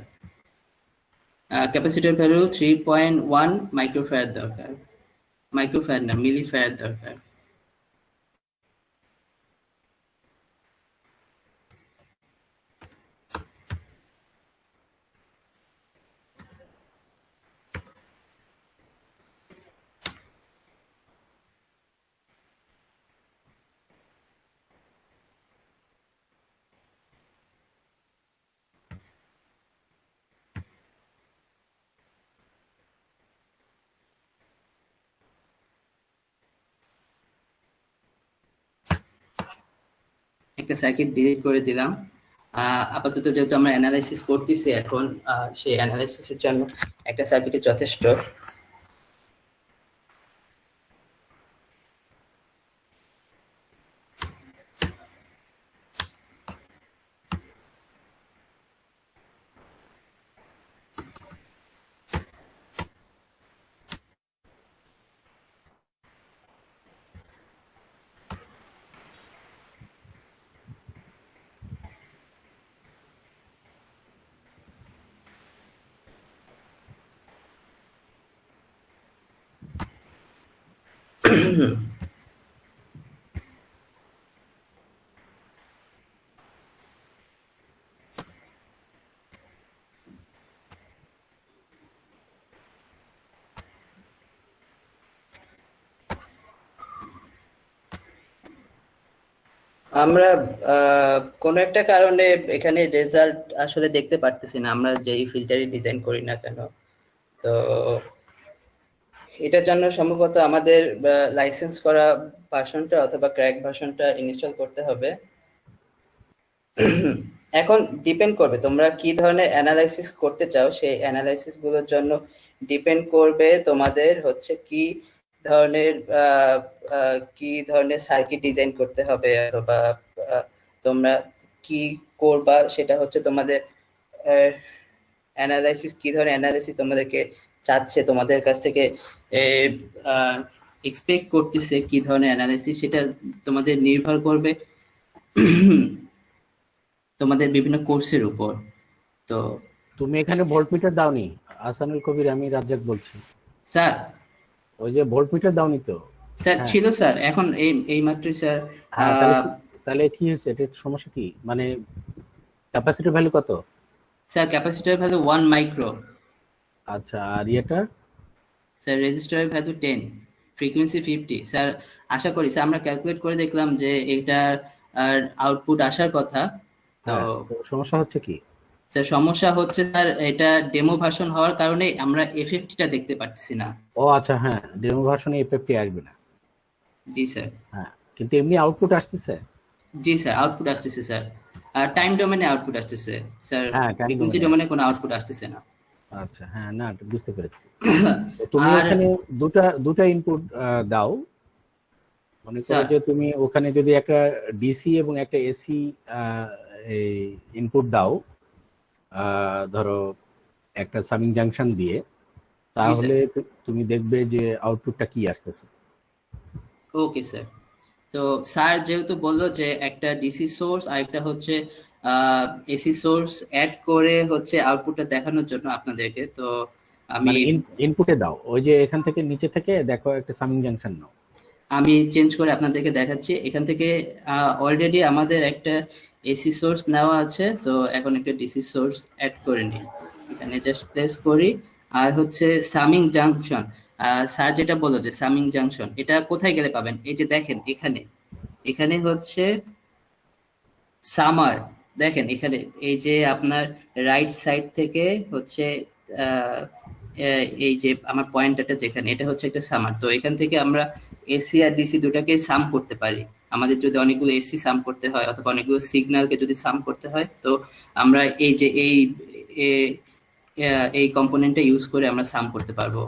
ক্যাপাসিটর ভ্যালু 3.1 মাইক্রোফ্যারাড দরকার, মাইক্রোফ্যারাড না মিলিফ্যারাড দরকার। একটা সার্কিট ডিলিট করে দিলাম। আপাতত যেহেতু আমরা অ্যানালাইসিস করতেছি এখন, সেই অ্যানালাইসিসের জন্য একটা সার্কিটে যথেষ্ট। আমরা কোনো একটা কারণে এখানে রেজাল্ট আসলে দেখতে পারতেছি না, আমরা যেই ফিল্টারই ডিজাইন করি না কেন। তো এটার জন্য সম্ভবত আমাদের লাইসেন্স করা ভার্সনটা অথবা ক্র্যাক ভার্সনটা ইনস্টল করতে হবে। এখন ডিপেন্ড করবে তোমরা কি ধরনের অ্যানালাইসিস করতে চাও, সেই অ্যানালাইসিস গুলোর জন্য ডিপেন্ড করবে তোমাদের হচ্ছে কি ধরনের সার্কিট ডিজাইন করতে হবে, অথবা তোমরা কি করবা সেটা হচ্ছে তোমাদের অ্যানালাইসিস, কি ধরনের অ্যানালাইসিস তোমাদেরকে চাচ্ছে, তোমাদের কাছ থেকে এক্সপেক্ট করতেছে কি ধরনের অ্যানালাইসিস, সেটা তোমাদের নির্ভর করবে তোমাদের বিভিন্ন কোর্সের উপর। তো তুমি এখানে ভোল্টমিটার দাওনি? আসানুল কবির, আমি রাজ্জাক বলছি। স্যার ওই যে ভোল্টমিটার দাওনি তো? স্যার হ্যাঁ। ছিল স্যার, এখন এই মাত্রই স্যার। তাহলে কি হয়েছে, এটার সমস্যা কি? মানে ক্যাপাসিটির ভ্যালু কত? Sir capacitor value 1 micro. আচ্ছা, আর এটার? স্যার রেজিস্টরের ভ্যালু 10, ফ্রিকোয়েন্সি 50। স্যার আশা করি স্যার আমরা ক্যালকুলেট করে দেখলাম যে এটার আউটপুট আসার কথা। তো সমস্যা হচ্ছে কি? স্যার সমস্যা হচ্ছে স্যার এটা ডেমো ভার্সন হওয়ার কারণে আমরা এফএফটিটা দেখতে পাচ্ছি না। ও আচ্ছা, হ্যাঁ, ডেমো ভার্সনে এফএফটি আসবে না। জি স্যার। হ্যাঁ, কিন্তু এমনি আউটপুট আসতেছে? জি স্যার, আউটপুট আসতেছে স্যার। টাইম ডোমেনে আউটপুট আসতেছে স্যার, হ্যাঁ, ফ্রিকোয়েন্সি ডোমেনে কোনো আউটপুট আসতেছে না। আচ্ছা, হ্যাঁ, না বুঝতে পেরেছি। তুমি ওখানে দুটা ইনপুট দাও। মনে করো যে তুমি ওখানে যদি একটা ডিসি এবং একটা এসি ইনপুট দাও, ধরো একটা সামিং জাংশন দিয়ে, তাহলে তুমি দেখবে যে আউটপুটটা কি আসতেছে। Okay sir. তো স্যার যেহেতু বললো যে একটা ডিসি সোর্স আর একটা হচ্ছে এসি সোর্স অ্যাড করে হচ্ছে আউটপুটটা দেখানোর জন্য আপনাদেরকে, তো আমি ইনপুটে দাও, ওই যে এখান থেকে নিচে থেকে দেখো একটা সামিং জাংশন নাও। আমি চেঞ্জ করে আপনাদেরকে দেখাচ্ছি। এখান থেকে অলরেডি আমাদের একটা এসি সোর্স নেওয়া আছে, তো এখন একটা ডিসি সোর্স অ্যাড করে নিই। এখানে জাস্ট প্লেস করি। আর হচ্ছে সামিং জাংশন, স্যার যেটা বললো যে সামিং জাংশন, এটা কোথায় গেলে পাবেন? এই যে দেখেন এখানে হচ্ছে সামার, দেখেন এখানে এই যে আপনার রাইট সাইড থেকে হচ্ছে এই যে আমার পয়েন্টারটা যেখানে, এটা হচ্ছে একটা সামার। তো এখান থেকে আমরা এসি আর ডিসি দুটাকে সাম করতে পারি। আমাদের যদি অনেকগুলো এসি সাম করতে হয় অথবা অনেকগুলো সিগন্যালকে যদি সাম করতে হয়, তো আমরা এই যে এই কম্পোনেন্টটা ইউজ করে আমরা সাম করতে পারবো।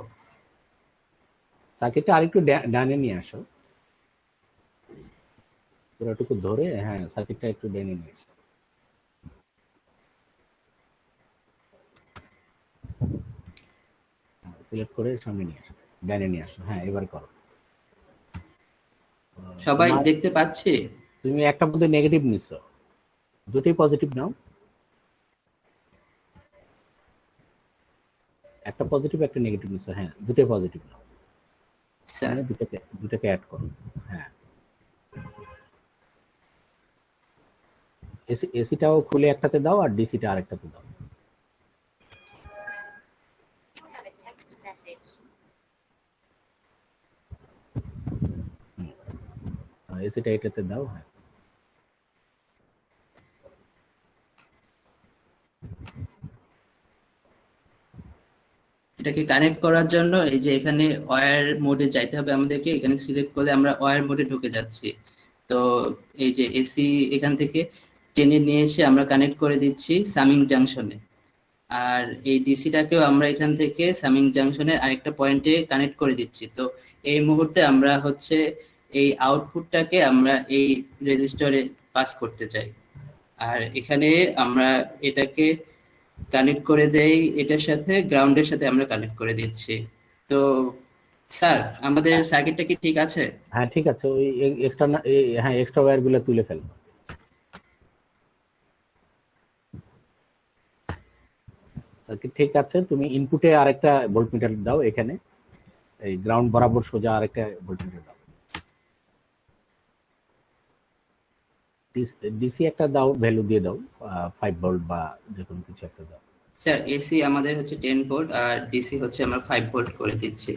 সার্কিটটা আরেকটু ডানে নিয়ে আসো, পুরোটুকু ধরে। হ্যাঁ, সার্কিটটা একটু ডানে নিয়ে আসো। সিলেক্ট করে সামনে নিয়ে আসো, ডানে নিয়ে আসো। হ্যাঁ, এবার করো। সবাই দেখতে পাচ্ছে? তুমি একটা মধ্যে নেগেটিভ নিছো, দুটোই পজিটিভ নাও। একটা পজিটিভ একটা নেগেটিভ নিছো। হ্যাঁ, দুটোই পজিটিভ নাও। স্যার দুটাকে অ্যাড করো। হ্যাঁ, এসিটাও খুলে একটাতে দাও আর ডিসিটা আরেকটাতে দাও। এসিটা এটাতে দাও। হ্যাঁ, এটাকে কানেক্ট করার জন্য এই যে এখানে ওয়্যার মোডে যাইতে হবে আমাদেরকে। এখানে সিলেক্ট করলে আমরা ওয়্যার মোডে ঢুকে যাচ্ছি। তো এই যে এসি এখান থেকে টেনে নিয়ে এসে আমরা কানেক্ট করে দিচ্ছি সামিং জাংশনে, আর এই ডিসিটাকেও আমরা এখান থেকে সামিং জাংশনের আরেকটা পয়েন্টে কানেক্ট করে দিচ্ছি। তো এই মুহূর্তে আমরা হচ্ছে এই আউটপুটটাকে আমরা এই রেজিস্টারে পাস করতে চাই, আর এখানে আমরা এটাকে কানেক্ট করে দেই এটার সাথে, গ্রাউন্ডের সাথে আমরা কানেক্ট করে দিচ্ছি। তো স্যার আমাদের সার্কিটটা কি ঠিক আছে? হ্যাঁ ঠিক আছে, ওই এক্সট্রা হ্যাঁ এক্সট্রা ওয়্যার গুলো তুলে ফেল। সার্কিট ঠিক আছে, তুমি ইনপুটে আরেকটা ভোল্টমিটার দাও, এখানে এই গ্রাউন্ড বরাবর সোজা আরেকটা ভোল্টমিটার দাও। ডিসি একটা দাও, ভ্যালু দিয়ে দাও 5 ভোল্ট বা যে কোনো কিছু একটা দাও। স্যার এসি আমাদের হচ্ছে 10 ভোল্ট আর ডিসি হচ্ছে আমরা 5 ভোল্ট করে দিচ্ছি।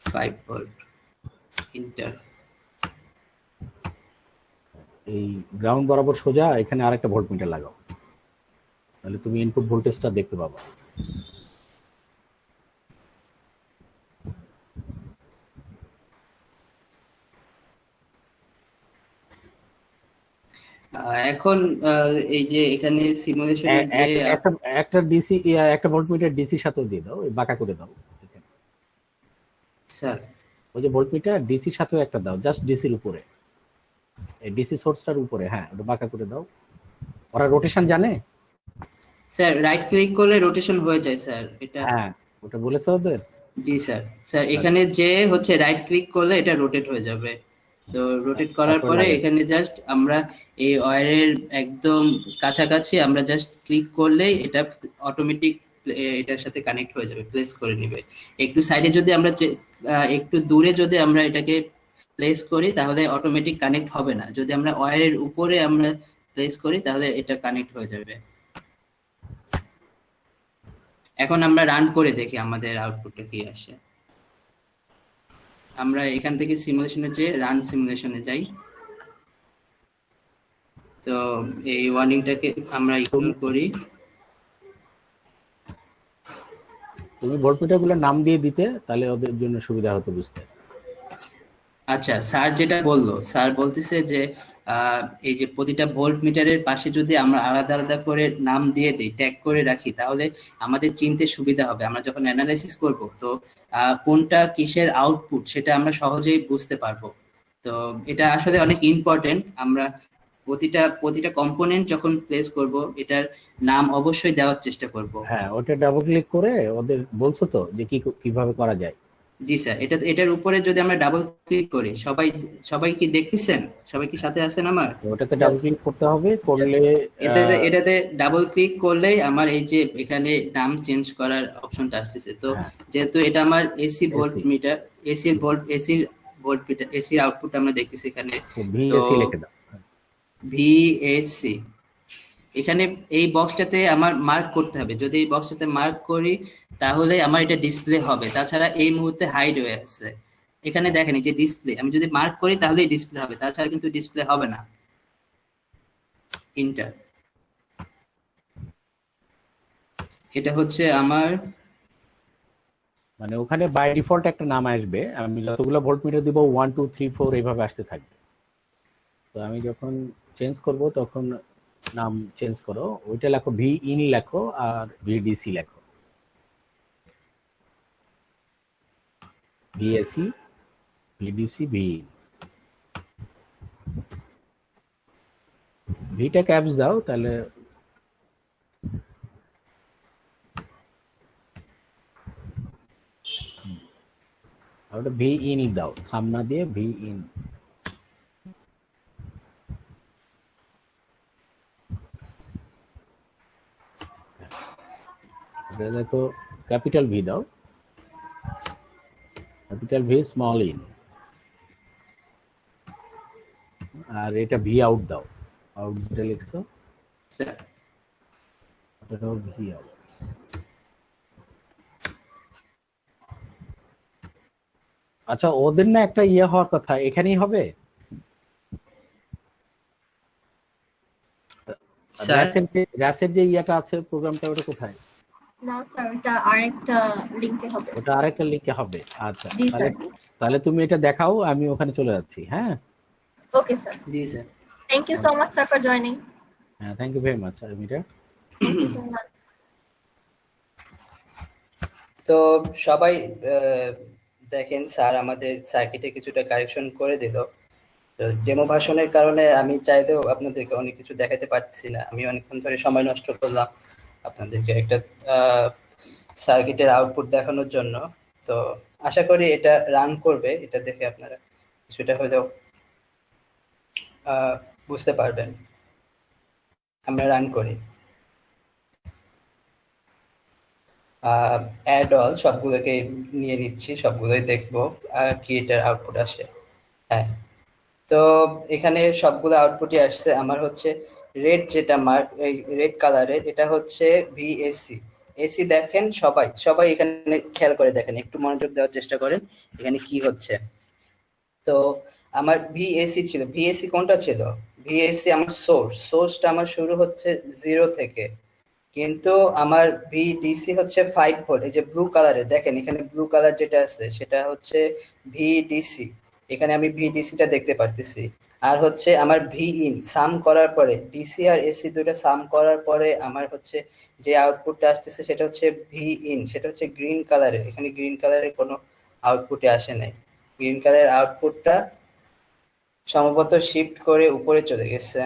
5 ভোল্ট ইন্টার। এই গ্রাউন্ড বরাবর সোজা এখানে আরেকটা ভোল্টমিটার লাগাও, তাহলে তুমি ইনপুট ভোল্টেজটা দেখতে পাবা। এখন এই যে এখানে সিমুলেশনে যে একটা ডিসি একটা ভোল্টমিটার ডিসির সাথে দিয়ে দাও, এই বাঁকা করে দাও। স্যার ওই যে ভোল্টমিটার ডিসির সাথেও একটা দাও, জাস্ট ডিসির উপরে, এই ডিসি সোর্সটার উপরে, হ্যাঁ ওটা বাঁকা করে দাও। ওরা রোটেশন জানে? স্যার রাইট ক্লিক করলে রোটেশন হয়ে যায় স্যার, এটা হ্যাঁ ওটা বলেছে ওদের। জি স্যার। স্যার এখানে যে হচ্ছে রাইট ক্লিক করলে এটা রোটেট হয়ে যাবে। তো রোটেট করার পরে এখানে জাস্ট আমরা এই ওয়্যারের একদম কাছাকাছি আমরা জাস্ট ক্লিক করলেই এটা অটোমেটিক এটার সাথে কানেক্ট হয়ে যাবে, প্লেস করে নেবে। একটু সাইডে যদি আমরা একটু দূরে যদি আমরা এটাকে প্লেস করি তাহলে অটোমেটিক কানেক্ট হবে না, যদি আমরা ওয়্যারের উপরে আমরা প্লেস করি তাহলে এটা কানেক্ট হয়ে যাবে। এখন আমরা রান করে দেখি আমাদের আউটপুটটা কি আসে। আমরা এখান থেকে সিমুলেশনে যে রান সিমুলেশনে যাই, তো এই ওয়ার্নিংটাকে আমরা ইগনোর করি। তুমি ভোল্টমিটার গুলোর নাম দিয়ে দিতে, তাহলে ওদের জন্য সুবিধা হতো বুঝতে। আচ্ছা স্যার যেটা বললো, স্যার বলতেছে যে এই যে প্রতিটা ভোল্ট মিটারের পাশে যদি আমরা আলাদা আলাদা করে নাম দিয়ে দিই, ট্যাগ করে রাখি, তাহলে আমাদের চিনতে সুবিধা হবে। আমরা যখন অ্যানালাইসিস করব তো কোনটা কিসের আউটপুট সেটা আমরা সহজেই বুঝতে পারবো। তো এটা আসলে অনেক ইম্পর্টেন্ট। আমরা প্রতিটা কম্পোনেন্ট যখন প্লেস করব এটার নাম অবশ্যই দেওয়ার চেষ্টা করব। হ্যাঁ ওটা ডাবল ক্লিক করে ওদের বলছো তো যে কিভাবে করা যায়। জি স্যার, এটার উপরে যদি আমরা ডাবল ক্লিক করি, সবাই কি দেখতেছেন? সবাই কি সাথে আছেন আমার? ওটাতে ডাবল ক্লিক করতে হবে, করলে এটাতে ডাবল ক্লিক করলেই আমার এই যে এখানে নাম চেঞ্জ করার অপশনটা আসতেছে। তো যেহেতু এটা আমার এসি ভোল্ট মিটার, এসির ভোল্ট মিটার, এসির আউটপুট আমরা দেখতেছি এখানে। তো ভিএসসি এখানে এই বক্সটাতে আমার মার্ক করতে হবে। যদি এই বক্সটাতে মার্ক করি তাহলে আমার এটা ডিসপ্লে হবে, তাছাড়া এই মুহূর্তে হাইড হয়ে আছে। এখানে দেখেন এই যে ডিসপ্লে, আমি যদি মার্ক করি তাহলেই ডিসপ্লে হবে, তাছাড়া কিন্তু ডিসপ্লে হবে না। ইন্টার। এটা হচ্ছে আমার মানে ওখানে বাই ডিফল্ট একটা নাম আসবে, আমি যতগুলো ভোল্টমিটার দিব 1 2 3 4 এইভাবে আসতে থাকবে। তো আমি যখন চেঞ্জ করব তখন নাম চেঞ্জ করো, ওইটা লেখো ভি ইন লেখো আর ভিডিসি লেখো, ভিএসি ভিডিসি ভি। ভিটা ক্যাপস দাও, তাহলে ওটা ভি ইন দাও, সামনা দিয়ে ভি ইন। দেখো ক্যাপিটাল ভি দাও, ক্যাপিটাল ভি স্মল ইন, আর এটা ভি আউট দাও, আউট যেটা লিখছো স্যার ওটা দাও ভি আউট। আচ্ছা ওদের না একটা ইয়ে হওয়ার কথা, এখানেই হবে র্যাসের যে ইয়েটা আছে প্রোগ্রামটা, ওটা কোথায়? না স্যার, এটা আরেকটা লিংকে হবে। ওটা আরেকটা লিংকে হবে। আচ্ছা জি স্যার। তাহলে তুমি এটা দেখাও, আমি ওখানে চলে যাচ্ছি। হ্যাঁ Okay, sir. জি sir. Thank you so much, sir, for joining. Thank you very much Mira. Thank you so much. তো সবাই দেখেন স্যার আমাদের সার্কিটে কিছুটা কারেকশন করে দিল। তো ডেমো ভাষণের কারণে আমি চাইলেও আপনাদেরকে অনেক কিছু দেখাতে পারছি না, আমি অনেকক্ষণ ধরে সময় নষ্ট করলাম আপনাদেরকে একটা সার্কিটের আউটপুট দেখানোর জন্য। তো আশা করি এটা রান করবে, এটা দেখে আপনারা কিছুটা হলেও বুঝতে পারবেন। আমরা রান করি অ্যাড অল, সবগুলোকে নিয়ে নিচ্ছি, সবগুলোই দেখবো কি এটার আউটপুট আসে। হ্যাঁ, তো এখানে সবগুলো আউটপুটই আসছে। আমার হচ্ছে রেড যেটা মার্ক, এই রেড কালারের, এটা হচ্ছে ভিএসসি। এসি দেখেন সবাই সবাই এখানে খেয়াল করে দেখেন, একটু মনোযোগ দেওয়ার চেষ্টা করেন এখানে কি হচ্ছে। তো আমার ভিএসসি ছিল, ভিএসসি কোনটা ছিল? ভিএসসি আমার সোর্সটা আমার শুরু হচ্ছে 0 থেকে, কিন্তু আমার ভিডিসি হচ্ছে 5 ভোল্ট। এই যে ব্লু কালারের দেখেন, এখানে ব্লু কালার যেটা আছে সেটা হচ্ছে ভিডিসি, এখানে আমি ভিডিসিটা দেখতে পারতেছি। আর হচ্ছে আমার ভি ইন সাম করার পরে, ডিসি আর এসি দুটো সাম করার পরে আমার হচ্ছে যে আউটপুটটা আসতেছে সেটা হচ্ছে ভি ইন, সেটা হচ্ছে গ্রিন কালারের। এখানে গ্রিন কালারের কোনো আউটপুটে আসে নাই, গ্রিন কালারের আউটপুটটা সম্ভবত শিফট করে উপরে চলে গেছে।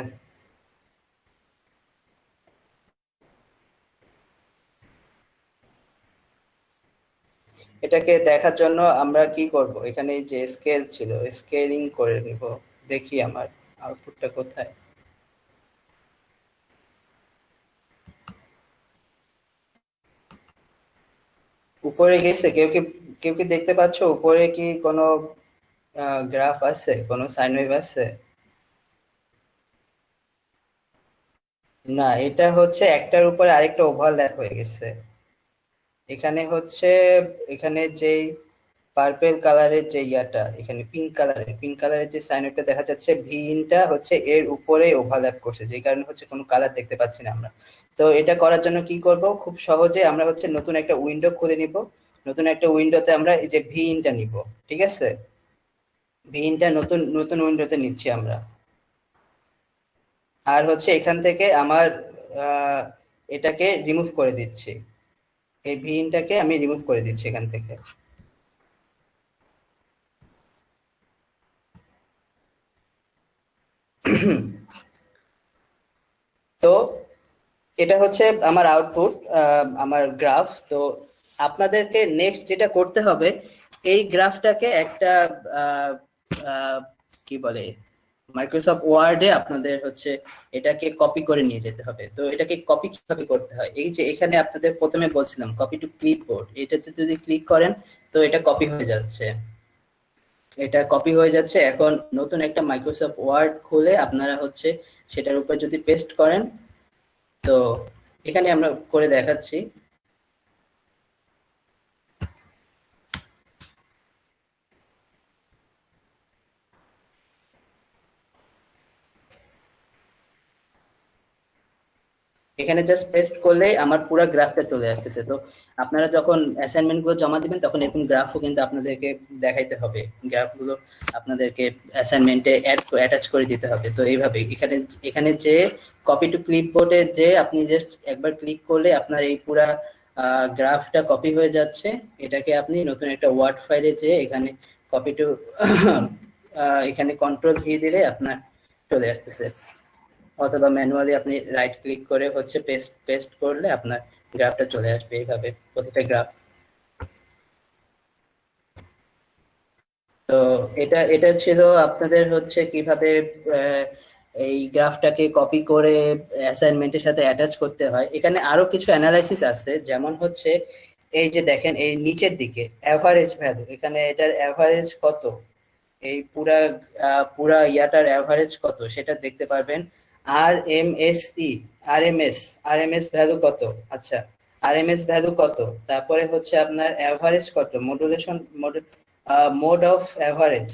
এটাকে দেখার জন্য আমরা কি করব, এখানে যে স্কেল ছিল স্কেলিং করে নিব, দেখি আমার আউটপুটটা কোথায়। উপরে গেছে? কেউ কি দেখতে পাচ্ছ উপরে কি কোনো গ্রাফ আছে, কোনো সাইন ওয়েভ আছে? না, এটা হচ্ছে একটার উপরে আরেকটা ওভারল্যাপ হয়ে গেছে। এখানে হচ্ছে, এখানে যেই পার্পল কালারের যে ইয়াটা, এখানে পিঙ্ক কালারের যে সাইনটা দেখা যাচ্ছে, ভি ইনটা হচ্ছে এর উপরে ওভারল্যাপ করছে, যে কারণে হচ্ছে কোনো কালার দেখতে পাচ্ছি না আমরা। তো এটা করার জন্য কি করব, খুব সহজে আমরা হচ্ছে নতুন একটা উইন্ডো খুলে নিব। নতুন একটা উইন্ডোতে আমরা এই যে ভি ইনটা নিব, ঠিক আছে? ভি ইনটা নতুন উইন্ডোতে নিচ্ছি আমরা। আর হচ্ছে এখান থেকে আমার এটাকে রিমুভ করে দিচ্ছি, এই ভি ইনটাকে আমি রিমুভ করে দিচ্ছি এখান থেকে। তো এটা হচ্ছে আমার আউটপুট, আমার গ্রাফ। তো আপনাদেরকে নেক্সট যেটা করতে হবে, এই গ্রাফটাকে একটা কি বলে, মাইক্রোসফট ওয়ার্ডে আপনাদের হচ্ছে এটাকে কপি করে নিয়ে যেতে হবে। তো এটাকে কপি কিভাবে করতে হয়, এই যে এখানে আপনাদের প্রথমে বলছিলাম কপি টু ক্লিপবোর্ড, এটা যদি ক্লিক করেন তো এটা কপি হয়ে যাচ্ছে, এটা কপি হয়ে যাচ্ছে। এখন নতুন একটা মাইক্রোসফট ওয়ার্ড খুলে আপনারা হচ্ছে সেটার উপর যদি পেস্ট করেন, তো এখানে আমরা করে দেখাচ্ছি। এখানে জাস্ট পেস্ট করলে আমার পুরো গ্রাফটা চলে আসতেছে। তো আপনারা যখন অ্যাসাইনমেন্ট গুলো জমা দিবেন তখন এরকম গ্রাফও কিন্তু আপনাদেরকে দেখাইতে হবে, গ্রাফগুলো আপনাদেরকে অ্যাসাইনমেন্টে অ্যাটাচ করে দিতে হবে। তো এইভাবে এখানে যে কপি টু ক্লিপবোর্ডে যে আপনি জাস্ট একবার ক্লিক করলে আপনার এই পুরা গ্রাফটা কপি হয়ে যাচ্ছে। এটাকে আপনি নতুন একটা ওয়ার্ড ফাইলে যে এখানে কপি টু এখানে কন্ট্রোল ভি দিলে আপনার চলে আসতেছে, অথবা ম্যানুয়ালি আপনি রাইট ক্লিক করে হচ্ছে পেস্ট করলে আপনার গ্রাফটা চলে আসবে এইভাবে প্রতিটা গ্রাফ। তো এটা ছিল আপনাদের হচ্ছে কিভাবে এই গ্রাফটাকে কপি করে অ্যাসাইনমেন্টের সাথে অ্যাটাচ করতে হয়। এখানে আরো কিছু অ্যানালাইসিস আছে, যেমন হচ্ছে এই যে দেখেন এই নিচের দিকে অ্যাভারেজ ভ্যালু, এখানে এটার অ্যাভারেজ কত, এই পুরা ইয়াটার অ্যাভারেজ কত সেটা দেখতে পারবেন। আরএমএস ভ্যালু কত, আচ্ছা আরএমএস ভ্যালু কত, তারপরে হচ্ছে আপনার অ্যাভারেজ কত, মোড অফ অ্যাভারেজ,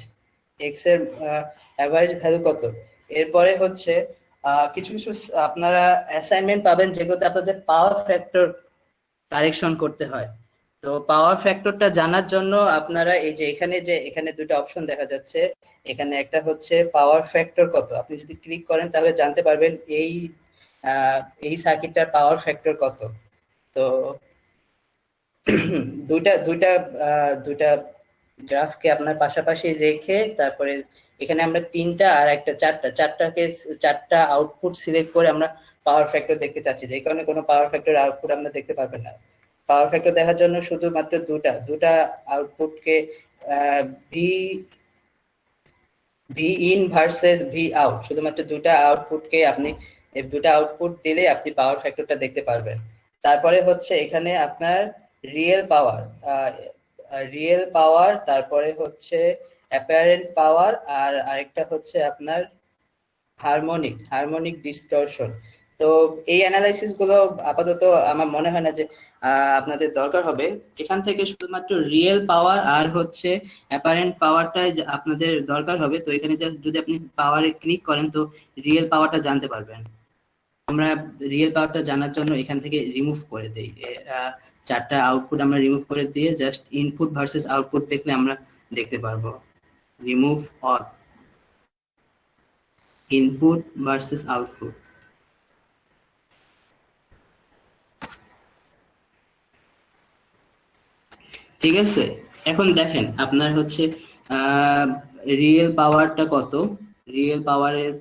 এক্স এর অ্যাভারেজ ভ্যালু কত। এরপরে হচ্ছে কিছু আপনারা অ্যাসাইনমেন্ট পাবেন যেগুলোতে আপনাদের পাওয়ার ফ্যাক্টর কারেকশন করতে হয়। তো তো পাওয়ার ফ্যাক্টরটা জানার জন্য আপনারা এই যে এখানে দুটো অপশন দেখা যাচ্ছে। এখানে একটা হচ্ছে পাওয়ার ফ্যাক্টর কত, আপনি যদি ক্লিক করেন তাহলে জানতে পারবেন এই সার্কিটটার পাওয়ার ফ্যাক্টর কত। তো দুইটা দুইটা দুইটা গ্রাফকে আপনার পাশাপাশি রেখে তারপরে এখানে আমরা তিনটা আর একটা চারটা আউটপুট সিলেক্ট করে আমরা পাওয়ার ফ্যাক্টর দেখতে চাচ্ছি, যে কারণে কোনো পাওয়ার ফ্যাক্টর আউটপুট আমরা দেখতে পারবেন না। পাওয়ার ফ্যাক্টর দেখার জন্য শুধুমাত্র দুটা আউটপুটকে V in versus V out, শুধুমাত্র দুটা আউটপুটকে আপনি দুটা আউটপুট দিলে আপনি পাওয়ার ফ্যাক্টরটা দেখতে পারবেন। তারপরে হচ্ছে এখানে আপনার রিয়েল পাওয়ার, তারপরে হচ্ছে অ্যাপারেন্ট পাওয়ার, আর আরেকটা হচ্ছে আপনার হারমোনিক ডিসটরশন। তো এই অ্যানালাইসিস গুলো আপাতত আমার মনে হয় না যে আপনাদের দরকার হবে। এখান থেকে শুধুমাত্র রিয়েল পাওয়ার আর হচ্ছে অ্যাপারেন্ট পাওয়ারটাই আপনাদের দরকার হবে। তো এখানে যদি আপনি পাওয়ারে ক্লিক করেন তো রিয়েল পাওয়ারটা জানতে পারবেন। আমরা রিয়েল পাওয়ারটা জানার জন্য এখান থেকে রিমুভ করে দেই, চারটা আউটপুট আমরা রিমুভ করে দিয়ে জাস্ট ইনপুট ভার্সেস আউটপুট দেখলে আমরা দেখতে পারবো। Remove all input versus output. ঠিক আছে, এখন দেখেন আপনার হচ্ছে রিয়েল পাওয়ারটা কত। রিয়েল পাওয়ারের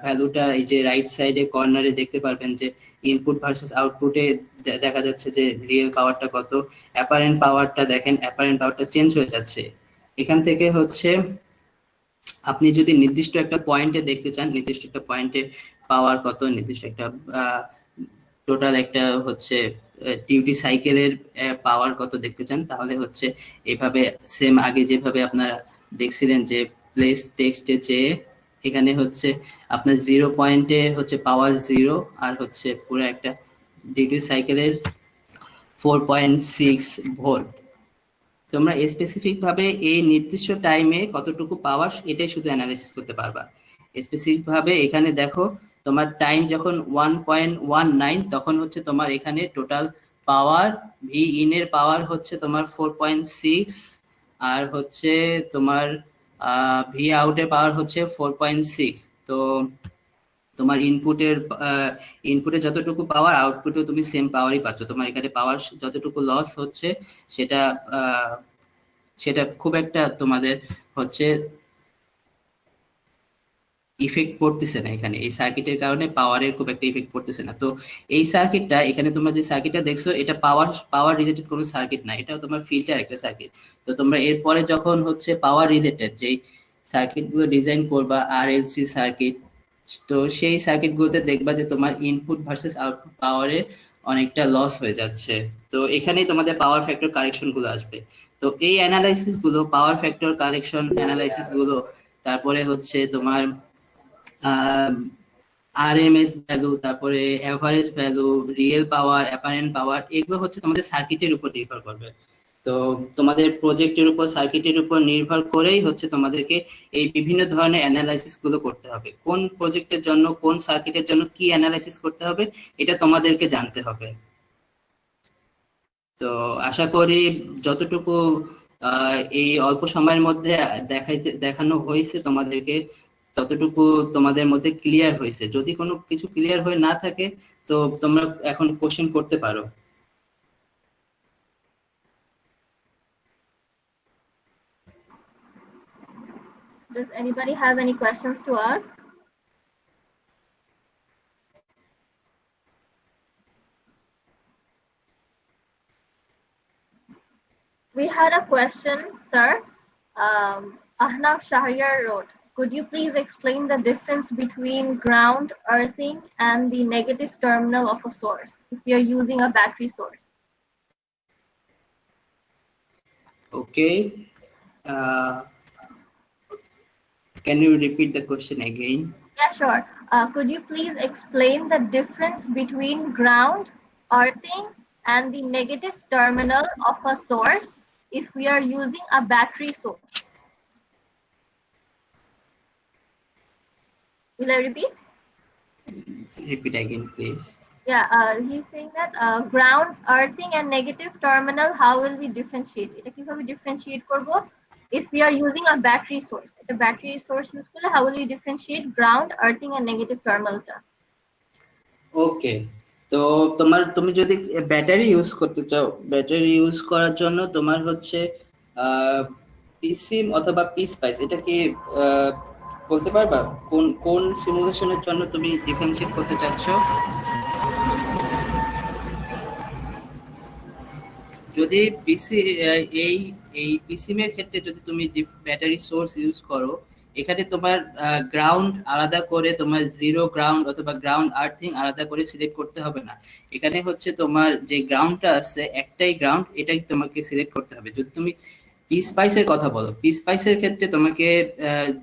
ভ্যালুটা এই যে রাইট সাইডে কর্নারে দেখতে পারবেন যে ইনপুট ভার্সেস আউটপুটে দেখা যাচ্ছে যে রিয়েল পাওয়ারটা কত। অ্যাপারেন্ট পাওয়ারটা দেখেন, অ্যাপারেন্ট পাওয়ারটা চেঞ্জ হয়ে যাচ্ছে। এখান থেকে হচ্ছে আপনি যদি নির্দিষ্ট একটা পয়েন্টে দেখতে চান, নির্দিষ্ট একটা পয়েন্টে পাওয়ার কত, নির্দিষ্ট একটা টোটাল একটা হচ্ছে ডিউটি সাইকেলের পাওয়ার কত দেখতে চান, তাহলে হচ্ছে এইভাবে সেম আগে যেভাবে আপনারা দেখছিলেন যে প্লেস টেক্সটে চেয়ে এখানে হচ্ছে আপনার 0 পয়েন্টে হচ্ছে পাওয়ার 0 আর হচ্ছে পুরো একটা ডিউটি সাইকেলের 4.6 ভোল্ট। তোমরা স্পেসিফিক ভাবে এই নির্দিষ্ট টাইমে কতটুকু পাওয়ার এটাই শুধু অ্যানালাইসিস করতে পারবা। স্পেসিফিক ভাবে এখানে দেখো তোমার টাইম যখন 1.19 তখন হচ্ছে তোমার এখানে টোটাল পাওয়ার ভি ইন এর পাওয়ার হচ্ছে তোমার 4.6 আর হচ্ছে তোমার ভি আউট এর পাওয়ার হচ্ছে 4.6। তো তোমার ইনপুটে যতটুকু পাওয়ার আউটপুটেও তুমি সেম পাওয়ারই পাচ্ছ। তোমার এখানে পাওয়ার যতটুকু লস হচ্ছে সেটা খুব একটা তোমাদের হচ্ছে ইফেক্ট পড়তেছে না। এখানে এই সার্কিটের কারণে পাওয়ারের খুব একটা ইফেক্ট পড়তেছে না। তো এই সার্কিটটা এখানে তোমরা যে সার্কিটটা দেখছো এটা পাওয়ার রিলেটেড কোনো সার্কিট না, এটাও তোমার ফিল্টার একটা সার্কিট। তো তোমরা এরপরে যখন হচ্ছে পাওয়ার রিলেটেড যেই সার্কিটগুলো ডিজাইন করবা আরএলসি সার্কিট, তো সেই সার্কিটগুলোতে দেখবা যে তোমার ইনপুট ভার্সেস আউটপুট পাওয়ারে অনেকটা লস হয়ে যাচ্ছে। তো এখানেই তোমাদের পাওয়ার ফ্যাক্টর কারেকশন গুলো আসবে। তো এই অ্যানালাইসিস গুলো, পাওয়ার ফ্যাক্টর কারেকশন অ্যানালাইসিস গুলো, তারপরে হচ্ছে তোমার আরএমএস ভ্যালু, তারপরে average value, real power, apparent power, এগুলো হচ্ছে তোমাদের সার্কিটের উপর নির্ভর করবে। তো তোমাদের প্রজেক্টের উপর, সার্কিটের উপর নির্ভর করেই হচ্ছে তোমাদেরকে এই বিভিন্ন ধরনের অ্যানালাইসিস গুলো করতে হবে। কোন প্রজেক্টের জন্য, কোন সার্কিটের জন্য কি অ্যানালাইসিস করতে হবে এটা তোমাদেরকে জানতে হবে। তো আশা করি যতটুকু এই অল্প সময়ের মধ্যে দেখানো হয়েছে তোমাদেরকে ততটুকু তোমাদের মধ্যে ক্লিয়ার হয়েছে। যদি কোনো কিছু ক্লিয়ার হয়ে না থাকে তো তোমরা এখন কোশ্চেন করতে পারো। Does anybody have any questions to ask? We had a question, sir. Ahnaf Shahryar wrote, could you please explain the difference between ground, earthing, and the negative terminal of a source if we are using a battery source? Okay. Can you repeat the question again? Yeah, sure. Could you please explain the difference between ground, earthing, and the negative terminal of a source if we are using a battery source? Will I repeat? Repeat again, please. Yeah, he's saying that ground, earthing, and negative terminal. How will we differentiate? এটা কিভাবে differentiate করব? If we are using a battery source, a battery source use করলে how will we differentiate ground, earthing, and negative terminalটা? ওকে, তো তুমি যদি battery use করতে চাও, battery use করার জন্য তোমার হচ্ছে পিসিম অথবা পিস্পাইস, এটা কি বলতে পারবা কোন কোন সিমুলেশনের জন্য তুমি ডিফারেন্সিয়েট করতে চাচ্ছ? যদি পিসি এই এই পিসিম এর ক্ষেত্রে যদি তুমি ব্যাটারি সোর্স ইউজ করো, এখানে তোমার গ্রাউন্ড আলাদা করে, তোমার জিরো গ্রাউন্ড অথবা গ্রাউন্ড আর্থিং আলাদা করে সিলেক্ট করতে হবে না। এখানে হচ্ছে তোমার যে গ্রাউন্ডটা আছে একটাই গ্রাউন্ড, এটাই তোমাকে সিলেক্ট করতে হবে। যদি তুমি পিস্পাইসের কথা বলো, পিস্পাইসের ক্ষেত্রে তোমাকে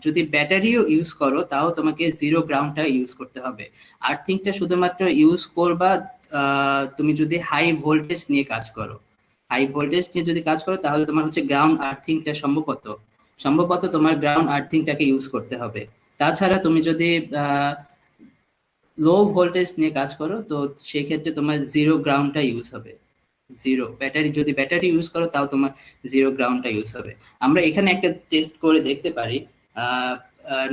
যদি ব্যাটারিও ইউজ করো তাও তোমাকে জিরো গ্রাউন্ডটা ইউজ করতে হবে। আর্থিংটা শুধুমাত্র ইউজ করবা তুমি যদি হাই ভোল্টেজ নিয়ে কাজ করো। হাই ভোল্টেজ নিয়ে যদি কাজ করো তাহলে তোমার হচ্ছে গ্রাউন্ড আর্থিংটা সম্ভবত তোমার গ্রাউন্ড আর্থিংটাকে ইউজ করতে হবে। তাছাড়া তুমি যদি লো ভোল্টেজ নিয়ে কাজ করো তো সেই ক্ষেত্রে তোমার জিরো গ্রাউন্ডটা ইউজ হবে। জিরো ব্যাটারি, যদি ব্যাটারি ইউজ করো তাও তোমার জিরো গ্রাউন্ডটা ইউজ হবে। আমরা এখানে একটা টেস্ট করে দেখতে পারি,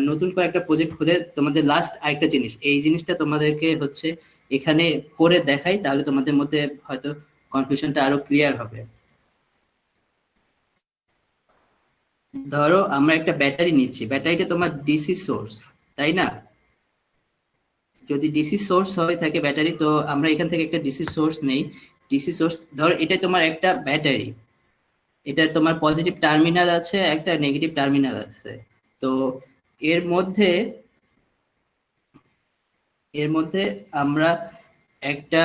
নতুন করে একটা প্রজেক্ট খুলে তোমাদের লাস্ট আরেকটা জিনিস, এই জিনিসটা তোমাদেরকে হচ্ছে এখানে করে দেখাই, তাহলে তোমাদের মধ্যে হয়তো কনফিউশনটা আরো ক্লিয়ার হবে। ধরো আমরা একটা ব্যাটারি নিচ্ছি, ব্যাটারিটা তোমার ডিসি সোর্স, তাই না? যদি ডিসি সোর্স হয়ে থাকে ব্যাটারি, তো আমরা এখান থেকে একটা ডিসি সোর্স নেই। ডিসি সোর্স ধরো এটা তোমার একটা ব্যাটারি, এটা তোমার পজিটিভ টার্মিনাল আছে, একটা নেগেটিভ টার্মিনাল আছে। তো এর মধ্যে আমরা একটা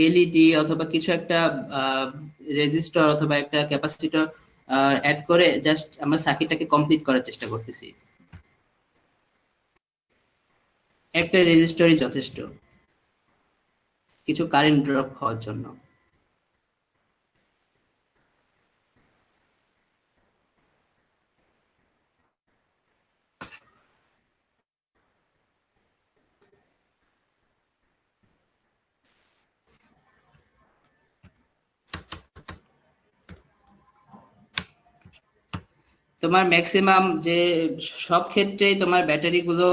এলইডি অথবা কিছু একটা রেজিস্টর অথবা একটা ক্যাপাসিটর অ্যাড করে জাস্ট আমরা সার্কিটটাকে কমপ্লিট করার চেষ্টা করতেছি। একটা রেজিস্টরই যথেষ্ট কিছু কারেন্ট ড্রপ হওয়ার জন্য। তোমার ম্যাক্সিমাম যে সব ক্ষেত্রেই তোমার ব্যাটারি গুলো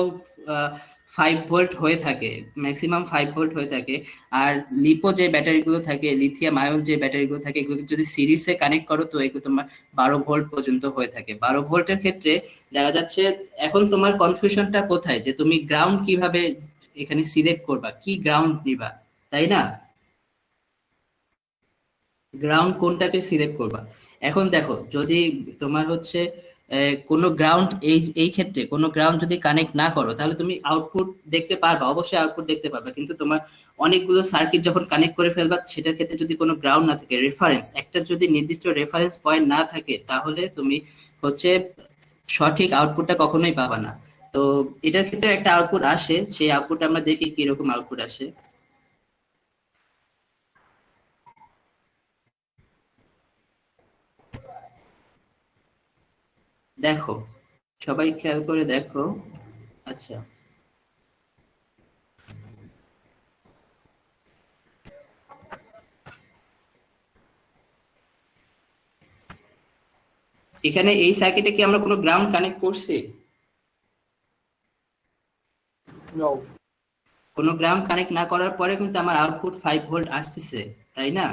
5 ভোল্ট হয়ে থাকে, ম্যাক্সিমাম 5 ভোল্ট হয়ে থাকে। আর লিপো যে ব্যাটারি গুলো থাকে, লিথিয়াম আয়ন যে ব্যাটারি গুলো থাকে, এগুলো যদি সিরিজে কানেক্ট করো তো এগুলো তোমার 12 ভোল্ট পর্যন্ত হয়ে থাকে। 12 ভোল্টের ক্ষেত্রে দেখা যাচ্ছে এখন তোমার কনফিউশনটা কোথায়, যে তুমি গ্রাউন্ড কিভাবে এখানে সিলেক্ট করবা, কি গ্রাউন্ড নিবা, তাই না? গ্রাউন্ড কোনটাকে সিলেক্ট করবা। এখন দেখো যদি তোমার হচ্ছে কোনো গ্রাউন্ড এই ক্ষেত্রে কোনো গ্রাউন্ড যদি কানেক্ট না করো তাহলে তুমি আউটপুট দেখতে পারবা, অবশ্যই আউটপুট দেখতে পারবা, কিন্তু তোমার অনেকগুলো সার্কিট যখন কানেক্ট করে ফেলবা সেটার ক্ষেত্রে যদি কোনো গ্রাউন্ড না থাকে, রেফারেন্স একটা যদি নির্দিষ্ট রেফারেন্স পয়েন্ট না থাকে, তাহলে তুমি হচ্ছে সঠিক আউটপুটটা কখনোই পাবা না। তো এটার ক্ষেত্রে একটা আউটপুট আসে, সেই আউটপুট আমরা দেখি কিরকম আউটপুট আসে। দেখো সবাই খেয়াল করে দেখো। আচ্ছা, এখানে এই সার্কিটে কি আমরা কোনো গ্রাউন্ড কানেক্ট করছি? কোনো গ্রাউন্ড কানেক্ট না করার পরে কিন্তু আমার আউটপুট 5 ভোল্ট আসতেছে, তাই না?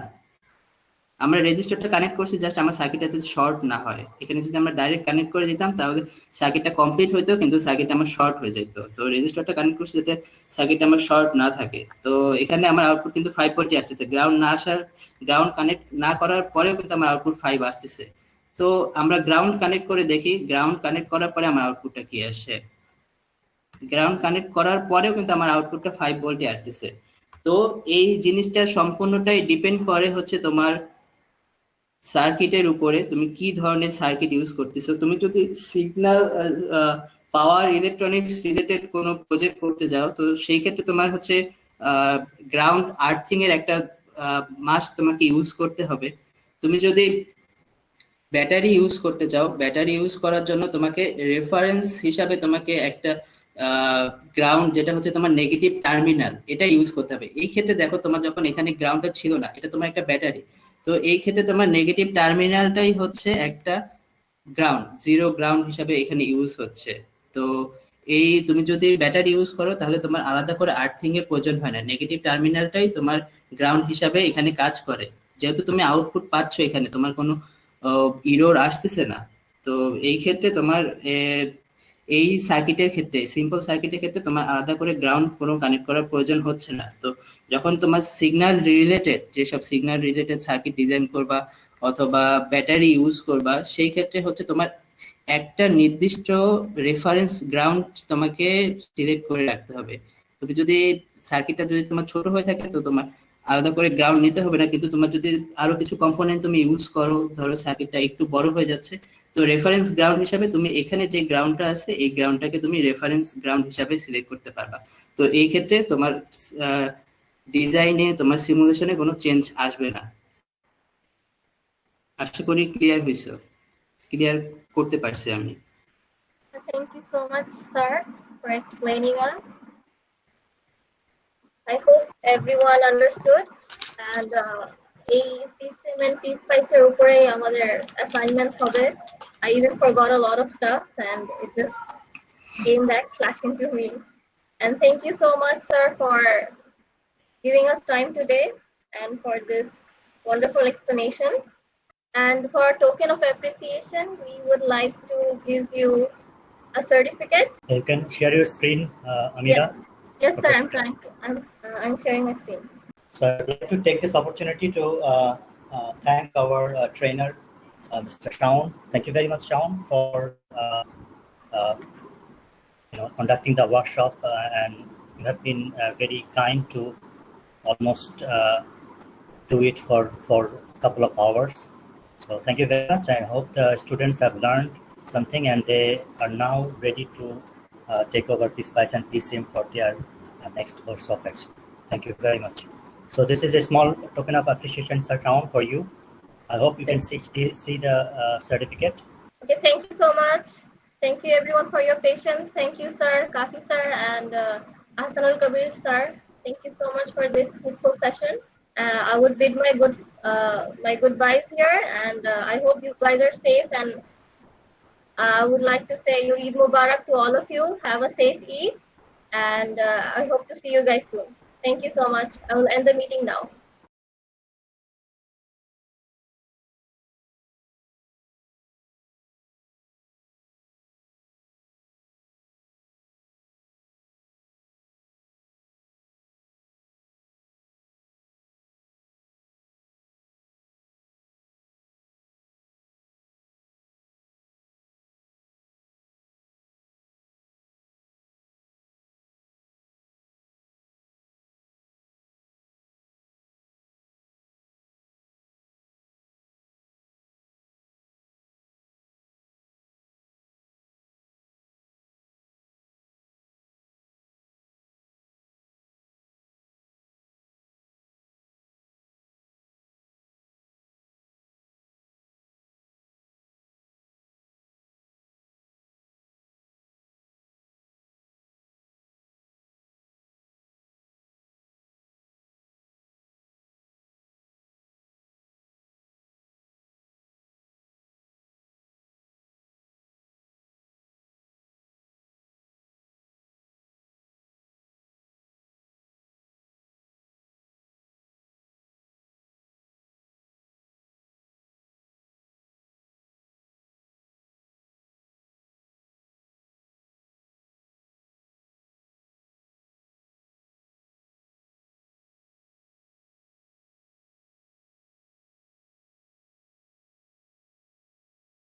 আমরা রেজিস্টারটা কানেক্ট করছি জাস্ট আমার সার্কিটটা যাতে শর্ট না হয়। এখানে যদি আমরা ডাইরেক্ট কানেক্ট করে দিতাম তাহলে সার্কিটটা কমপ্লিট হইতো, কিন্তু সার্কিটটা আমার শর্ট হয়ে যেত। তো রেজিস্টারটা কানেক্ট করছি যাতে সার্কিটটা আমার শর্ট না থাকে। তো এখানে আমার আউটপুট কিন্তু 5 ভোল্টই আসতেছে, গ্রাউন্ড কানেক্ট না করার পরেও কিন্তু আমার আউটপুট 5 আসতেছে। তো আমরা গ্রাউন্ড কানেক্ট করে দেখি, গ্রাউন্ড কানেক্ট করার পরে আমার আউটপুটটা কি আসে। গ্রাউন্ড কানেক্ট করার পরেও কিন্তু আমার আউটপুটটা 5 ভোল্টই আসতেছে। তো এই জিনিসটা সম্পূর্ণটাই ডিপেন্ড করে হচ্ছে তোমার সার্কিটের উপরে, তুমি কি ধরনের সার্কিট ইউজ করতেছো। তুমি যদি সিগন্যাল পাওয়ার ইলেকট্রনিক্স রিলেটেড কোনো প্রজেক্ট করতে যাও, তো সেই ক্ষেত্রে তোমার হচ্ছে গ্রাউন্ড আর্থিং এর একটা মাস্ট তোমাকে ইউজ করতে হবে। তুমি যদি ব্যাটারি ইউজ করতে চাও, ব্যাটারি ইউজ করার জন্য তোমাকে রেফারেন্স হিসাবে তোমাকে একটা গ্রাউন্ড যেটা হচ্ছে তোমার নেগেটিভ টার্মিনাল, এটা ইউজ করতে হবে। এই ক্ষেত্রে দেখো তোমার যখন এখানে গ্রাউন্ডটা ছিল না, এটা তোমার একটা ব্যাটারি, তো এই ক্ষেত্রে তোমার নেগেটিভ টার্মিনালটাই হচ্ছে একটা গ্রাউন্ড, জিরো গ্রাউন্ড হিসাবে এখানে ইউজ হচ্ছে। তো এই তুমি যদি ব্যাটারি ইউজ করো তাহলে তোমার আলাদা করে আর্থিং এর প্রয়োজন হয় না, নেগেটিভ টার্মিনালটাই তোমার গ্রাউন্ড হিসাবে এখানে কাজ করে। যেহেতু তুমি আউটপুট পাচ্ছ, এখানে তোমার কোনো ইরোর আসতেছে না, তো এই ক্ষেত্রে তোমার এই সার্কিটের ক্ষেত্রে, সিম্পল সার্কিটের ক্ষেত্রে তোমার আলাদা করে গ্রাউন্ড কোনো কানেক্ট করার প্রয়োজন হচ্ছে না। তো যখন তোমার সিগন্যাল রিলেটেড, যেসব সিগন্যাল রিলেটেড সার্কিট ডিজাইন করবা অথবা ব্যাটারি ইউজ করবা, সেই ক্ষেত্রে হচ্ছে তোমার একটা নির্দিষ্ট রেফারেন্স গ্রাউন্ড তোমাকে সিলেক্ট করে রাখতে হবে। তুমি যদি সার্কিটটা যদি তোমার ছোট হয়ে থাকে তো তোমার আলাদা করে গ্রাউন্ড নিতে হবে না, কিন্তু তোমার যদি আরো কিছু কম্পোনেন্ট তুমি ইউজ করো, ধরো সার্কিটটা একটু বড় হয়ে যাচ্ছে, তো রেফারেন্স গ্রাউন্ড হিসাবে তুমি এখানে যে গ্রাউন্ডটা আছে এই গ্রাউন্ডটাকে তুমি রেফারেন্স গ্রাউন্ড হিসাবে সিলেক্ট করতে পারবা। তো এই ক্ষেত্রে তোমার ডিজাইনে, তোমার সিমুলেশনে কোনো চেঞ্জ আসবে না। আশা করি ক্লিয়ার হয়েছে, ক্লিয়ার করতে পারছি আমি। Thank you so much, sir, for explaining us. I hope everyone understood. And এই PSIM and PSpice এর উপরে আমাদের assignment হবে. I even forgot a lot of stuff and it just came back flashing to me. And thank you so much, sir, for giving us time today and for this wonderful explanation. And for a token of appreciation, we would like to give you a certificate. You can share your screen, Amira. Yes, sir. Okay. I'm trying to. I'm sharing my screen. So I'd like to take this opportunity to thank our trainer, Mr. Shaun. Thank you very much, Shaun, for conducting the workshop, and you have been very kind to almost do it for a couple of hours. So thank you very much. I hope the students have learned something and they are now ready to take over PSpice and PSIM for their next course of action. Thank you very much. So this is a small token of appreciation, Sir Shaun, for you. I hope you can see the certificate. Okay, thank you so much. Thank you everyone for your patience. Thank you, sir, Kafi sir, and Ahsanul Kabir sir. Thank you so much for this fruitful session. I would bid my goodbyes here, and I hope you guys are safe. And I would like to say you Eid Mubarak to all of you. Have a safe Eid, and I hope to see you guys soon. Thank you so much. I will end the meeting now.